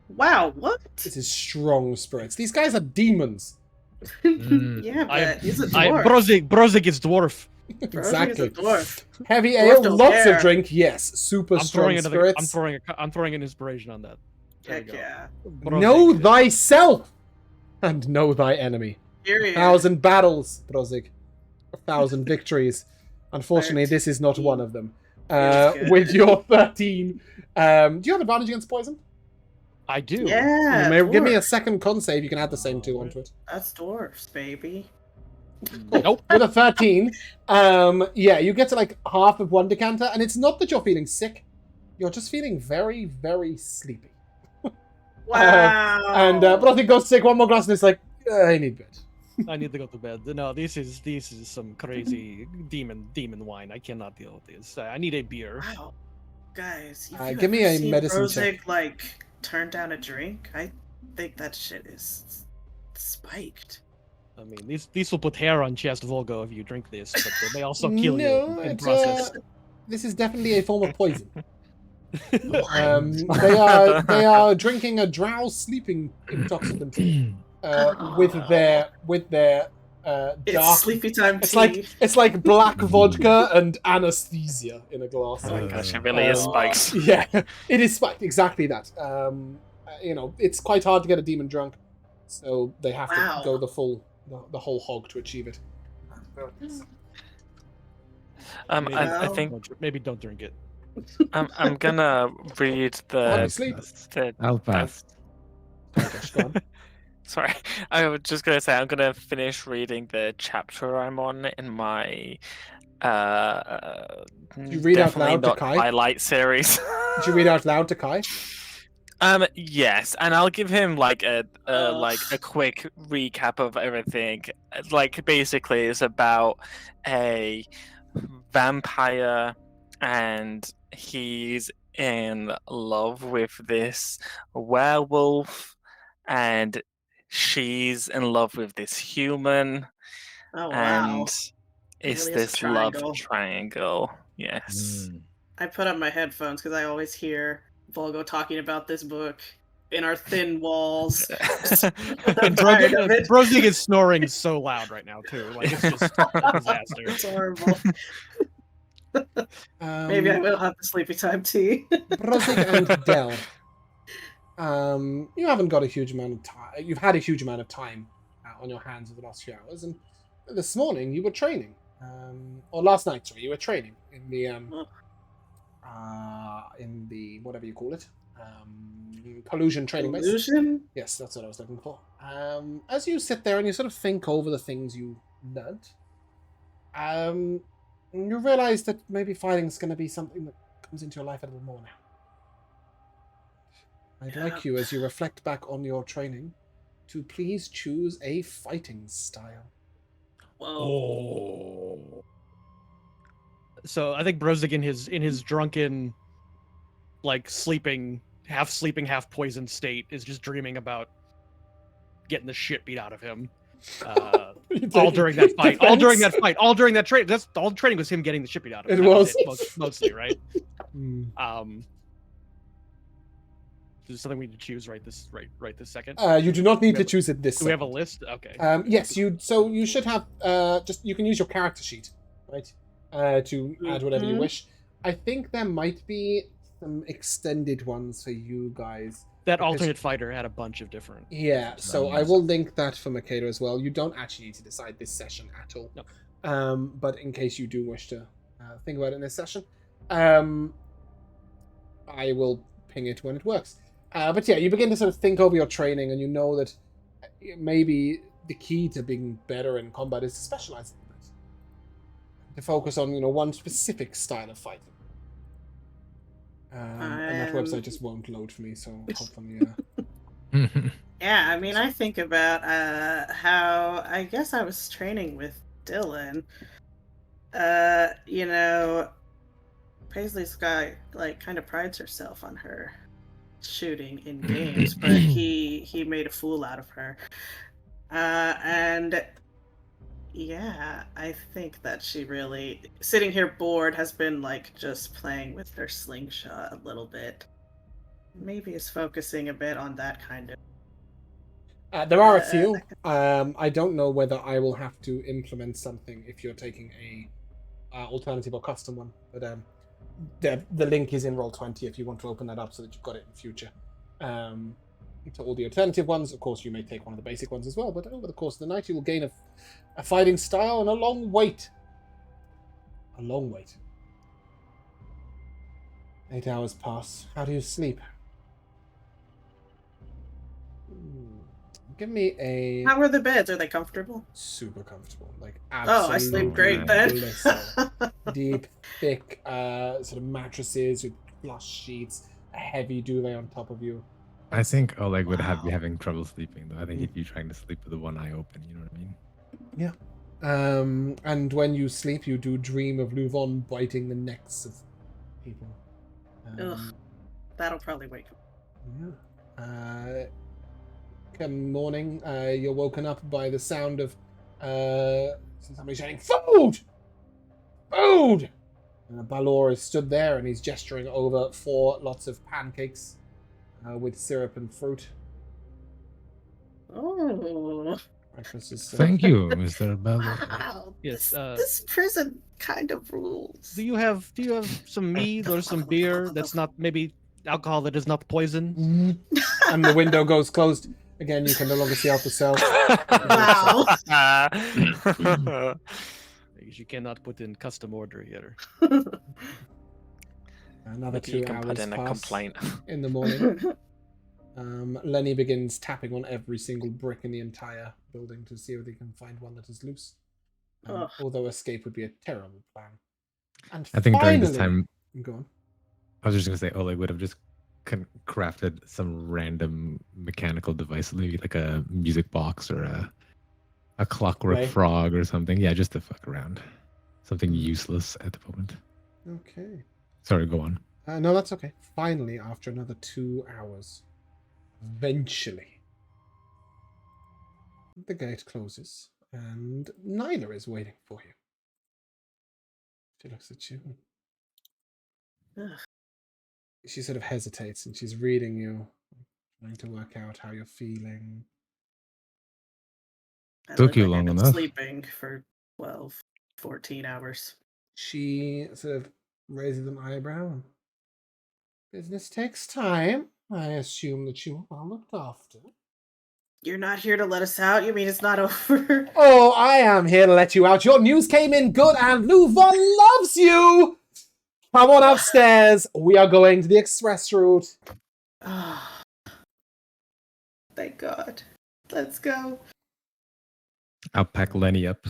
Wow, what? This is strong spirits. These guys are demons. Yeah, but he's a dwarf. Brozzig is dwarf. Exactly. He's a dwarf. Heavy Dwarf ale, don't lots care. of drink. Yes, super I'm strong throwing spirits. I'm throwing an inspiration on that. There Heck we go. yeah. Know Brozzig. thyself and know thy enemy. Period. 1,000 battles, Brozzig. 1,000 victories. Unfortunately, this is not one of them. Feels good. With your 13, do you have advantage against poison? I do. Yeah. You may give me a dwarf. second con save. You can add the same 2 onto it. That's dwarfs, baby. Nope. With a 13, yeah, you get to like half of one decanter, and it's not that you're feeling sick. You're just feeling very, very sleepy. Wow. And Brozzig goes to take one more glass, and it's like, I need bed. I need to go to bed. No, this is some crazy demon wine. I cannot deal with this. I need a beer. Wow. Guys, if Give you me ever a seen medicine Brozzig, check. like, turn down a drink, I think that shit is spiked. I mean, these will put hair on chest Vulgo if you drink this, but they may also kill No, you in it's, process. this is definitely a form of poison. They are drinking a drow sleeping intoxicant with their It's dark. sleepy time It's tea. like black vodka and anesthesia in a glass. Oh my gosh, it really is spikes. Yeah, it is spiked. Exactly that. It's quite hard to get a demon drunk, so they have Wow. to go the whole hog to achieve it. I think Maybe don't drink it. I'm gonna read How do you sleep? the I'll pass. Sorry, I was just gonna say I'm gonna finish reading the chapter I'm on in my you read out definitely loud to not Kai? Twilight series. Did you read out loud to Kai? Yes, and I'll give him like a quick recap of everything. Like basically, it's about a vampire, and he's in love with this werewolf, and she's in love with this human, Oh, wow. and it's really is a this love triangle. triangle. Yes. I put up my headphones because I always hear Vulgo talking about this book in our thin walls. I'm tired of it. Brozzig is snoring so loud right now too. Like it's just a disaster. It's horrible. Maybe I will have the sleepy time tea. Brozzig and Del. You haven't got a huge amount of time. You've had a huge amount of time on your hands over the last few hours, and this morning you were training, or last night, sorry, you were training in the whatever you call it, collusion training base. Illusion? Yes, that's what I was looking for. As you sit there and you sort of think over the things you learned, you realize that maybe fighting's going to be something that comes into your life a little more now. I'd like you, as you reflect back on your training, to please choose a fighting style. Whoa. So I think Brozzig in his drunken, like sleeping, half poisoned state is just dreaming about getting the shit beat out of him. All during that fight. All during that fight. All during that training. That's all the training was him getting the shit beat out of him. It was mostly, right? There's something we need to choose right this second. You do not need to choose it this. Do we have a list? Okay. Yes, you. So you should have. You can use your character sheet, right? To add whatever you wish. I think there might be some extended ones for you guys. That alternate fighter had a bunch of different. Yeah, so I will link that for Mikayla as well. You don't actually need to decide this session at all. No. But in case you do wish to think about it in this session, I will ping it when it works. But yeah, you begin to sort of think over your training, and you know that maybe the key to being better in combat is to specialize in it. To focus on, one specific style of fighting. And that website just won't load for me, so hopefully... Yeah, I mean, I think about how I guess I was training with Dylan. Paisley's guy, kind of prides herself on her shooting in games, but he made a fool out of her. And yeah, I think that she really, sitting here bored, has been just playing with her slingshot a little bit. Maybe is focusing a bit on that kind of. There are a few. I don't know whether I will have to implement something if you're taking a alternative or custom one, but the link is in Roll20 if you want to open that up so that you've got it in future. To all the alternative ones, of course, you may take one of the basic ones as well, but over the course of the night, you will gain a fighting style and a long wait. A long wait. 8 hours pass. How do you sleep? Give me a... How are the beds? Are they comfortable? Super comfortable. Absolutely. I sleep great then. Deep, thick sort of mattresses with plush sheets, a heavy duvet on top of you. I think Oleg would be having trouble sleeping, though. I think he'd be trying to sleep with the one eye open, you know what I mean? Yeah. And when you sleep, you do dream of Luvon biting the necks of people. Ugh. That'll probably wake up. Yeah. Come morning, you're woken up by the sound of somebody shouting, "Food! Food!" And Balor is stood there and he's gesturing over 4 lots of pancakes with syrup and fruit. Oh. Breakfast is Thank you, Mr. Balor. Wow. Yes. This prison kind of rules. Do you have some mead or some beer that's not maybe alcohol that is not poison? And the window goes closed. Again, you can no longer see out the cell. Wow. You cannot put in custom order here. Another Maybe 2 you can hours put in a pass complaint. in the morning. Lenny begins tapping on every single brick in the entire building to see if he can find one that is loose. Although escape would be a terrible plan. And I think during this time... Go on. I was just going to say, Oleg would have just crafted some random mechanical device, maybe like a music box or a clockwork frog or something. Yeah, just to fuck around. Something useless at the moment. Okay. Sorry, go on. No, that's okay. Finally, after another 2 hours, eventually, the gate closes and Nyla is waiting for you. She looks at you. Ugh. She sort of hesitates and she's reading you, trying to work out how you're feeling. Took you long enough. Sleeping for 12, 14 hours. She sort of raises an eyebrow. Business takes time. I assume that you are well looked after. You're not here to let us out? You mean it's not over? Oh, I am here to let you out. Your news came in good and Luvon loves you! Come on upstairs. We are going to the express route. Thank God. Let's go. I'll pack Lenny up.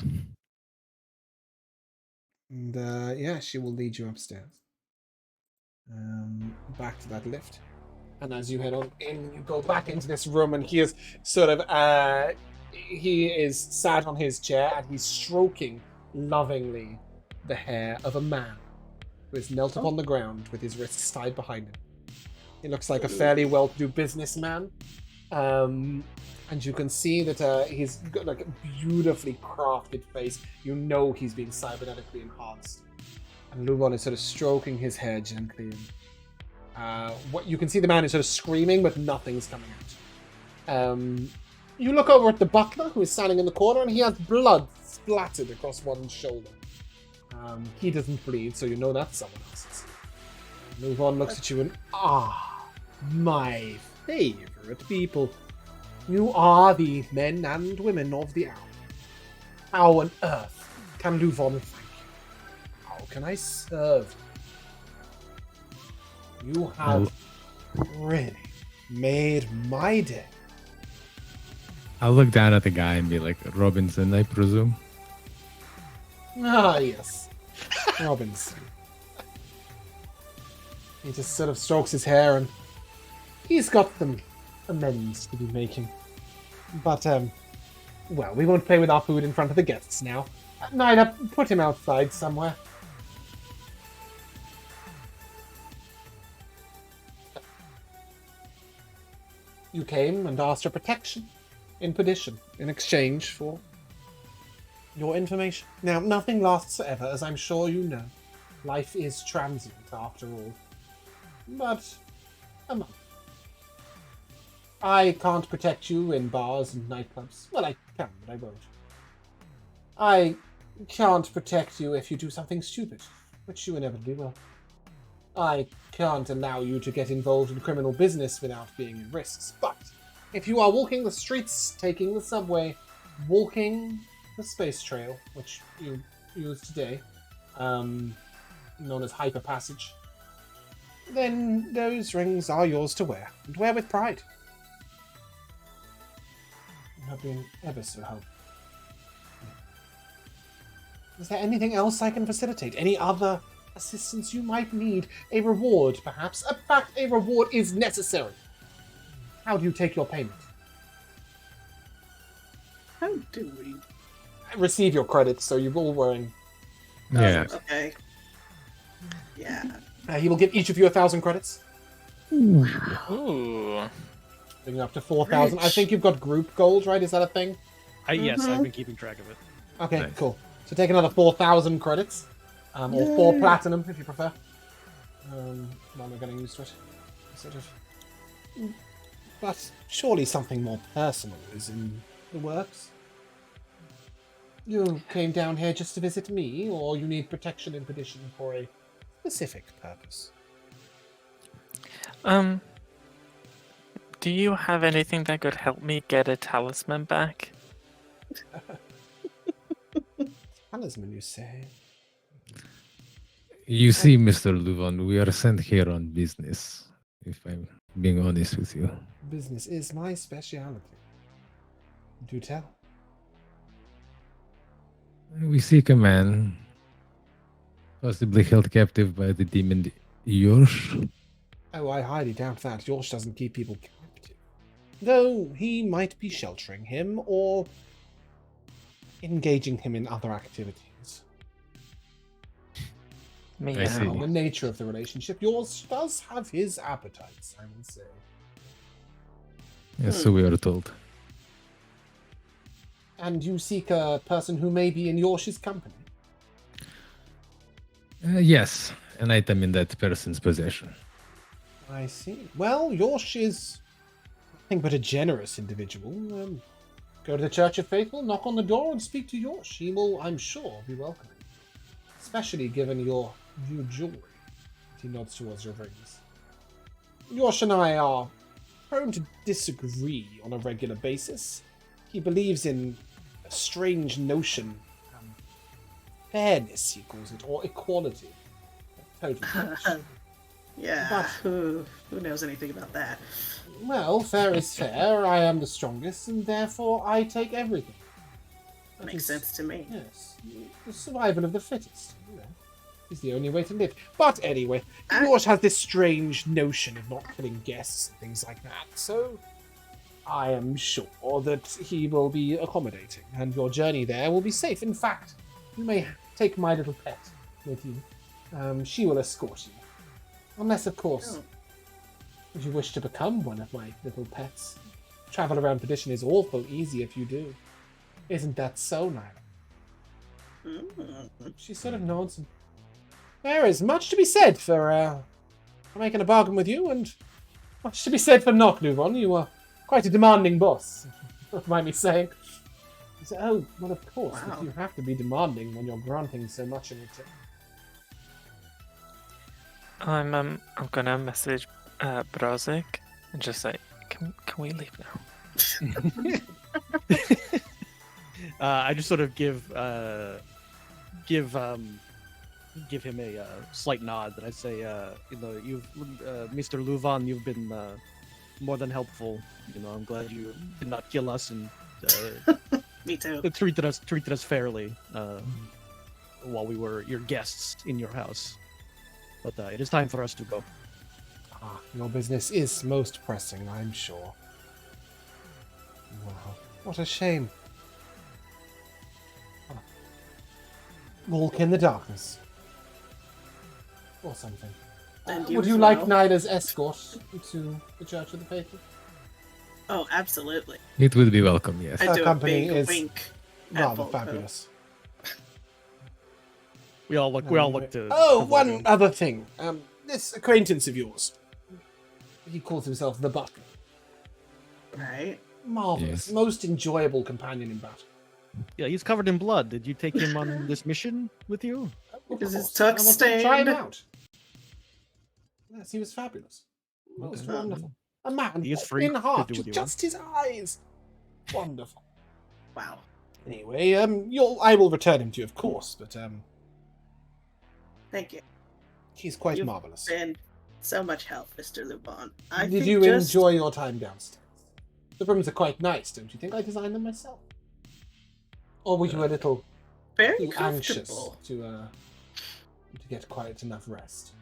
And yeah, she will lead you upstairs. Back to that lift. And as you head on in, you go back into this room and he is sort of, he is sat on his chair and he's stroking lovingly the hair of a man who is knelt upon the ground with his wrists tied behind him. He looks like a fairly well-to-do businessman. And you can see that he's got like a beautifully crafted face. You know he's being cybernetically enhanced. And Luvon is sort of stroking his hair gently. And, what you can see the man is sort of screaming, but nothing's coming out. You look over at the butler, who is standing in the corner, and he has blood splattered across one shoulder. He doesn't bleed, so you know that's someone else's. Luvon looks at you and, my favorite people. You are the men and women of the hour. How on earth can Luvon thank you? How can I serve you? You have really made my day. I'll look down at the guy and be like, Robinson, I presume. Ah, yes. Robinson. He just sort of strokes his hair and he's got some amends to be making. But, well, we won't play with our food in front of the guests now. Neither, put him outside somewhere. You came and asked for protection in perdition in exchange for your information. Now, nothing lasts forever, as I'm sure you know. Life is transient, after all. But a month. I can't protect you in bars and nightclubs. Well, I can, but I won't. I can't protect you if you do something stupid, which you inevitably will. I can't allow you to get involved in criminal business without being in risks. But if you are walking the streets, taking the subway, walking the space trail, which you used today, known as Hyper Passage, then those rings are yours to wear, and wear with pride. You have been ever so helpful. Is there anything else I can facilitate? Any other assistance you might need? A reward, perhaps? In fact, a reward is necessary. How do you take your payment? How do we? Receive your credits, so you're all wearing... Yeah. Okay. Yeah. He will give each of you 1,000 credits. Ooh. Bringing up to 4,000. I Rich. think you've got group gold, right? Is that a thing? Yes, I've been keeping track of it. Okay, Nice. cool. So take another 4,000 credits. Or 4 platinum, if you prefer. While we're getting used to it. Sort of. But surely something more personal is in the works. You came down here just to visit me, or you need protection in perdition for a specific purpose? Do you have anything that could help me get a talisman back? Talisman, you say? You see, Mr. Luvon, we are sent here on business, if I'm being honest with you. Business is my speciality. Do tell. We seek a man, possibly held captive by the demon Yorsh. Oh, I highly doubt that. Yorsh doesn't keep people captive. Though he might be sheltering him or engaging him in other activities. I see. The nature of the relationship, yours does have his appetites, I will say. Yes, so we are told. And you seek a person who may be in Yorsh's company? Yes, an item in that person's possession. I see. Well, Yorsh is nothing but a generous individual. Go to the Church of Faithful, knock on the door, and speak to Yorsh. He will, I'm sure, be welcoming. Especially given your new jewelry. He nods towards your rings. Yorsh and I are prone to disagree on a regular basis. He believes in a strange notion, fairness, he calls it, or equality. Totally. Yeah, But- who knows anything about that? Well, fair is fair. I am the strongest, and therefore I take everything. That Makes is- sense to me. Yes, the survival of the fittest. You know, is the only way to live. But anyway, Ah. Yorsh has this strange notion of not killing guests and things like that. So I am sure that he will be accommodating, and your journey there will be safe. In fact, you may take my little pet. with you. She will escort you. Unless, of course, if you wish to become one of my little pets. Travel around Perdition is awful easy if you do. Isn't that so, Nyla? She sort of nods. There is much to be said for making a bargain with you, and much to be said for not, Luvon. You are quite a demanding boss, don't mind me saying. So, oh, well, of course, if you have to be demanding when you're granting so much in return. I'm gonna message Brozzig and just say, can we leave now? I just sort of give him a slight nod, and I say, you've Mr. Luvan, you've been more than helpful. I'm glad you did not kill us and Me too. treated us fairly while we were your guests in your house. But it is time for us to go. Your business is most pressing, I'm sure. Wow, what a shame. Walk in the darkness. Or something. Would you like Nyla's escort to the Church of the Faithful? Oh, absolutely. It would be welcome, yes. I Her do a company big is wink. rather fabulous. We all look to. Oh, one other thing. This acquaintance of yours. He calls himself the Butler. Right. Marvelous. Yes. Most enjoyable companion in battle. Yeah, he's covered in blood. Did you take him on this mission with you? Because his course. I tuck's wanted to try him stained. out. Yes, he was fabulous. Most wonderful. A man He is free in to heart, do what he just his eyes. Wonderful. Wow. Anyway, I will return him to you, of course, but Thank you. he's quite You've marvelous. been so much help, Mr. Lupin. Did you enjoy your time downstairs? The rooms are quite nice, don't you think? I designed them myself. Or were you a little very too anxious comfortable? to get quite enough rest?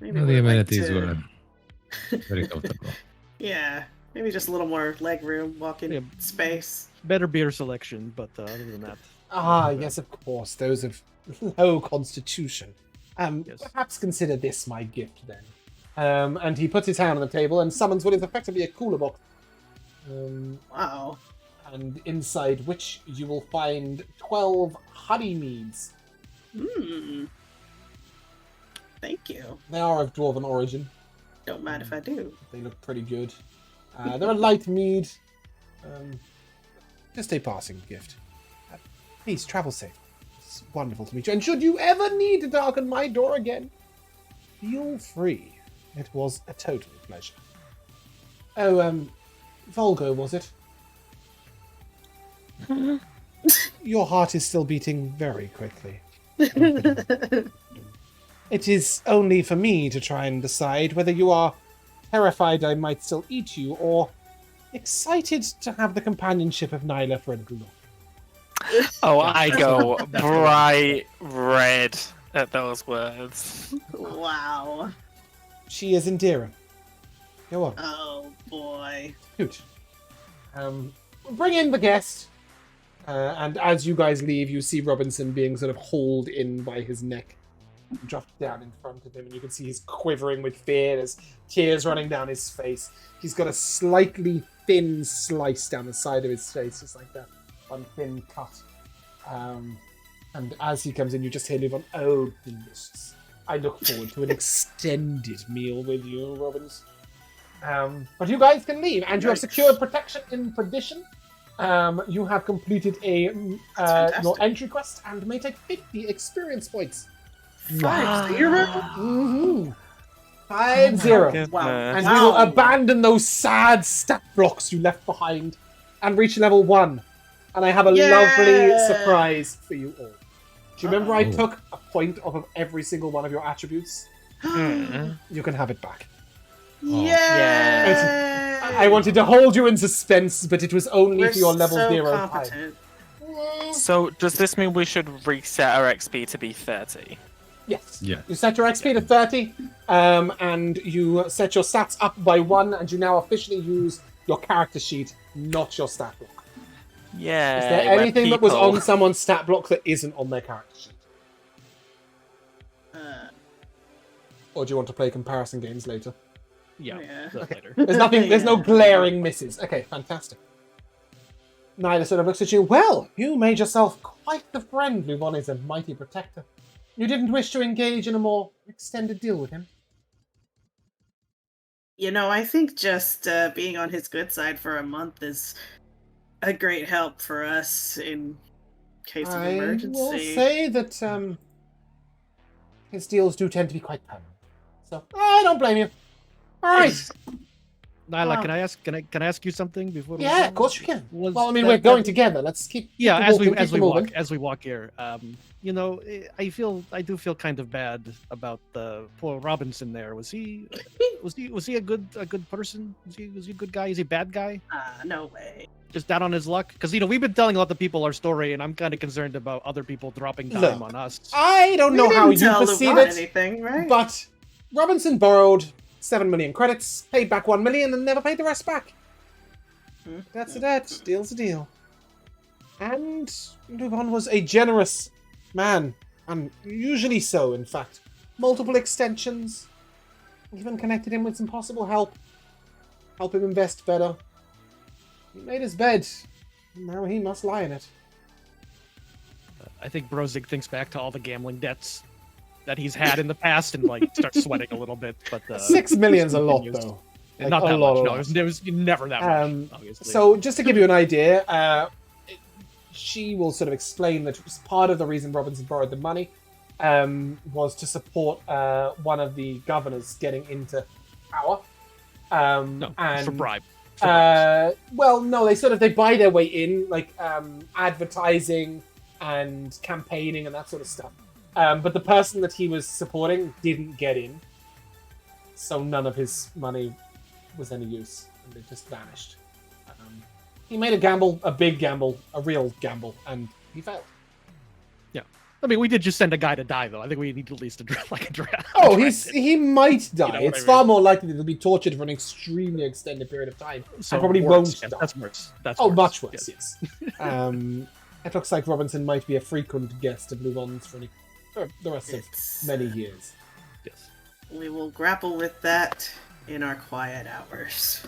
Maybe Well, we'd the like amenities to- were very comfortable. Yeah, maybe just a little more leg room, walking Yeah. space. Better beer selection, but other than that. Ah, yes, of course. Those of low constitution. Yes. Perhaps consider this my gift then. And he puts his hand on the table and summons what is effectively a cooler box. Wow. And inside which you will find 12 honey meads. Hmm. Thank you. They are of dwarven origin. Don't mind if I do. They look pretty good. They're a light mead. Just a passing gift. Please, travel safe. It's wonderful to meet you. And should you ever need to darken my door again, feel free. It was a total pleasure. Oh, Vulgo, was it? Your heart is still beating very quickly. It is only for me to try and decide whether you are terrified I might still eat you, or excited to have the companionship of Nyla for a little longer. Oh, I go bright red at those words. Wow. She is endearing. Go on. Oh boy. Good. Bring in the guest. And as you guys leave, you see Robinson being sort of hauled in by his neck, dropped down in front of him, and you can see he's quivering with fear. There's tears running down his face. He's got a slightly thin slice down the side of his face, just like that. One thin cut. And as he comes in, you just hear Luvon, "Oh, delicious. I look forward to an extended meal with you, Robbins." But you guys can leave, and you have secured protection in Perdition. You have completed your entry quest and may take 50 experience points. 5-0? Mm-hmm. 5-0. Wow. And we will abandon those sad stat blocks you left behind and reach level 1. And I have a lovely surprise for you all. Do you remember I took a point off of every single one of your attributes? You can have it back. Yeah. I wanted to hold you in suspense, but it was only We're for your level so 0 competent. time. So, does this mean we should reset our XP to be 30? Yes. Yeah. You set your XP to 30, and you set your stats up by 1, and you now officially use your character sheet, not your stat block. Yeah. Is there anything that was on someone's stat block that isn't on their character sheet? Or do you want to play comparison games later? Yeah. Yeah. Later. There's nothing. There's no Yeah. glaring misses. Okay, fantastic. Nyla sort of looks at you. Well, you made yourself quite the friend. Luvon is a mighty protector. You didn't wish to engage in a more extended deal with him? I think just being on his good side for a month is a great help for us in case of emergency. I will say that his deals do tend to be quite permanent. So I don't blame you. All right. Nyla, can I ask you something before? we Yeah, go? of course you can. Was Well, I mean, that- we're going that- together. Let's keep. Yeah, keep as walking, we keep moving. walk here, I do feel kind of bad about the poor Robinson there. Was he a good person? Was he a good guy? Is he a bad guy? No way. Just down on his luck? Because we've been telling a lot of people our story, and I'm kind of concerned about other people dropping time Look, on us. I don't know We how didn't you tell perceive Luvon it, anything, right? but Robinson borrowed 7 million credits, paid back 1 million, and never paid the rest back. That's a debt. Deal's a deal. And Luvon was a generous man, and usually so, in fact. Multiple extensions, even connected him with some possible help. Help him invest better. He made his bed, and now he must lie in it. I think Brozzig thinks back to all the gambling debts that he's had in the past and starts sweating a little bit. But 6 million's a lot, continues. though. Not Like, that a lot, much. a No, lot. it was never that much. Obviously. So, just to give you an idea, she will sort of explain that part of the reason Robinson borrowed the money was to support one of the governors getting into power. no, and for bribe. For bribes. well, no, they buy their way in, like advertising and campaigning and that sort of stuff. But the person that he was supporting didn't get in, so none of his money was any use, and it just vanished. He made a gamble, a big gamble, a real gamble, and he failed. I mean, we did just send a guy to die, though. I think we need at least a draft. Oh, he might die. You know what It's I far mean? more likely that he'll be tortured for an extremely extended period of time. So probably worse. won't Yeah, die. that's worse. That's Oh, worse. much worse, yes. It looks like Robinson might be a frequent guest of Luvon's for the rest of It's- many years. Yes. We will grapple with that in our quiet hours.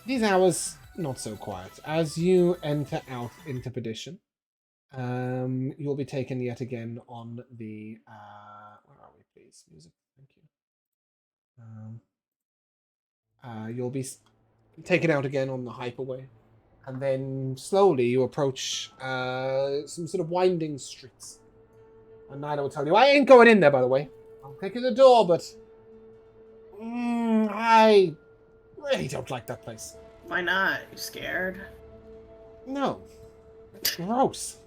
These hours, not so quiet. As you enter out into perdition, you'll be taken yet again on the... where are we, please? Music, thank you. You'll be taken out again on the hyperway. And then slowly you approach some sort of winding streets. And Nyla will tell you, I ain't going in there, by the way. I'll take you to the door, but... I really don't like that place. Why not? You scared? No. It's gross.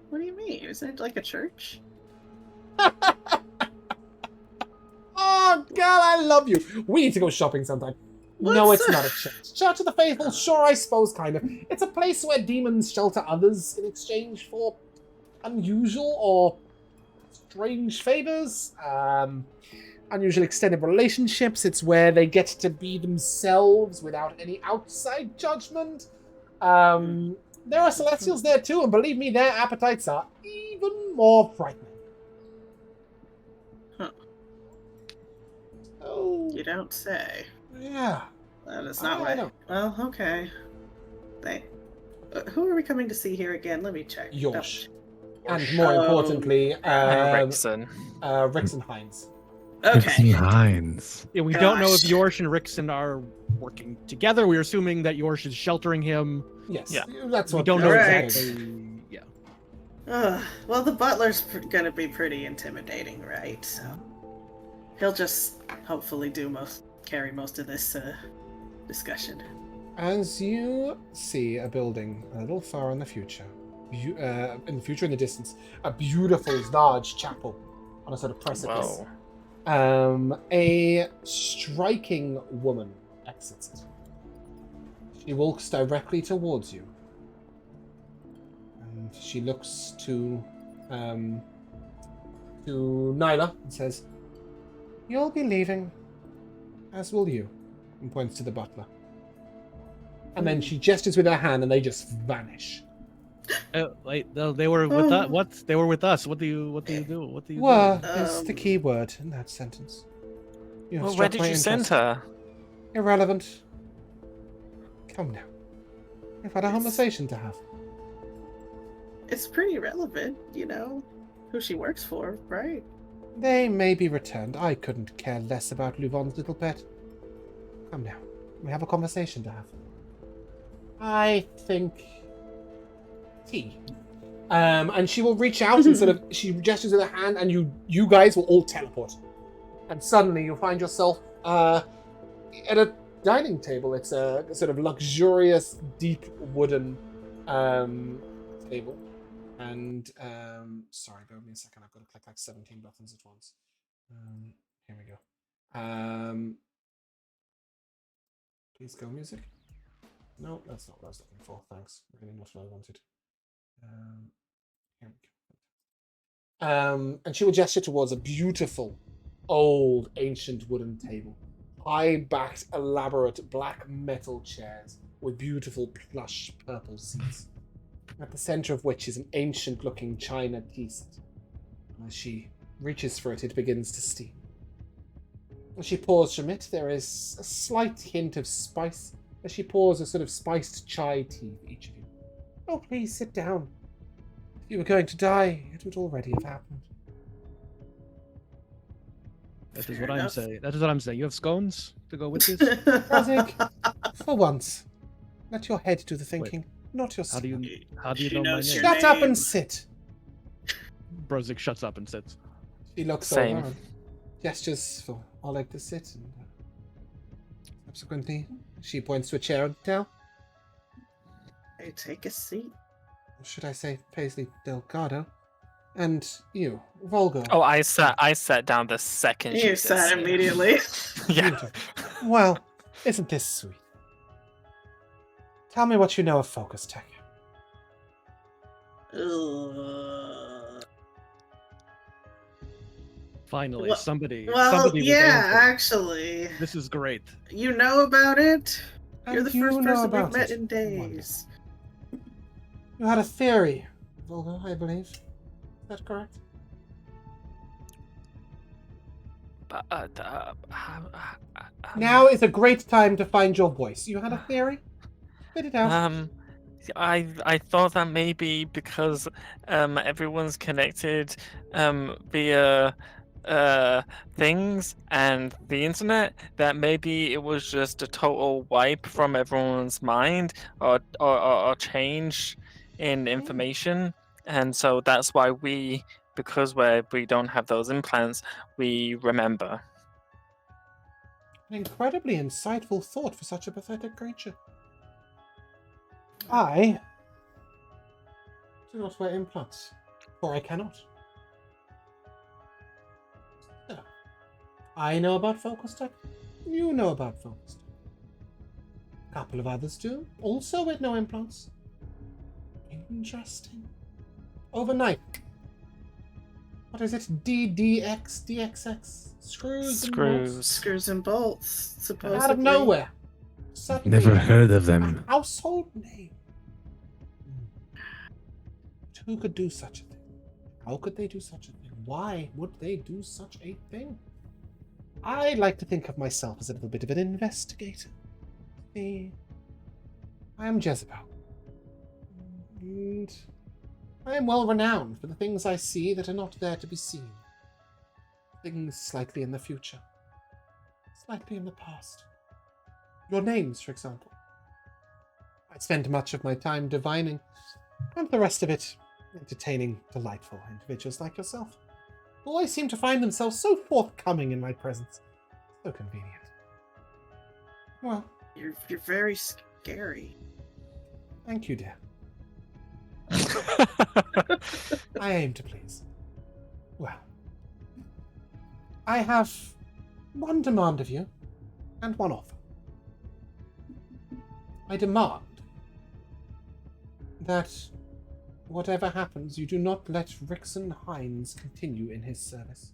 What do you mean? Isn't it like a church? Oh, God, I love you. We need to go shopping sometime. No, What's it's not a church. Church of the Faithful, sure, I suppose, kind of. It's a place where demons shelter others in exchange for unusual or strange favors. Unusual extended relationships. It's where they get to be themselves without any outside judgment. There are Celestials there too, and believe me, their appetites are even more frightening. Huh. Oh, You don't say. yeah. That is not I what. know. Well, okay. Who are we coming to see here again? Let me check. Yosh. And more importantly, Rickson. Rex and Hines. Okay. Hines. Yeah, we don't know if Gosh. Yorsh and Rickson are working together. We're assuming that Yorsh is sheltering him. Yes, Yeah. that's We what. don't know Alright. exactly. Yeah. Well, the butler's gonna be pretty intimidating, right? So he'll just hopefully carry most of this discussion. As you see a building a little far in the future, in the distance, a beautiful large chapel on a sort of precipice. Whoa. A striking woman exits it. She walks directly towards you. And she looks to Nyla and says, "You'll be leaving, as will you," and points to the butler. And then she gestures with her hand and they just vanish. Wait, they were with us. What? They were with us. What do you do? What do you Were do? is the key word in that sentence. You have Well, where struck did my you send interest. her? Irrelevant. Come now. We've had a conversation to have. It's pretty relevant, you know, who she works for, right? They may be returned. I couldn't care less about Luvon's little pet. Come now. We have a conversation to have. I think... tea. And she will reach out and sort of... She gestures with her hand and you guys will all teleport. And suddenly you'll find yourself at a dining table. It's a sort of luxurious, deep wooden table. And, sorry, bear with me a second. I've got to click like 17 buttons at once. Here we go. Please go music. No, that's not what I was looking for. Thanks. Really not what I wanted. Here we go. And she will gesture towards a beautiful, old, ancient wooden table. High-backed, elaborate black metal chairs with beautiful plush purple seats. At the center of which is an ancient-looking china tea set. As she reaches for it, it begins to steam. As she pours from it, there is a slight hint of spice as she pours a sort of spiced chai tea for each of you. Oh, please sit down. If you were going to die, it would already have happened. That is what I'm saying. That is what I'm saying. You have scones to go with this? Brozzig, for once, let your head do the thinking, not your How do stomach. you She know my knows name? your Shut up name. and sit. Brozzig shuts up and sits. She looks Same. over and gestures for Oleg to sit, and subsequently she points to a chair on the table. Hey, take a seat. Or should I say Paisley Delgado? And you, Vulgo. Oh, I sat down the second she You said sat sit. immediately. Yeah. Beautiful. Well, isn't this sweet? Tell me what you know of Focus Tech. Finally, Well- somebody. Well, somebody with yeah, answers. actually. This is great. You know about it? You're And the you first know person we've about met it. in days. You had a theory, Vulgo, I believe. Is that correct? Now is a great time to find your voice. You had a theory? Spit it out. I thought that maybe because everyone's connected via things and the internet, that maybe it was just a total wipe from everyone's mind or change in information, and so that's why because we don't have those implants, we remember. An incredibly insightful thought for such a pathetic creature. I do not wear implants, for I cannot. So, I know about Focus Tech. You know about Focus Tech. A couple of others do, also with no implants. Interesting. Overnight. What is it? DDX, DXX? Screws and bolts? Screws and bolts, supposedly. Out of nowhere. Suddenly, Never heard of them. a household name. Who could do such a thing? How could they do such a thing? Why would they do such a thing? I like to think of myself as a little bit of an investigator. See, I am Jezebel. And I am well renowned for the things I see that are not there to be seen. Things slightly in the future. Slightly in the past. Your names, for example. I spend much of my time divining, and the rest of it entertaining delightful individuals like yourself, who always seem to find themselves so forthcoming in my presence. So convenient. Well, You're very scary. thank you, dear. I aim to please. Well, I have one demand of you, and one offer. I demand that whatever happens, you do not let Rickson Hines continue in his service.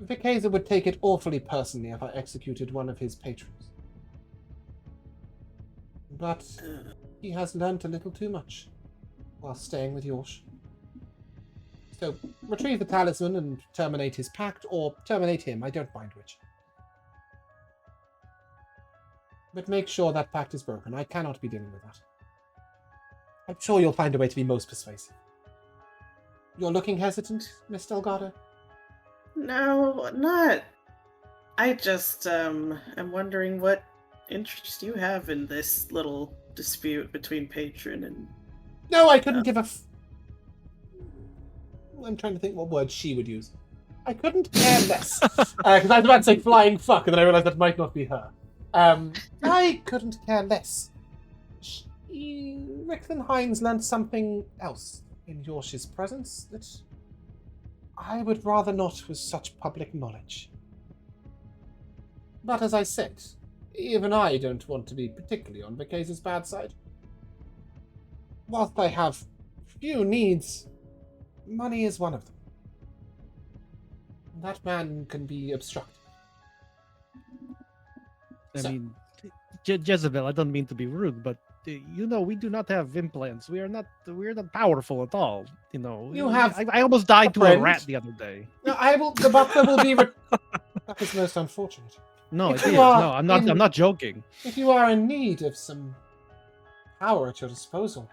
Vikeza would take it awfully personally if I executed one of his patrons. But he has learnt a little too much while staying with Yorsh. So, retrieve the talisman and terminate his pact, or terminate him, I don't mind which. But make sure that pact is broken. I cannot be dealing with that. I'm sure you'll find a way to be most persuasive. You're looking hesitant, Miss Delgado? No, not. I just am wondering what interest you have in this little dispute between patron and... No, I couldn't give a I'm trying to think what word she would use. I couldn't care less. Because I was about to say flying fuck, and then I realised that might not be her. I couldn't care less. Rickson Hines learned something else in Yorsh's presence that I would rather not was such public knowledge. But as I said, even I don't want to be particularly on Vikeza's bad side. Whilst I have few needs, money is one of them. That man can be obstructive. I mean, Jezebel, I don't mean to be rude, but we do not have implants. We're not powerful at all. You have. I almost died to a rat the other day. No, the butler will be. That is most unfortunate. No, it is. No, I'm not joking. If you are in need of some power at your disposal,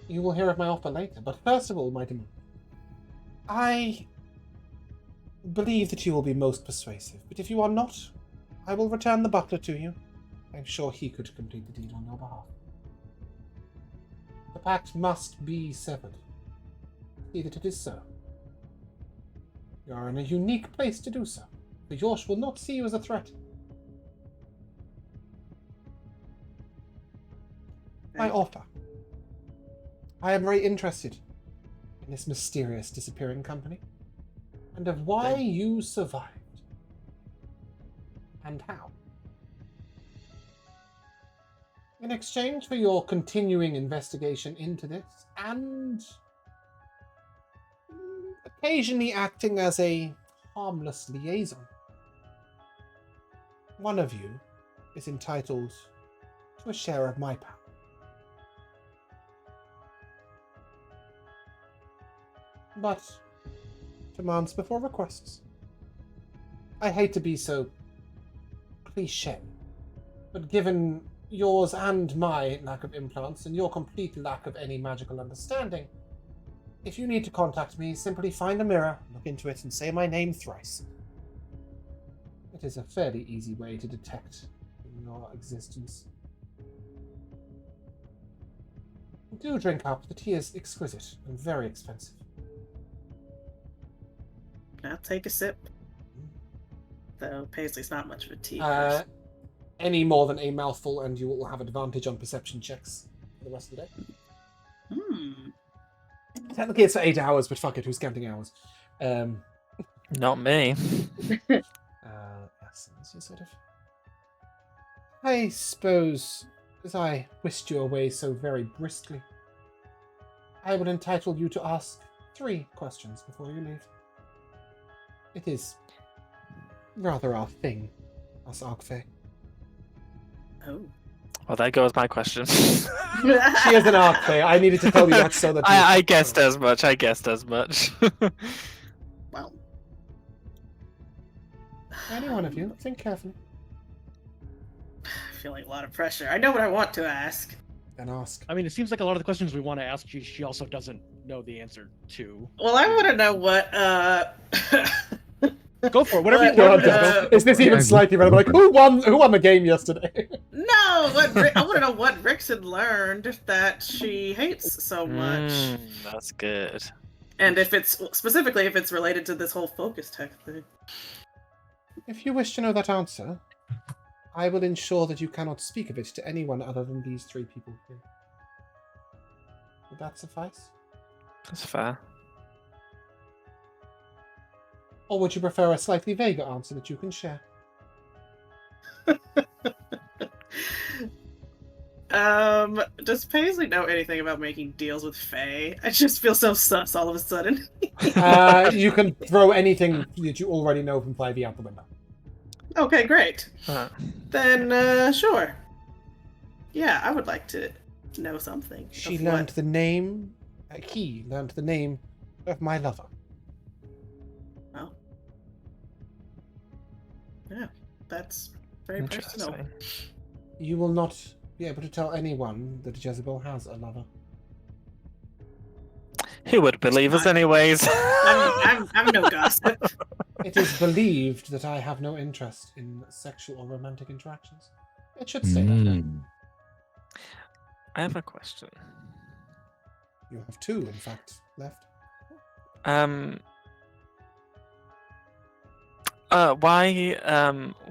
you will hear of my offer later. But first of all, my demand. I believe that you will be most persuasive. But if you are not, I will return the butler to you. I'm sure he could complete the deed on your behalf. The pact must be severed. See that it is so. You are in a unique place to do so. The Yorsh will not see you as a threat. My offer. I am very interested in this mysterious disappearing company, and of why you survived. And how. In exchange for your continuing investigation into this, and occasionally acting as a harmless liaison, one of you is entitled to a share of my power. But demands before requests. I hate to be so cliché, but given yours and my lack of implants and your complete lack of any magical understanding, if you need to contact me, simply find a mirror, look into it, and say my name thrice. It is a fairly easy way to detect your existence. Do drink up. The tea is exquisite and very expensive. I'll take a sip. Though Paisley's not much of a tea. Any more than a mouthful, and you will have advantage on perception checks for the rest of the day. Technically, it's for 8 hours, but fuck it, who's counting hours? Not me. Yes, sort of. I suppose, as I whisked you away so very briskly, I would entitle you to ask 3 questions before you leave. It is rather our thing, us Arkfey. Oh. Well, there goes my question. She is an Arkfey. I needed to tell you that so that... I guessed as much. Well. Any one of you, think carefully. Feeling a lot of pressure. I know what I want to ask. Then ask. I mean, it seems like a lot of the questions we want to ask, she also doesn't know the answer to. Well, I want to know what, Go for it, whatever you want. Is this even slightly relevant? Like, who won the game yesterday? No, I want to know what Rickson learned that she hates so much. That's good. And if it's related to this whole focus tech thing. If you wish to know that answer, I will ensure that you cannot speak of it to anyone other than these 3 people here. Would that suffice? That's fair. Or would you prefer a slightly vaguer answer that you can share? Does Paisley know anything about making deals with Faye? I just feel so sus all of a sudden. You can throw anything that you already know from 5e out the window. Okay, great. Huh. Then, sure. Yeah, I would like to know something. She of learned what... the name. He learned the name of my lover. Oh. Yeah, that's very personal. Interesting. You will not be able to tell anyone that Jezebel has a lover. Who would believe us, anyways? I'm no gossip. It is believed that I have no interest in sexual or romantic interactions. It should stay that way. I have a question. You have two, in fact, left.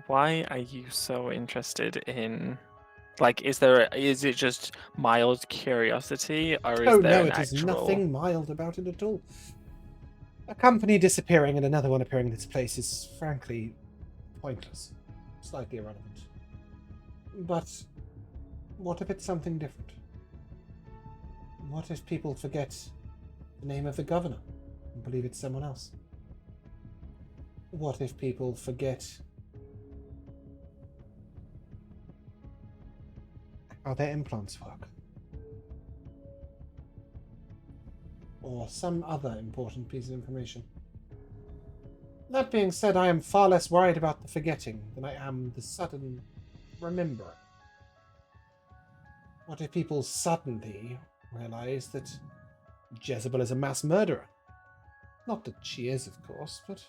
Why are you so interested in? Like, is it just mild curiosity, or is Oh there no, an it is actual... nothing mild about it at all. A company disappearing and another one appearing in its place is, frankly, pointless. Slightly irrelevant. But what if it's something different? What if people forget the name of the governor and believe it's someone else? What if people forget how their implants work? Or some other important piece of information. That being said, I am far less worried about the forgetting than I am the sudden remembering. What if people suddenly realize that Jezebel is a mass murderer? Not that she is, of course, but...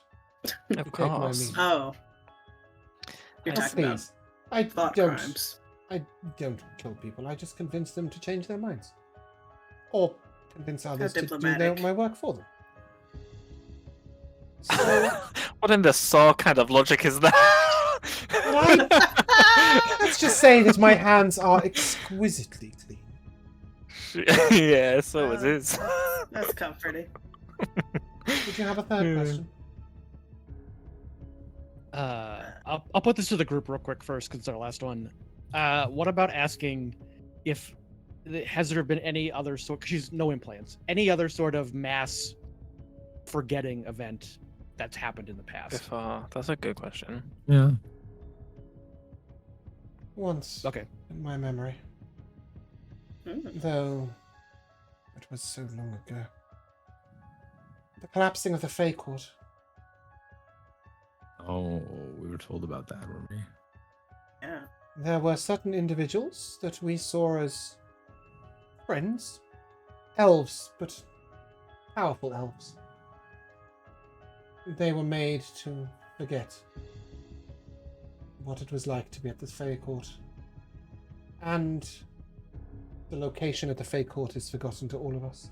Of you take my course. meaning. Oh. You're Oh, talking about please. I thought don't. crimes. I don't kill people. I just convince them to change their minds, or convince others to do my work for them. So, What in the saw kind of logic is that? let's just say that my hands are exquisitely clean. Yeah, so it is. That's comforting. Did you have a third question? I'll put this to the group real quick first because it's our last one. What about asking if has there been any other sort? Because she's no implants. Any other sort of mass forgetting event that's happened in the past? That's a good question. Yeah. Once. Okay. In my memory. Though it was so long ago. The collapsing of the Fae Court. Oh, we were told about that, weren't we? Yeah. There were certain individuals that we saw as friends. Elves, but powerful elves. They were made to forget what it was like to be at the Fae Court. And the location of the Fae Court is forgotten to all of us.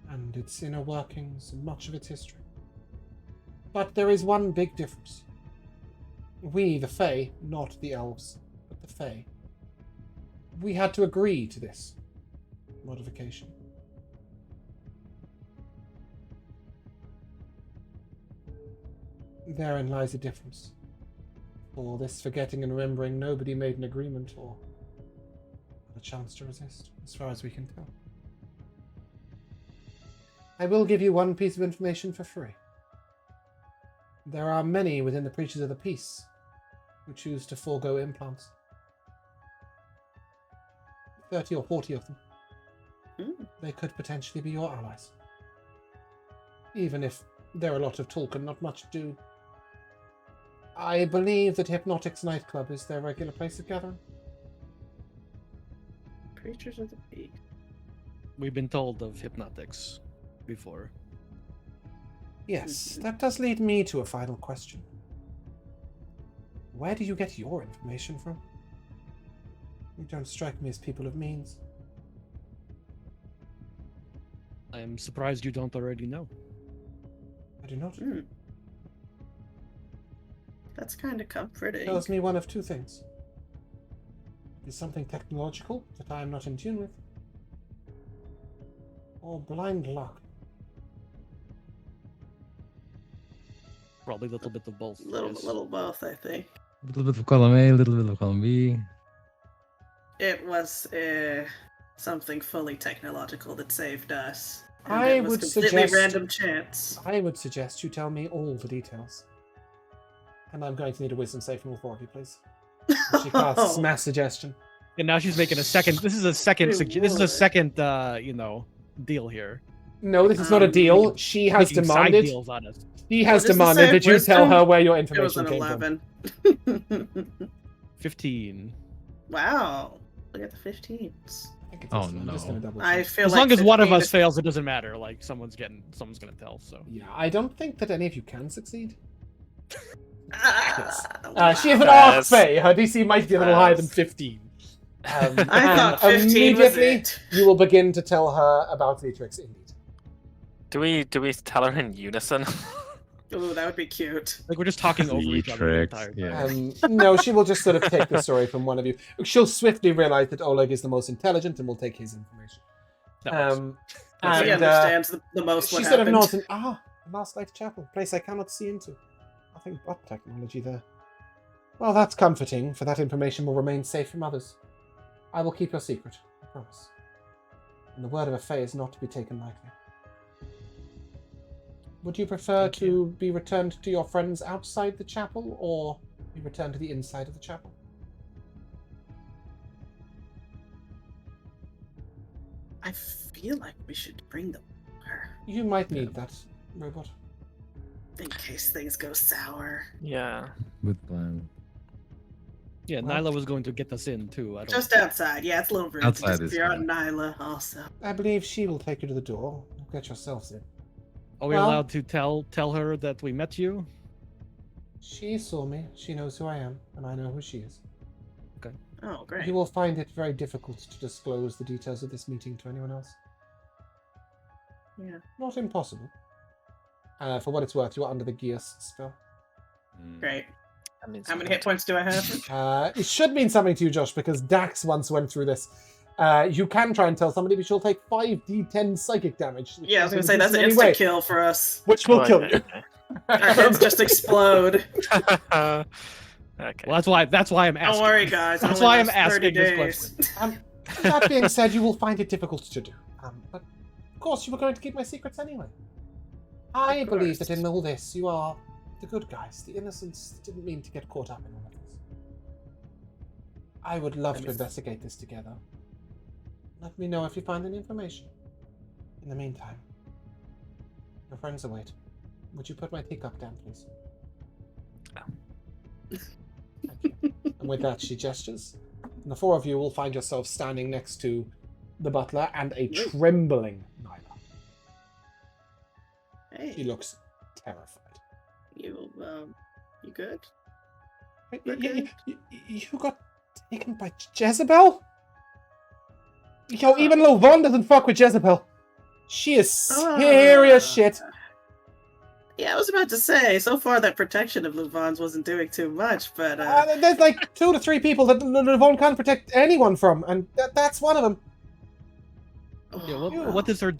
And its inner workings and much of its history. But there is one big difference. We, the Fae, not the elves, but the Fae, we had to agree to this modification. Therein lies a difference. For this forgetting and remembering, nobody made an agreement or had a chance to resist, as far as we can tell. I will give you one piece of information for free. There are many within the Preachers of the Peace who choose to forego implants. 30 or 40 of them. They could potentially be your allies. Even if they're a lot of talk and not much do. I believe that Hypnotic's nightclub is their regular place of gathering. Preachers of the Peace. We've been told of Hypnotics before. Yes, that does lead me to a final question. Where do you get your information from? You don't strike me as people of means. I'm surprised you don't already know. I do not. That's kind of comforting. It tells me one of two things. Is something technological that I am not in tune with, or blind luck. Probably a little bit of both. Little both, I think. A little bit of column A, a little bit of column B. it was something fully technological that saved us. And I it was would completely suggest- random chance. I would suggest you tell me all the details. And I'm going to need a wisdom save from all four of you, please. She casts mass suggestion. And now she's making a second. This is a second. This is a second. Deal here. No, this is not a deal. She has Making side demanded. deals on us. She has What does it demanded say? that you tell Wisdom? her where your It was information an came from. 11. 15. Wow. Look at the 15s. I think it's Oh, this one. I'm just no. gonna double I check. feel As like long as one of 15 us fails, it doesn't matter. Like someone's gonna tell. So Yeah, I don't think that any of you can succeed. Ah, She is an wow. arc fae. Her DC might be a little higher than Yes. 15. I and thought 15 was immediately it. you will begin to tell her about the tricks indeed. Do we tell her in unison? Ooh, that would be cute. like we're just talking over each other the Tricks, entire time. yeah. No, she will just sort of take the story from one of you. She'll swiftly realize that Oleg is the most intelligent and will take his information. That works. He And understands the most she what sort of happened. nods and, Last Light Chapel, place I cannot see into. Nothing but technology there. Well, that's comforting, for that information will remain safe from others. I will keep your secret, I promise. And the word of a fae is not to be taken lightly. Would you prefer to be returned to your friends outside the chapel, or be returned to the inside of the chapel? I feel like we should bring them her You might need that, robot. in case things go sour. Yeah. Good plan. Yeah, Well- Nyla was going to get us in too. I don't. Just outside. Yeah, it's a little rude Outside to is just be out fine. Nyla also. I believe she will take you to the door. Get yourselves in. Are we well- allowed to tell her that we met you? She saw me. She knows who I am, and I know who she is. Oh, great. You will find it very difficult to disclose the details of this meeting to anyone else. Yeah. Not impossible. For what it's worth, you are under the Gears spell. Great. That means How we many don't- hit points do I have? It should mean something to you, Josh, because Dax once went through this. You can try and tell somebody, but she'll take 5d10 psychic damage. which Yeah, I was gonna doesn't say that's an in any way, instant kill for us. which will Oh, kill okay, you. Our heads just explode. okay. Okay. Well, that's why I'm asking. Don't worry, guys. it That's only why I'm lasts 30 asking this days. question. That being said, you will find it difficult to do. But of course, you were going to keep my secrets anyway. I Of believe course. that in all this, you are the good guys. The innocents didn't mean to get caught up in all of this. I would love to investigate this together. Let me know if you find any information. In the meantime, your friends await. Would you put my teacup down, please? Thank you. And with that, she gestures. And the four of you will find yourselves standing next to the butler and a trembling Nyla. She Hey, looks terrified. you good? Y- We're y- good. You got taken by Jezebel? Yo, even Lovon doesn't fuck with Jezebel. She is serious shit. Yeah, I was about to say, so far that protection of Luvon's wasn't doing too much, but There's like 2 to 3 people that Lovon can't protect anyone from, and that's one of them. Yeah, oh, what is her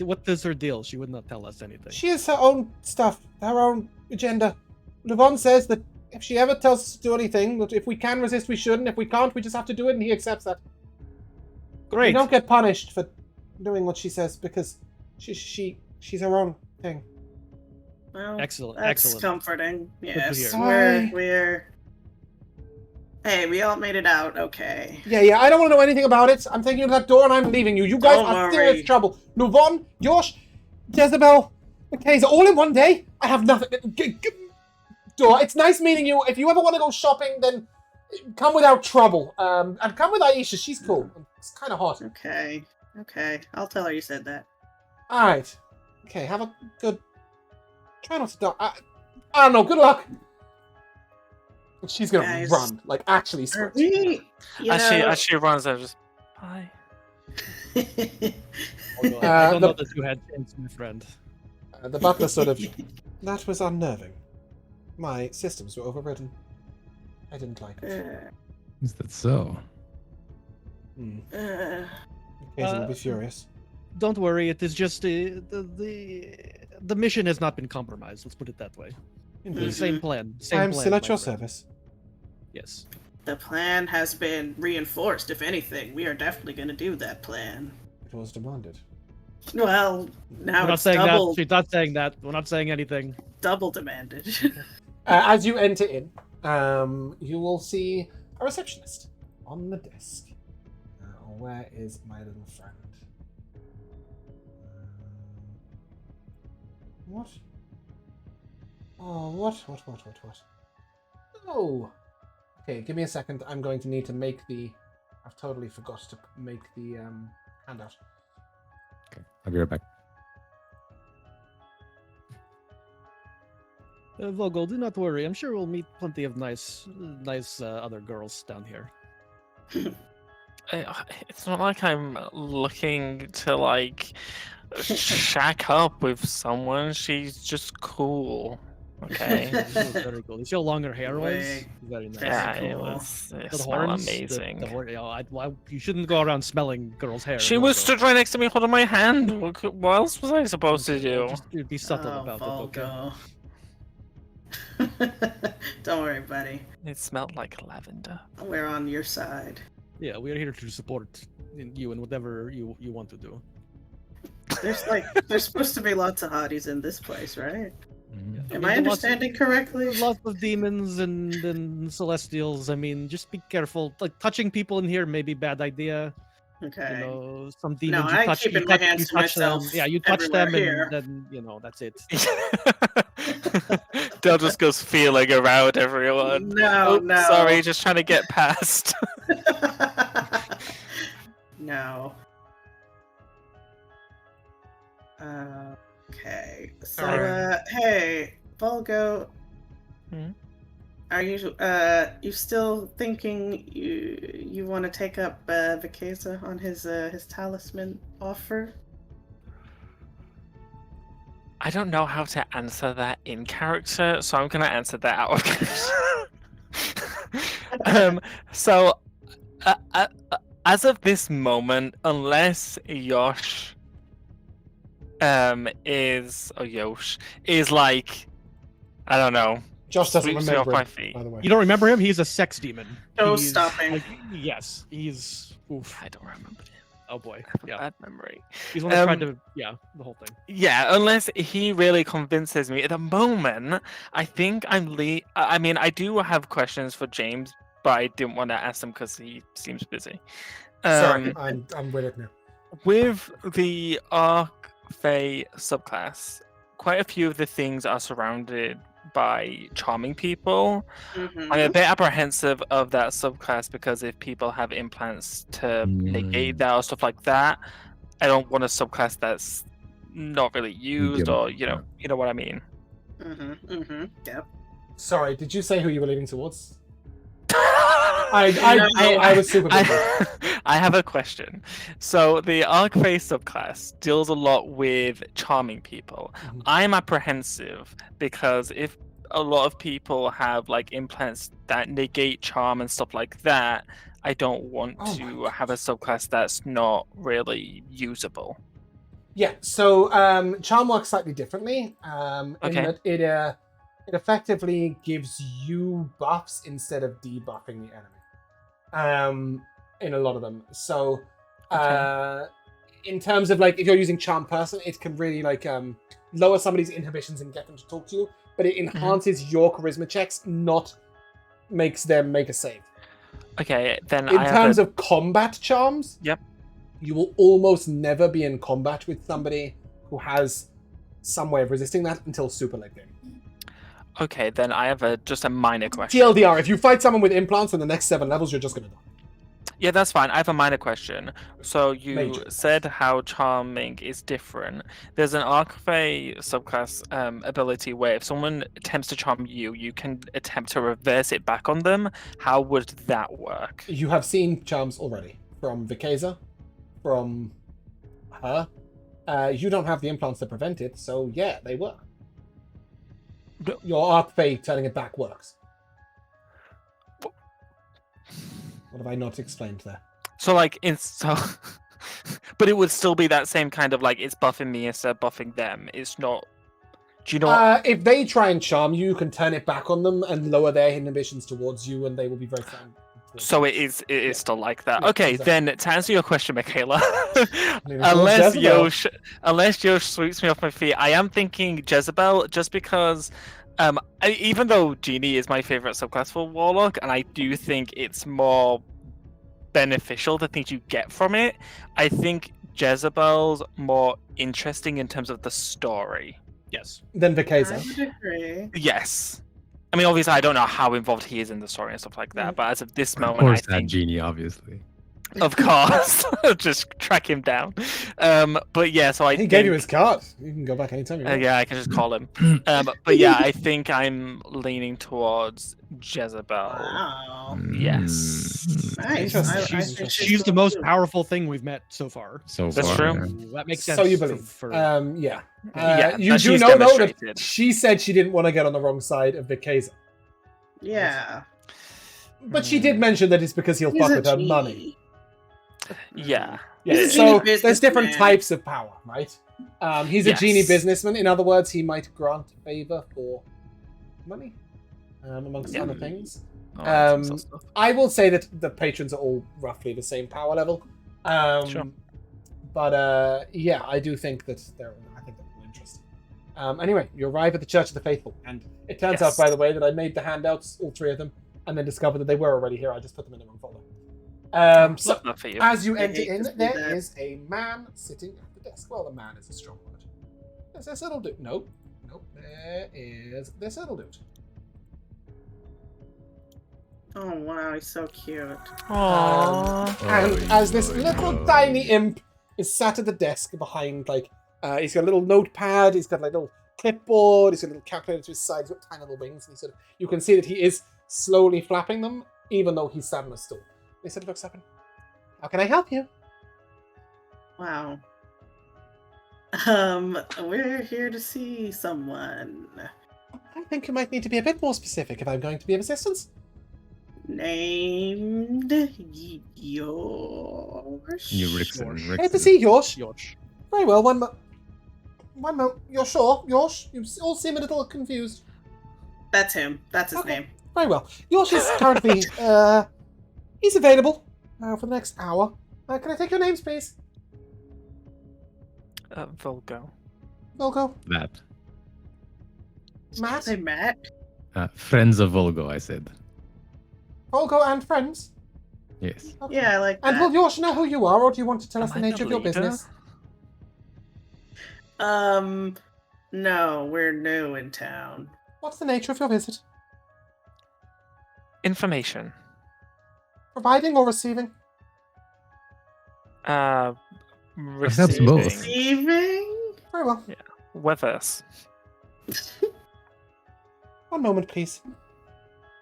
deal? She would not tell us anything. She has her own stuff, her own agenda. Lovon says that if she ever tells us to do anything, that if we can resist, we should, and if we can't, we just have to do it, and he accepts that. We Great. don't get punished for doing what she says because she's her own thing. well, Excellent. that's Excellent. comforting. Yes, hear. we're. Hey, we all made it out. Okay. Yeah, I don't want to know anything about it. I'm taking you to that door and I'm leaving you. You guys Don't are worry. serious trouble. Luvon, Yosh, Jezebel, Mikayla, all in one day? I have nothing. Door, it's nice meeting you. If you ever want to go shopping, then come without trouble. And come with Aisha. She's cool. It's kind of hot. Okay. I'll tell her you said that. All right. Okay, have a good... Try not to die. I don't know. Good luck. She's going to Guys, run. Like, actually Are sprint. we? You As she runs, I just bye. Although I don't the- know that you had changed, my friend. The butler sort of... That was unnerving. My systems were overridden. I didn't like it. Is that so? Mikayla will be furious. Don't worry. It is just the mission has not been compromised. Let's put it that way. Indeed. Same plan. Same I'm plan, still at my your friend. service. Yes. The plan has been reinforced. If anything, we are definitely going to do that plan. It was demanded. Well, now We're not it's saying double, that. She's not saying that. We're not saying anything. double demanded. As you enter in, you will see a receptionist on the desk. Where is my little friend? What? Oh, what? Oh! Okay, give me a second. I'm going to need to make the... I've totally forgot to make the handout. Okay, I'll be right back. Vulgo, do not worry. I'm sure we'll meet plenty of nice other girls down here. It's not like I'm looking to like shack up with someone. She's just cool. Okay. Very cool. You see how long her hair was? Wait. Very nice. Yeah, cool. it The smelled horns, amazing. You shouldn't go around smelling girls' hair. She was Vulgo. stood right next to me holding my hand. What else was I supposed to do? Just be subtle Oh, about it, okay? Vulgo. Don't worry, buddy. It smelled like lavender. We're on your side. Yeah, we are here to support you in whatever you want to do. There's supposed to be lots of hotties in this place, right? Mhm. Am I understanding correctly? There's lots of demons and celestials. I mean, just be careful. Like touching people in here may be a bad idea. Okay. You know, some demons I'm keeping my hands to myself them. Yeah, you touch them, everywhere and then that's it. Del just goes feeling around everyone. No, no. Sorry, just trying to get past. No. Okay. So, Alright. hey, Vulgo. Hmm? Are you still thinking you want to take up Vikeza on his talisman offer? I don't know how to answer that in character, so I'm gonna answer that out of character. As of this moment, unless Yosh is like, I don't know, Josh doesn't sweeps me off remember my it, feet. by the way. You don't remember him? He's a sex demon. He's, Show-stopping. like, yes, he's. Oof. I don't remember him. Oh boy. I have a Yeah, bad memory. he's one that tried to. Yeah, the whole thing. Yeah, unless he really convinces me. At the moment, I think I mean, I do have questions for James, but I didn't want to ask him because he seems busy. Sorry, I'm with it now. With the Arc Fae subclass, quite a few of the things are surrounded by charming people. Mhm. I'm a bit apprehensive of that subclass because if people have implants to negate that or stuff like that, I don't want a subclass that's not really used, or you know what I mean. Yep. Sorry, did you say who you were leaning towards? I was super busy. I have a question. So the Arcfae subclass deals a lot with charming people. Mhm. I'm apprehensive because if a lot of people have like implants that negate charm and stuff like that, I don't want Oh to my have a subclass that's not really usable. Yeah, so charm works slightly differently. In Okay. that it effectively gives you buffs instead of debuffing the enemy. In a lot of them. So in terms of like if you're using charm person, it can really like lower somebody's inhibitions and get them to talk to you, but it enhances your charisma checks, not makes them make a save. Okay, then In terms of combat charms, Yep. you will almost never be in combat with somebody who has some way of resisting that until super late game. Okay, then I have just a minor question. TLDR, if you fight someone with implants in the next 7 levels, you're just gonna die. Yeah, that's fine. I have a minor question. So you Major. said how charming is different. There's an Arcfae subclass ability where if someone attempts to charm you, you can attempt to reverse it back on them. How would that work? You have seen charms already from Vikeza, from her. You don't have the implants to prevent it, so yeah, they work. No. Your Arcfae turning it back works. What have I not explained there? So like but it would still be that same kind of like it's buffing me instead of buffing them. It's not. Do you know? If they try and charm you, you can turn it back on them and lower their inhibitions towards you, and they will be very So it is still like that. Yeah, Okay, exactly. then to answer your question, Mikayla, Leaning towards unless Yosh sweeps me off my feet, I am thinking Jezebel, just because even though Genie is my favorite subclass for Warlock, and I do think it's more beneficial, the things you get from it, I think Jezebel's more interesting in terms of the story. Yes. Then I Vikeza. would agree. Yes. I mean, obviously, I don't know how involved he is in the story and stuff like that, but as of this Of moment, course, I that think, Genie, obviously. of course, just track him down. But yeah, so I He think, gave you his card. You can go back anytime you want. yeah, I can just call him. But yeah, I think I'm leaning towards Jezebel. Wow. Yes. Nice. Interesting. I think She's the cool most too. powerful thing we've met so far. So That's far, true. yeah. That makes sense. So you believe. For Yeah. Yeah, You that do she's know, though, that demonstrated. she said she didn't want to get on the wrong side of Vikeza. Yeah. But she did mention that it's because he'll He's fuck a with her genie. money. Yeah. Yeah, He's a so genie there's different businessman. types of power, right? He's a genie Yes. businessman. In other words, he might grant favor for money, amongst Yeah. other things. Oh, that's some stuff. I will say that the patrons are all roughly the same power level. Sure. But yeah, I do think that they're interesting. Anyway, you arrive at the Church of the Faithful, and it turns out, Yes. by the way, that I made the handouts, all three of them, and then discovered that they were already here. I just put them in the wrong folder. So Love that for you. as you I enter hate in, to see there that. is a man sitting at the desk. Well, a man is a strong word. There's this little dude. Nope. There is this little dude. Oh wow, he's so cute. Aww. And as this little tiny imp is sat at the desk behind, like, he's got a little notepad, he's got like a little clipboard, he's got a little calculator to his side, he's got tiny little wings, and he sort of, you can see that he is slowly flapping them, even though he's sat on a stool. He sort of looks up and, how can I help you? Wow. We're here to see someone. I think you might need to be a bit more specific if I'm going to be of assistance. Named Yosh. You Rickson. Great to see Yosh. Yosh. Very well, one moment. You're sure? Yosh? You all seem a little confused. That's him. That's his Okay. name. Very well. Yosh is currently, he's available for the next hour. Can I take your names, please? Vulgo. Vulgo? That. Matt? They met. Friends of Vulgo, I said. Vulgo and friends? Yes. Okay. Yeah, I like And that. will Yosh know who you are, or do you want to tell us Am the I nature the of your leader? business? No, we're new in town. What's the nature of your visit? Information. Providing or receiving? Perhaps Receiving. both. Receiving? Very well. With us. One moment, please.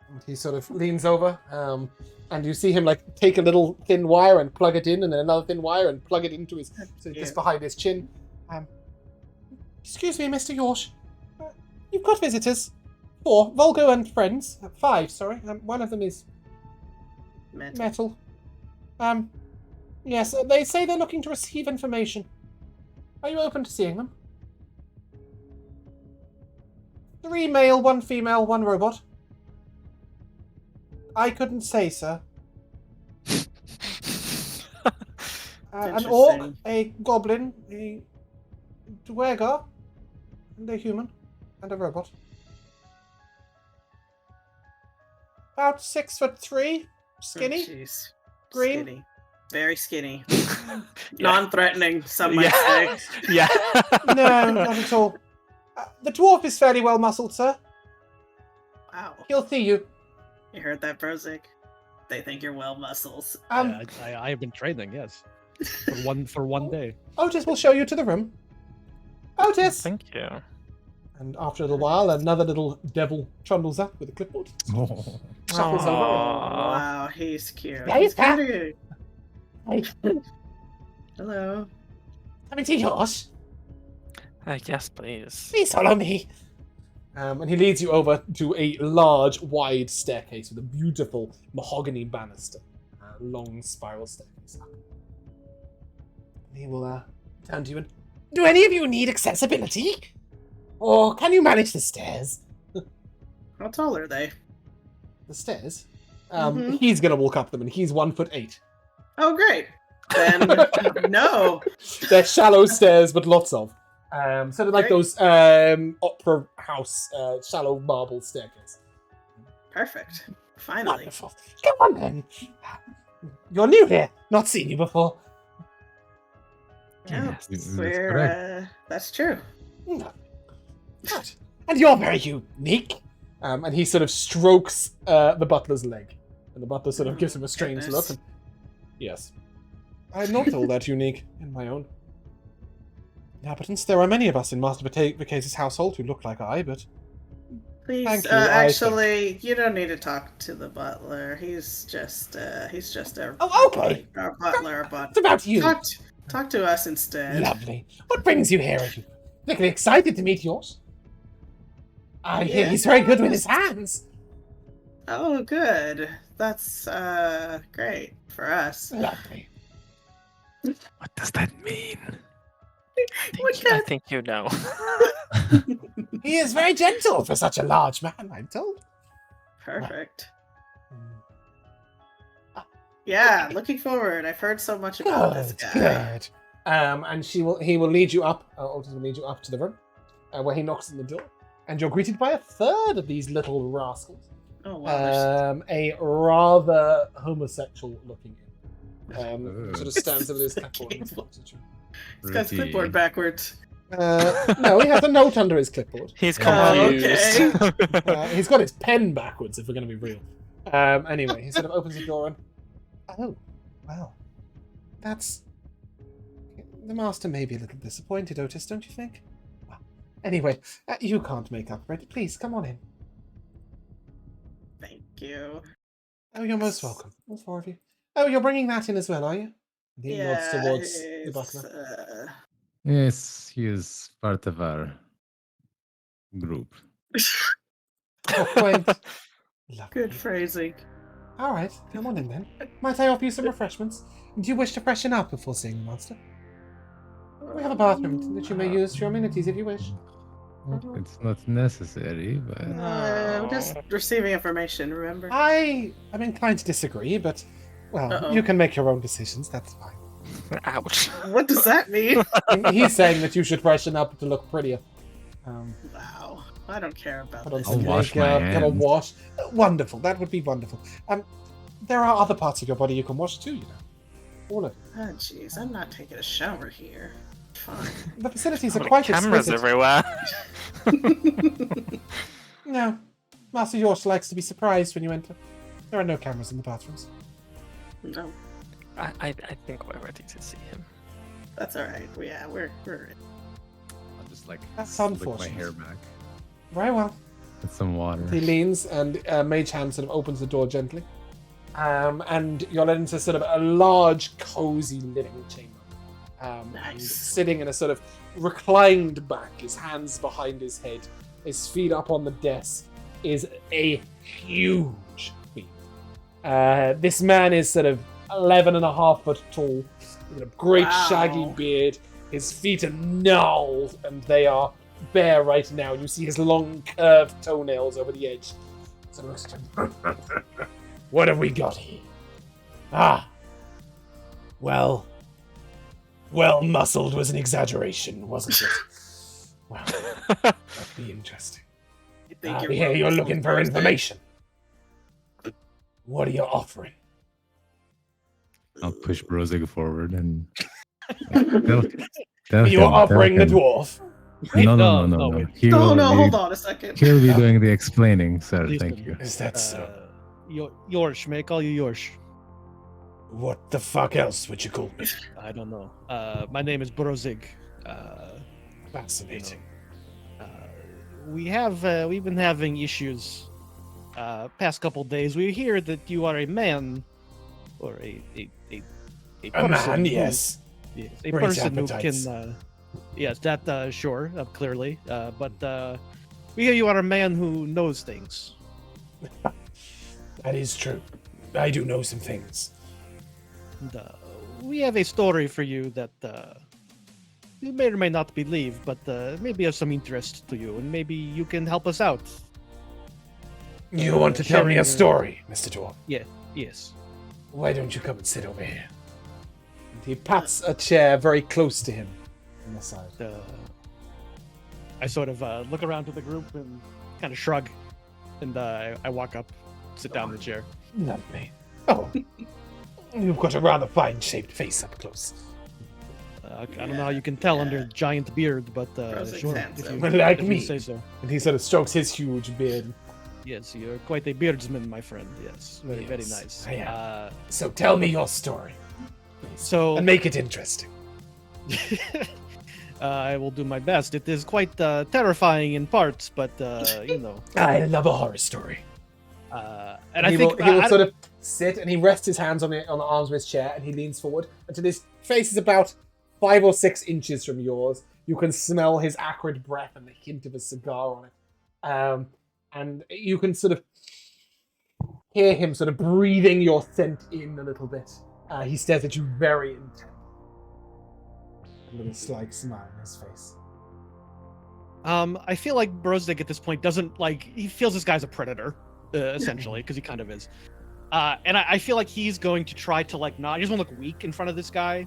And he sort of leans over, and you see him like take a little thin wire and plug it in, and then another thin wire and plug it into his, so just behind his chin. Excuse me, Mr. Yorsh. You've got visitors. 4, Vulgo and friends. 5, sorry. One of them is metal. Yes, they say they're looking to receive information. Are you open to seeing them? 3 male, 1 female, 1 robot. I couldn't say, sir. An orc, Interesting. a goblin, a Duergar, and a human, and a robot. About 6'3", skinny. Oh, jeez. Green. Skinny. Very skinny. Yeah. Non-threatening, some might Yeah. say. Yeah. No, not at all. The dwarf is fairly well muscled, sir. Wow. He'll see you. You heard that, Brozzig? They think you're well muscles. Yeah, I have been training, yes. For one day. Otis will show you to the room. Otis! Thank you. And after a little while, another little devil trundles up with a clipboard. Oh. Shuffles over. Wow, he's cute. Yeah, he's cat. cute. Hey, Hello. come and see yours. Yes, please. Please follow me. And he leads you over to a large, wide staircase with a beautiful mahogany banister. A long spiral staircase up. And he will turn to you and... Do any of you need accessibility? Or can you manage the stairs? How tall are they? The stairs? He's gonna walk up them, and he's 1'8". Oh, great. Then no. They're shallow stairs, but lots of. Sort of like Great. those opera house shallow marble staircase. Perfect. Finally. Wonderful. Come on then. You're new here. Not seen you before. Yeah, Yes, that's correct. that's true. Good. And you're very unique. And he sort of strokes the butler's leg. And the butler sort of gives him a strange Goodness. look. And, yes. I'm not all that unique in my own inhabitants. There are many of us in Master Vikeza's household who look like I, but Please, Thank you, actually, you don't need to talk to the butler. He's just our, Oh, okay. our butler, but it's about you. talk to us instead. Lovely. What brings you here? Are you particularly excited to meet yours? I hear he's very good with his hands. Oh, good. That's great for us. Lovely. What does that mean? I think you know. He is very gentle for such a large man, I'm told. Perfect. Yeah, looking forward. I've heard so much about this guy. Good. And he will lead you up. Otis will lead you up to the room, where he knocks on the door, and you're greeted by a third of these little rascals. Oh wow. A rather homosexual-looking, sort of stands over his clipboard. And looks at you. This guy's clipboard backwards. No, he has a note under his clipboard. He's Oh, confused. okay. He's got his pen backwards, if we're going to be real. Anyway, he sort of opens the door and... Oh, well. That's... The master may be a little disappointed, Otis, don't you think? Well, anyway, you can't make up for it. Please, come on in. Thank you. Oh, you're most welcome. All four of you. Oh, you're bringing that in as well, are you? And he nods towards the butler. Yes, he is part of our group. Oh, quaint. Lovely. Good phrasing. All right, come on in then. Might I offer you some refreshments? Do you wish to freshen up before seeing the monster? We have a bathroom that you may use for your amenities if you wish. It's not necessary, but I'm just receiving information, remember? I am inclined to disagree, but, well, Uh-oh. you can make your own decisions, that's fine. Ouch. What does that mean? He's saying that you should freshen up to look prettier. Wow. I don't care about Put on this. some I'll wash makeup, my get a hands. wash. Wonderful, that would be wonderful. There are other parts of your body you can wash too, you know. All of it. Oh, jeez. I'm not taking a shower here. Fine. The facilities How are many quite cameras exquisite. everywhere. No, Master Yorsh likes to be surprised when you enter. There are no cameras in the bathrooms. No, I think we're ready to see him. that's all right. Yeah, we're I'll just like That's slick my unfortunate. hair back Very well. with some water. He leans and Mage Hand sort of opens the door gently. And you're led into sort of a large, cozy living chamber. And Nice. sitting in a sort of reclined back, his hands behind his head, his feet up on the desk, is a huge being. This man is sort of 11.5 foot tall, with a great Wow. shaggy beard. His feet are gnarled, and they are bare right now. You see his long, curved toenails over the edge. So he looks at him. What have we got here? Ah. Well, muscled was an exaggeration, wasn't it? Well, that'd be interesting. I think I hear you're looking for information. What are you offering? I'll push Brozzig forward and tell You're him, offering the tell him. dwarf. No. No, He No, will no, be, hold on a second. He'll be doing the explaining, sir. Listen, Thank you. Is that so? Yorsh, may I call you Yorsh? What the fuck else would you call me? I don't know. My name is Brozzig. Fascinating. We've been having issues past couple days. We hear that you are a man, or a A person man, who- yes. yes, a Great person who appetites. can. Yes, that sure, clearly. But we hear you are a man who knows things. That is true. I do know some things. And, we have a story for you that you may or may not believe, but maybe of some interest to you, and maybe you can help us out. You want to tell me a story, Mr. Dwarf? Yes. Why don't you come and sit over here? And he pats a chair very close to him on the side. I sort of look around to the group and kind of shrug, and I walk up, sit down in the chair. Lovely. Oh, you've got a rather fine-shaped face up close. I don't know how you can tell under a giant beard, but sure, Like if me. you say so. And he sort of strokes his huge beard. Yes, you're quite a beardsman, my friend. Yes, very Yes, nice. I am. So tell me your story, please. So And make it interesting. I will do my best. It is quite terrifying in parts, but you know. I love a horror story. And he I think will sort of sit and he rests his hands on the arms of his chair and he leans forward until his face is about 5 or 6 inches from yours. You can smell his acrid breath and the hint of a cigar on it. And you can sort of hear him sort of breathing your scent in a little bit. He stares at you very intently. A little slight smile on his face. I feel like Brozzig at this point doesn't like. He feels this guy's a predator, essentially, because he kind of is. And I feel like he's going to try to like not. He doesn't want to look weak in front of this guy,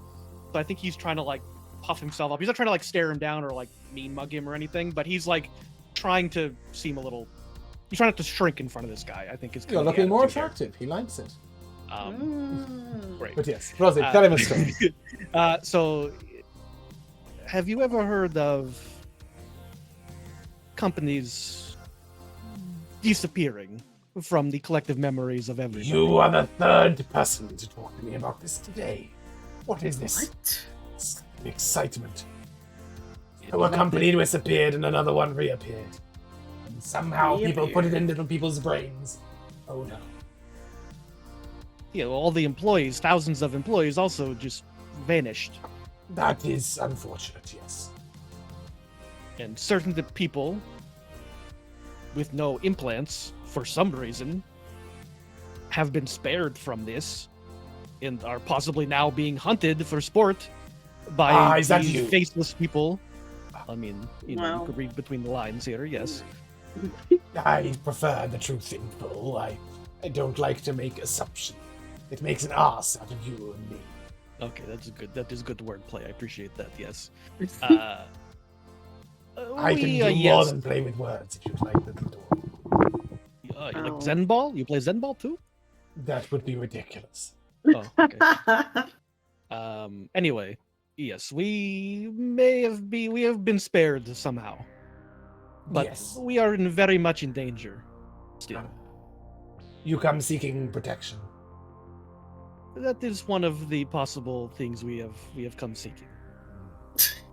so I think he's trying to like puff himself up. He's not trying to like stare him down or like mean mug him or anything, but he's like trying to seem a little. He's trying not to shrink in front of this guy. I think is. You're looking more attractive. He likes it. Great. But yes, Brozzig, tell him a story. So, have you ever heard of companies disappearing from the collective memories of everybody? You are the third person to talk to me about this today. What is this? It's excitement. A company disappeared and another one reappeared. And somehow people put it in little people's brains. Oh no. Yeah, all the employees, thousands of employees, also just vanished. That is unfortunate, yes. And certain people with no implants, for some reason, have been spared from this and are possibly now being hunted for sport by these faceless people. I mean, you know, you could read between the lines here, yes. I prefer the truth in full. I don't like to make assumptions. It makes an ass out of you and me. Okay, that's good. That is good wordplay. I appreciate that. Yes. I can do more than play with words if you'd like, little door. You like Zen Ball? You play Zen Ball too? That would be ridiculous. Oh, okay. Anyway, yes, we have been spared somehow, but yes. We are very much in danger still. You come seeking protection. That is one of the possible things we have come seeking.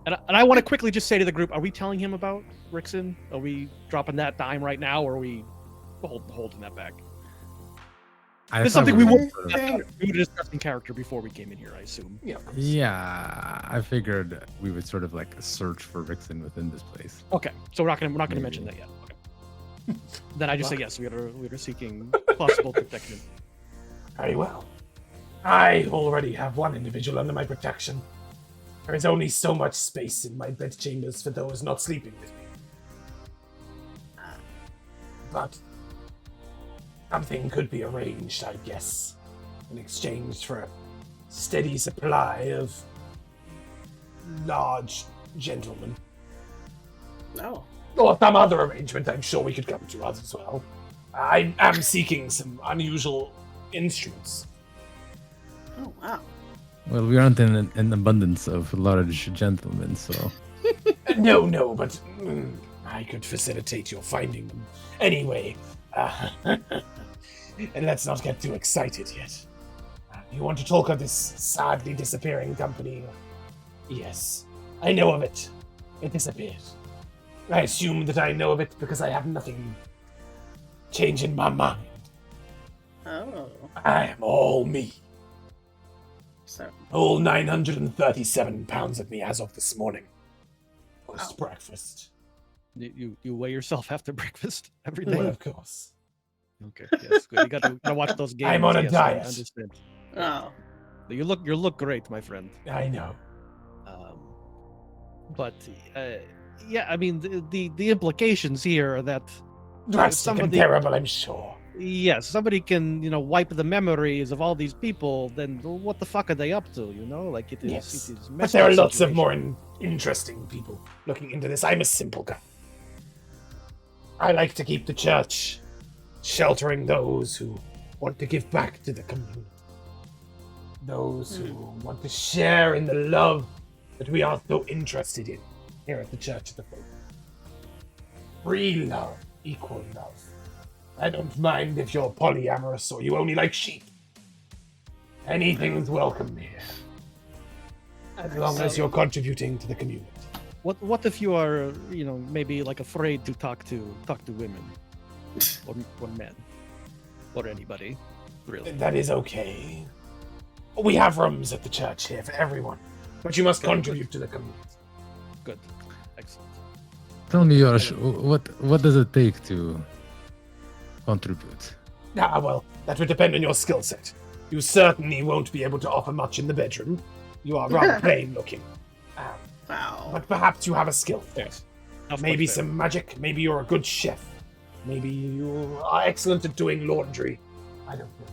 And I want to quickly just say to the group: are we telling him about Rickson? Are we dropping that dime right now, or are we holding that back? This is something we would discuss in character before we came in here, I assume. Yeah. Yeah, I figured we would sort of like search for Rickson within this place. Okay, so we're not gonna mention that yet. Okay. Then I just say yes. We are seeking possible protection. Very well. I already have one individual under my protection. There is only so much space in my bedchambers for those not sleeping with me. But something could be arranged, I guess, in exchange for a steady supply of large gentlemen. No. Or some other arrangement I'm sure we could come to as well. I am seeking some unusual instruments. Oh, wow. Well, we aren't in an abundance of large gentlemen, so... No, but I could facilitate your finding them. Anyway, and let's not get too excited yet. You want to talk of this sadly disappearing company? Yes, I know of it. It disappeared. I assume that I know of it because I have nothing changing my mind. Oh. I am all me. So. All 937 pounds of me as of this morning. Post breakfast. You weigh yourself after breakfast every day? Well, of course. Okay, yes, good. You gotta watch those games. I'm on a yes, diet. I understand. Oh. You look great, my friend. I know. But yeah, I mean the implications here are that Drastic and terrible, I'm sure. Yes, somebody can, wipe the memories of all these people, then what the fuck are they up to, Like, it is, Yes. it is But messed there up are lots of situation. more interesting people looking into this. I'm a simple guy. I like to keep the church sheltering those who want to give back to the community. Those who want to share in the love that we are so interested in here at the Church of the Faith. Free love, equal love. I don't mind if you're polyamorous or you only like sheep. Anything's welcome here. As long as you're contributing to the community. What if you are, maybe like afraid to talk to women or men or anybody, really? That is okay. We have rooms at the church here for everyone, but you must contribute to the community. Good, excellent. Tell me, Josh, what does it take to contribute? Well, that would depend on your skill set. You certainly won't be able to offer much in the bedroom. You are rather plain looking. Wow. But perhaps you have a skill set. Of Maybe course, some magic. Maybe you're a good chef. Maybe you are excellent at doing laundry. I don't know.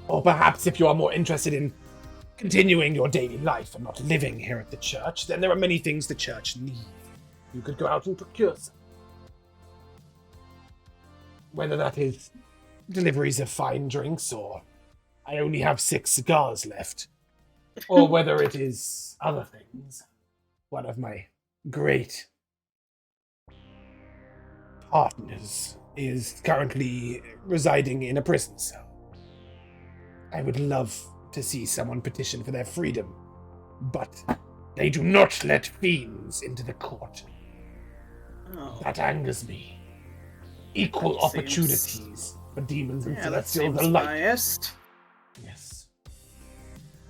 Or perhaps if you are more interested in continuing your daily life and not living here at the church, then there are many things the church needs. You could go out and procure some. Whether that is deliveries of fine drinks, or I only have 6 cigars left, or whether it is other things. One of my great partners is currently residing in a prison cell. I would love to see someone petition for their freedom, but they do not let fiends into the court. Oh. That angers me. Equal That seems- opportunities for demons and Yeah, that celestials seems alike. biased. Yes.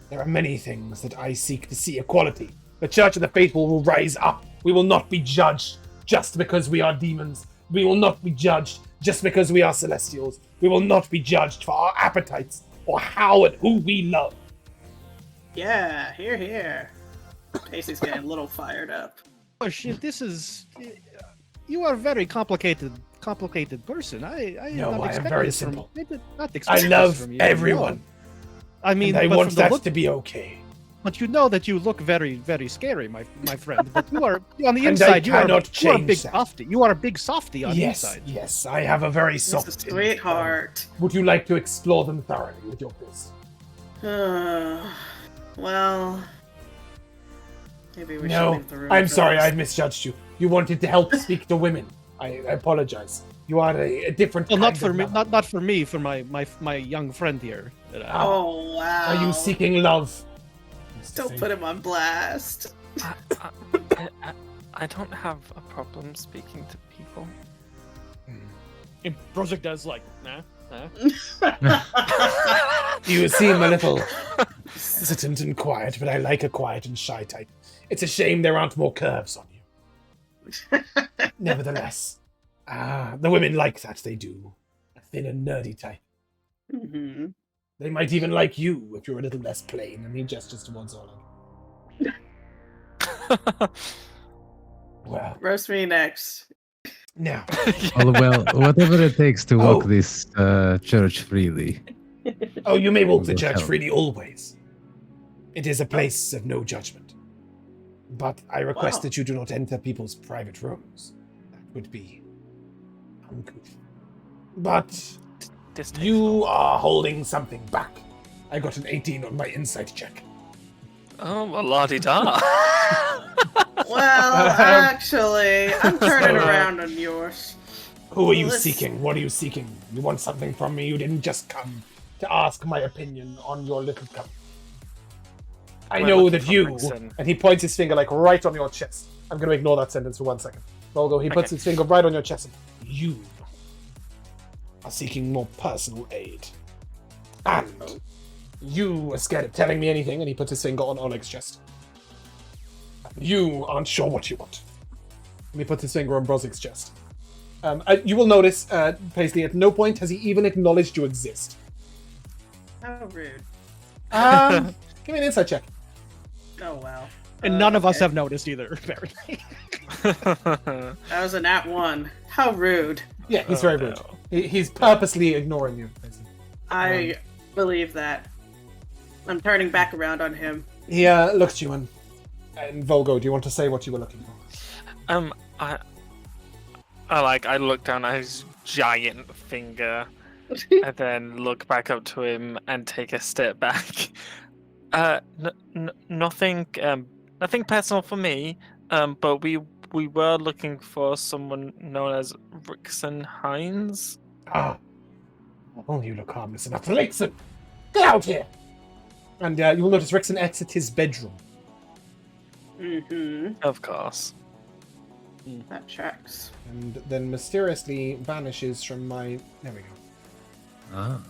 There are many things that I seek to see equality. The Church of the Faithful will rise up. We will not be judged just because we are demons. We will not be judged just because we are celestials. We will not be judged for our appetites or how and who we love. Yeah, here. Paisley's getting a little fired up. Oh shit! This is. You are a very complicated person. I No, not I am expect very this from- simple. I did not I expect this love from you. everyone. No. I mean, And I but want from the that look, to be okay. but you know that you look very, very scary, my friend. But you are on the And I inside. You are a cannot change big that. softy. You are a big softy on the Yes, inside. yes, I have a very He's soft a sweetheart. Would you like to explore them thoroughly with your fist? Well, maybe we should No, leave the room. I'm sorry, I first. misjudged you. You wanted to help speak to women. I apologize. You are a different Well, kind not for of me. lover. Not for me. For my young friend here. Oh wow! Are you seeking love? Don't put him on blast. I don't have a problem speaking to people. And Brozzig does like, nah. You seem a little hesitant and quiet, but I like a quiet and shy type. It's a shame there aren't more curves on you. Nevertheless, the women like that, they do. A thin and nerdy type. Mm-hmm. They might even like you if you're a little less plain, and he gestures towards Oleg. Well, Roast me next. now, Well, whatever it takes to walk Oh. this church freely. oh, you may walk the Will church help. freely always. It is a place of no judgment. But I request Wow. that you do not enter people's private rooms. That would be uncouth. But Distasteful. you are holding something back. I got an 18 on my insight check. Oh, well, la-di-da. Well, actually, I'm turning around on yours. Who are you Let's- seeking? What are you seeking? You want something from me? You didn't just come to ask my opinion on your little cup. I We're know looking that for you, reason. and he points his finger like right on your chest. I'm going to ignore that sentence for 1 second. Vulgo, he puts Okay. his finger right on your chest. And you are seeking more personal aid. And you are scared of telling me anything, and he puts his finger on Oleg's chest. You aren't sure what you want. And he puts his finger on Brozzig's chest. You will notice, Paisley, at no point has he even acknowledged you exist. How rude. Give me an insight check. Oh wow. And none of us okay. have noticed either, apparently. That was a nat 1. How rude. Yeah, he's very rude. He's purposely ignoring you. I believe that. I'm turning back around on him. He looks at you and Vulgo, do you want to say what you were looking for? I look down at his giant finger, and then look back up to him and take a step back. Nothing personal for me. But we were looking for someone known as Rickson Hines. Ah, oh, you look harmless enough. Rickson, get out here! And you'll notice Rickson exits his bedroom. Mm-hmm. Of course. That tracks. And then mysteriously vanishes from my... There we go.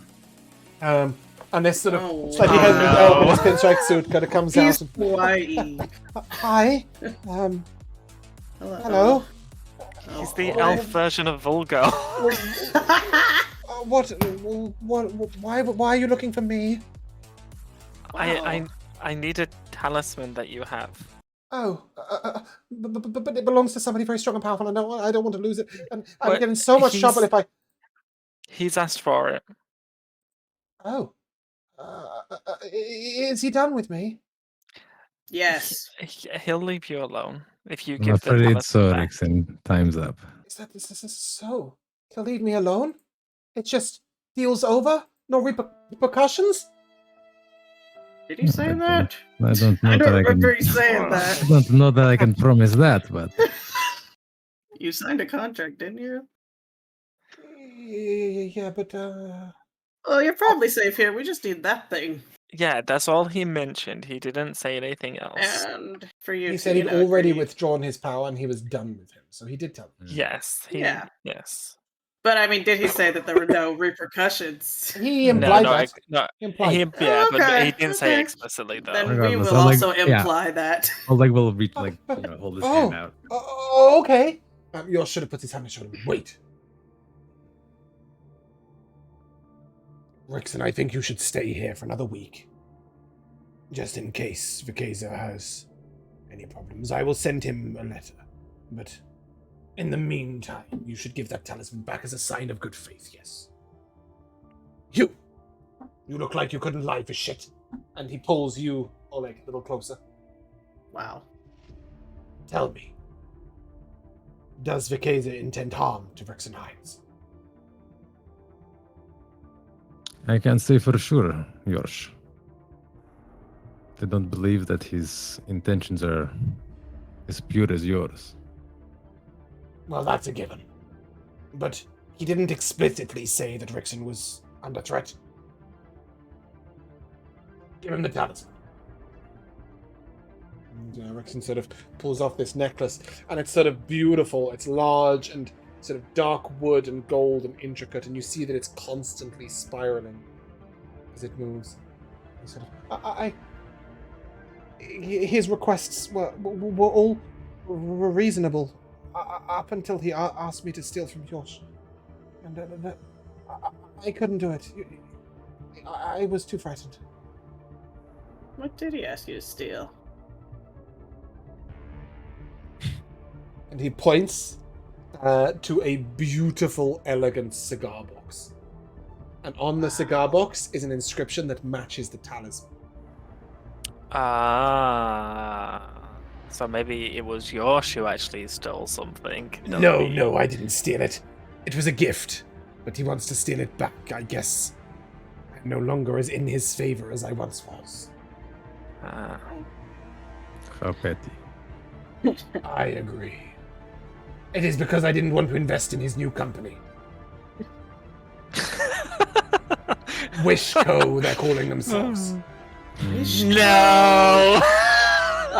And this sort of slightly hesitant elf in his pinstripe suit kind of comes out. And, Hawaii. Hi. Hello. He's the elf version of Vulgo. What? Why are you looking for me? I need a talisman that you have. Oh, but it belongs to somebody very strong and powerful, and I don't want to lose it. And I'm getting so much trouble if I... He's asked for it. Oh. Is he done with me? Yes. He'll leave you alone if you I'm give the afraid talisman so, back. Rickson. Time's up. This is so? He'll leave me alone? It just deal's over? No repercussions? Did he say that? I don't know I don't that I can. remember you saying that. I don't know that I can promise that, but You signed a contract, didn't you? Yeah, but Oh, you're probably safe here. We just need that thing. Yeah, that's all he mentioned. He didn't say anything else. And for you he to, said he'd you know, already agree. withdrawn his power and he was done with him. So he did tell me. Yes. Yeah. Yes. But I mean, did he say that there were no repercussions? He implied no, that. no. Implied. Yeah, but Okay, he didn't say okay. explicitly though. Then we Regardless, will I like- also yeah. imply that. Oleg will reach, hold his hand out. Oh, okay. Yours should have put his hand on his shoulder. Wait. Rickson, I think you should stay here for another week. Just in case Vikeza has any problems. I will send him a letter. But in the meantime, you should give that talisman back as a sign of good faith, yes. You look like you couldn't lie for shit. And he pulls you, Oleg, a little closer. Wow. Tell me, does Vikeza intend harm to Rickson Hines? I can't say for sure, Yorsh. I don't believe that his intentions are as pure as yours. Well, that's a given. But he didn't explicitly say that Rickson was under threat. Give him the talisman. And Rickson sort of pulls off this necklace, and it's sort of beautiful. It's large and sort of dark wood and gold and intricate, and you see that it's constantly spiraling as it moves. And sort of, his requests were all reasonable up until he asked me to steal from Yosh. And I couldn't do it. I was too frightened. What did he ask you to steal? And he points to a beautiful, elegant cigar box. And on the cigar box is an inscription that matches the talisman. So maybe it was Yosh who actually stole something. No, I didn't steal it. It was a gift, but he wants to steal it back. I guess I'm no longer as in his favor as I once was. How petty. I agree. It is because I didn't want to invest in his new company. Wishco, they're calling themselves. No!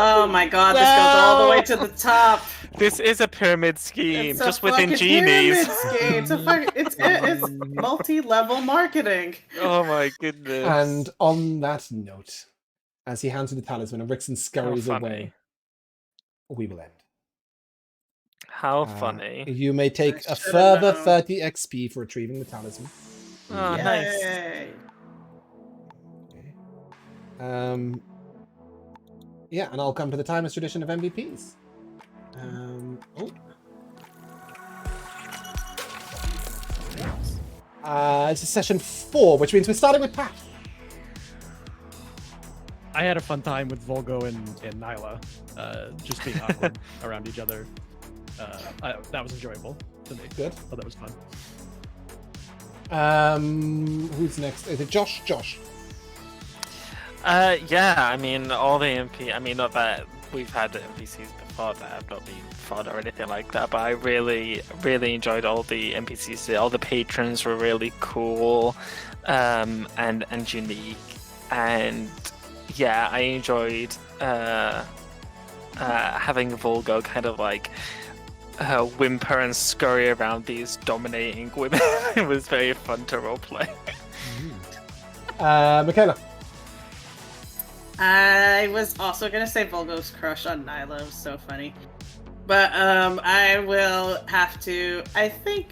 Oh my god, this goes all the way to the top. This is a pyramid scheme, It's a just within fucking genies. pyramid scheme. It's multi-level marketing. Oh my goodness. And on that note, as he hands you the talisman and Rickson scurries funny. away, we will end. How funny. You may take I a should've further known. 30 XP for retrieving the talisman. Oh, nice. Yay. Yeah, and I'll come to the timeless tradition of MVPs. This is session 4, which means we're starting with Pat. I had a fun time with Vulgo and Nyla, just being awkward around each other. That was enjoyable to me. Good. Oh, that was fun. Who's next? Is it Josh? Josh. Yeah, I mean, all the not that we've had NPCs before that have not been fun or anything like that, but I really, really enjoyed all the NPCs. All the patrons were really cool, and unique, and yeah, I enjoyed having Vulgo kind of like whimper and scurry around these dominating women. It was very fun to roleplay. Mikayla. I was also gonna say Vulgo's crush on Nyla was so funny. But I will have to, I think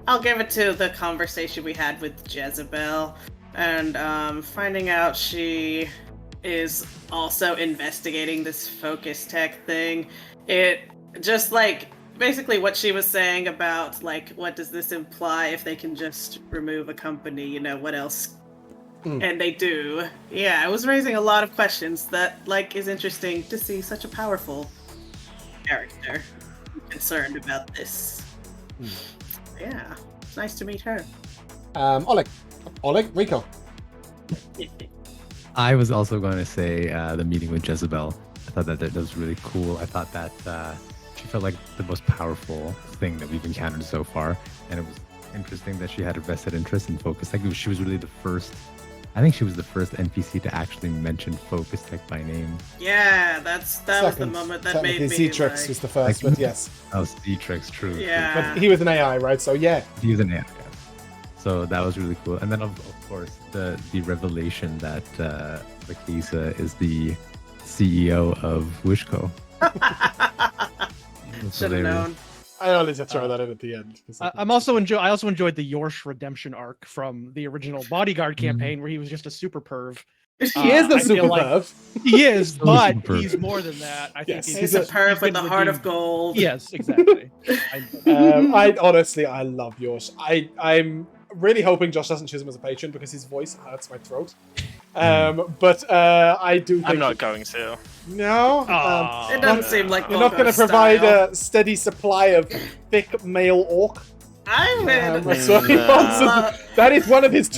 I'll give it to the conversation we had with Jezebel and finding out she is also investigating this focus tech thing. It just like basically what she was saying about like what does this imply if they can just remove a company, you know, what else? And they do. Yeah, it was raising a lot of questions that like is interesting to see such a powerful character concerned about this. Yeah, it's nice to meet her. Oleg, Rico. I was also going to say the meeting with Jezebel. I thought that was really cool. I thought that she felt like the most powerful thing that we've encountered so far, and it was interesting that she had a vested interest in focus. Like she was really the first. I think she was the first NPC to actually mention Focus Tech by name. Yeah, that was the moment that made me Zetrix like... was the first, but yes. Oh, Zetrix, true. Yeah. But he was an AI, right? So yeah. He was an AI. So that was really cool. And then of course the revelation that Vikeza is the CEO of Wishco. Should have known. I only just throw that in at the end. I also enjoyed the Yorsh redemption arc from the original Bodyguard campaign, where he was just a super perv. He is a super perv. He is, but he's more than that. I think he's a perv with a heart of gold. Yes, exactly. I love Yorsh. I'm really hoping Josh doesn't choose him as a patron because his voice hurts my throat. But I do think... I'm not going to. No? It doesn't seem like you're not going to provide a steady supply of thick male orc. I would. That is one of his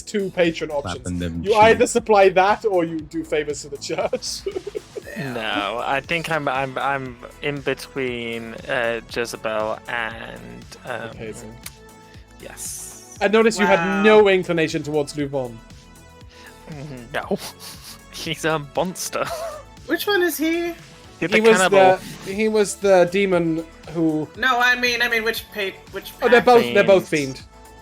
two patron options. You either supply that or you do favors to the church. No, I think I'm in between Jezebel and Hazel. Yes. I noticed you had no inclination towards Luvon. No. He's a monster. Which one is he? He was the demon who... No, I mean which Oh, they're both fiend.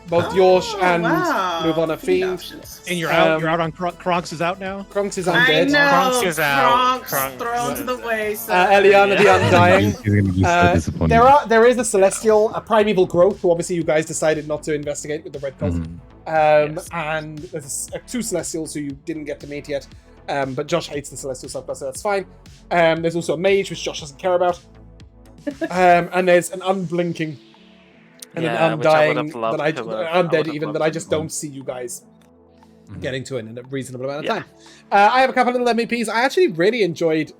Both Yorsh and Luvon are fiend. And you're out on Kronx is out now? Kronx is undead. I know. Kronx is out. Kronx thrown to the wayside. Eliana the Undying. He's going to be so disappointed. There is a celestial, a primeval growth, who obviously you guys decided not to investigate with the red cult. And there's two celestials who you didn't get to meet yet. But Josh hates the celestial subclass, so that's fine. There's also a mage, which Josh doesn't care about. And there's an unblinking and an undying undead even that I just don't see you guys getting to in a reasonable amount of time. I have a couple of little MEPs. I actually really enjoyed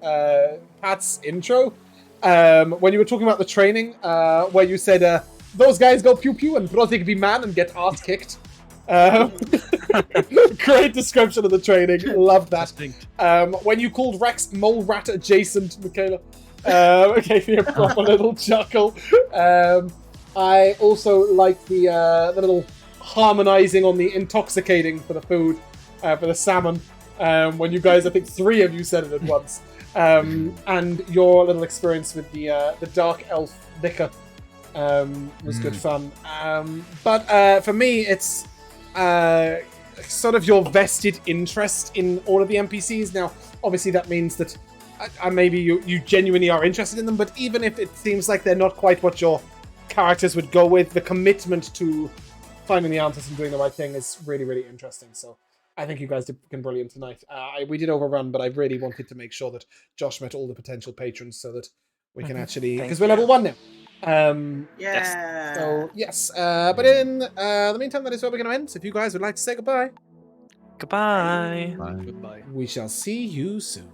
Pat's intro when you were talking about the training, where you said those guys go pew pew and Brozzig be man and get ass kicked. Great description of the training. Loved that. When you called Rex mole rat adjacent, Mikayla, gave me a proper little chuckle. I also like the little harmonizing on the intoxicating for the food, for the salmon. When you guys, I think 3 of you said it at once. And your little experience with the dark elf liquor was good fun. But for me, it's sort of your vested interest in all of the NPCs. Now, obviously, that means that maybe you genuinely are interested in them, but even if it seems like they're not quite what your characters would go with, the commitment to finding the answers and doing the right thing is really, really interesting. So I think you guys did fucking brilliant tonight. We did overrun, but I really wanted to make sure that Josh met all the potential patrons so that we can actually... Because we're level 1 now. Yeah. So, yes. But in the meantime, that is where we're going to end. So if you guys would like to say goodbye, Goodbye. Bye. Goodbye. we shall see you soon.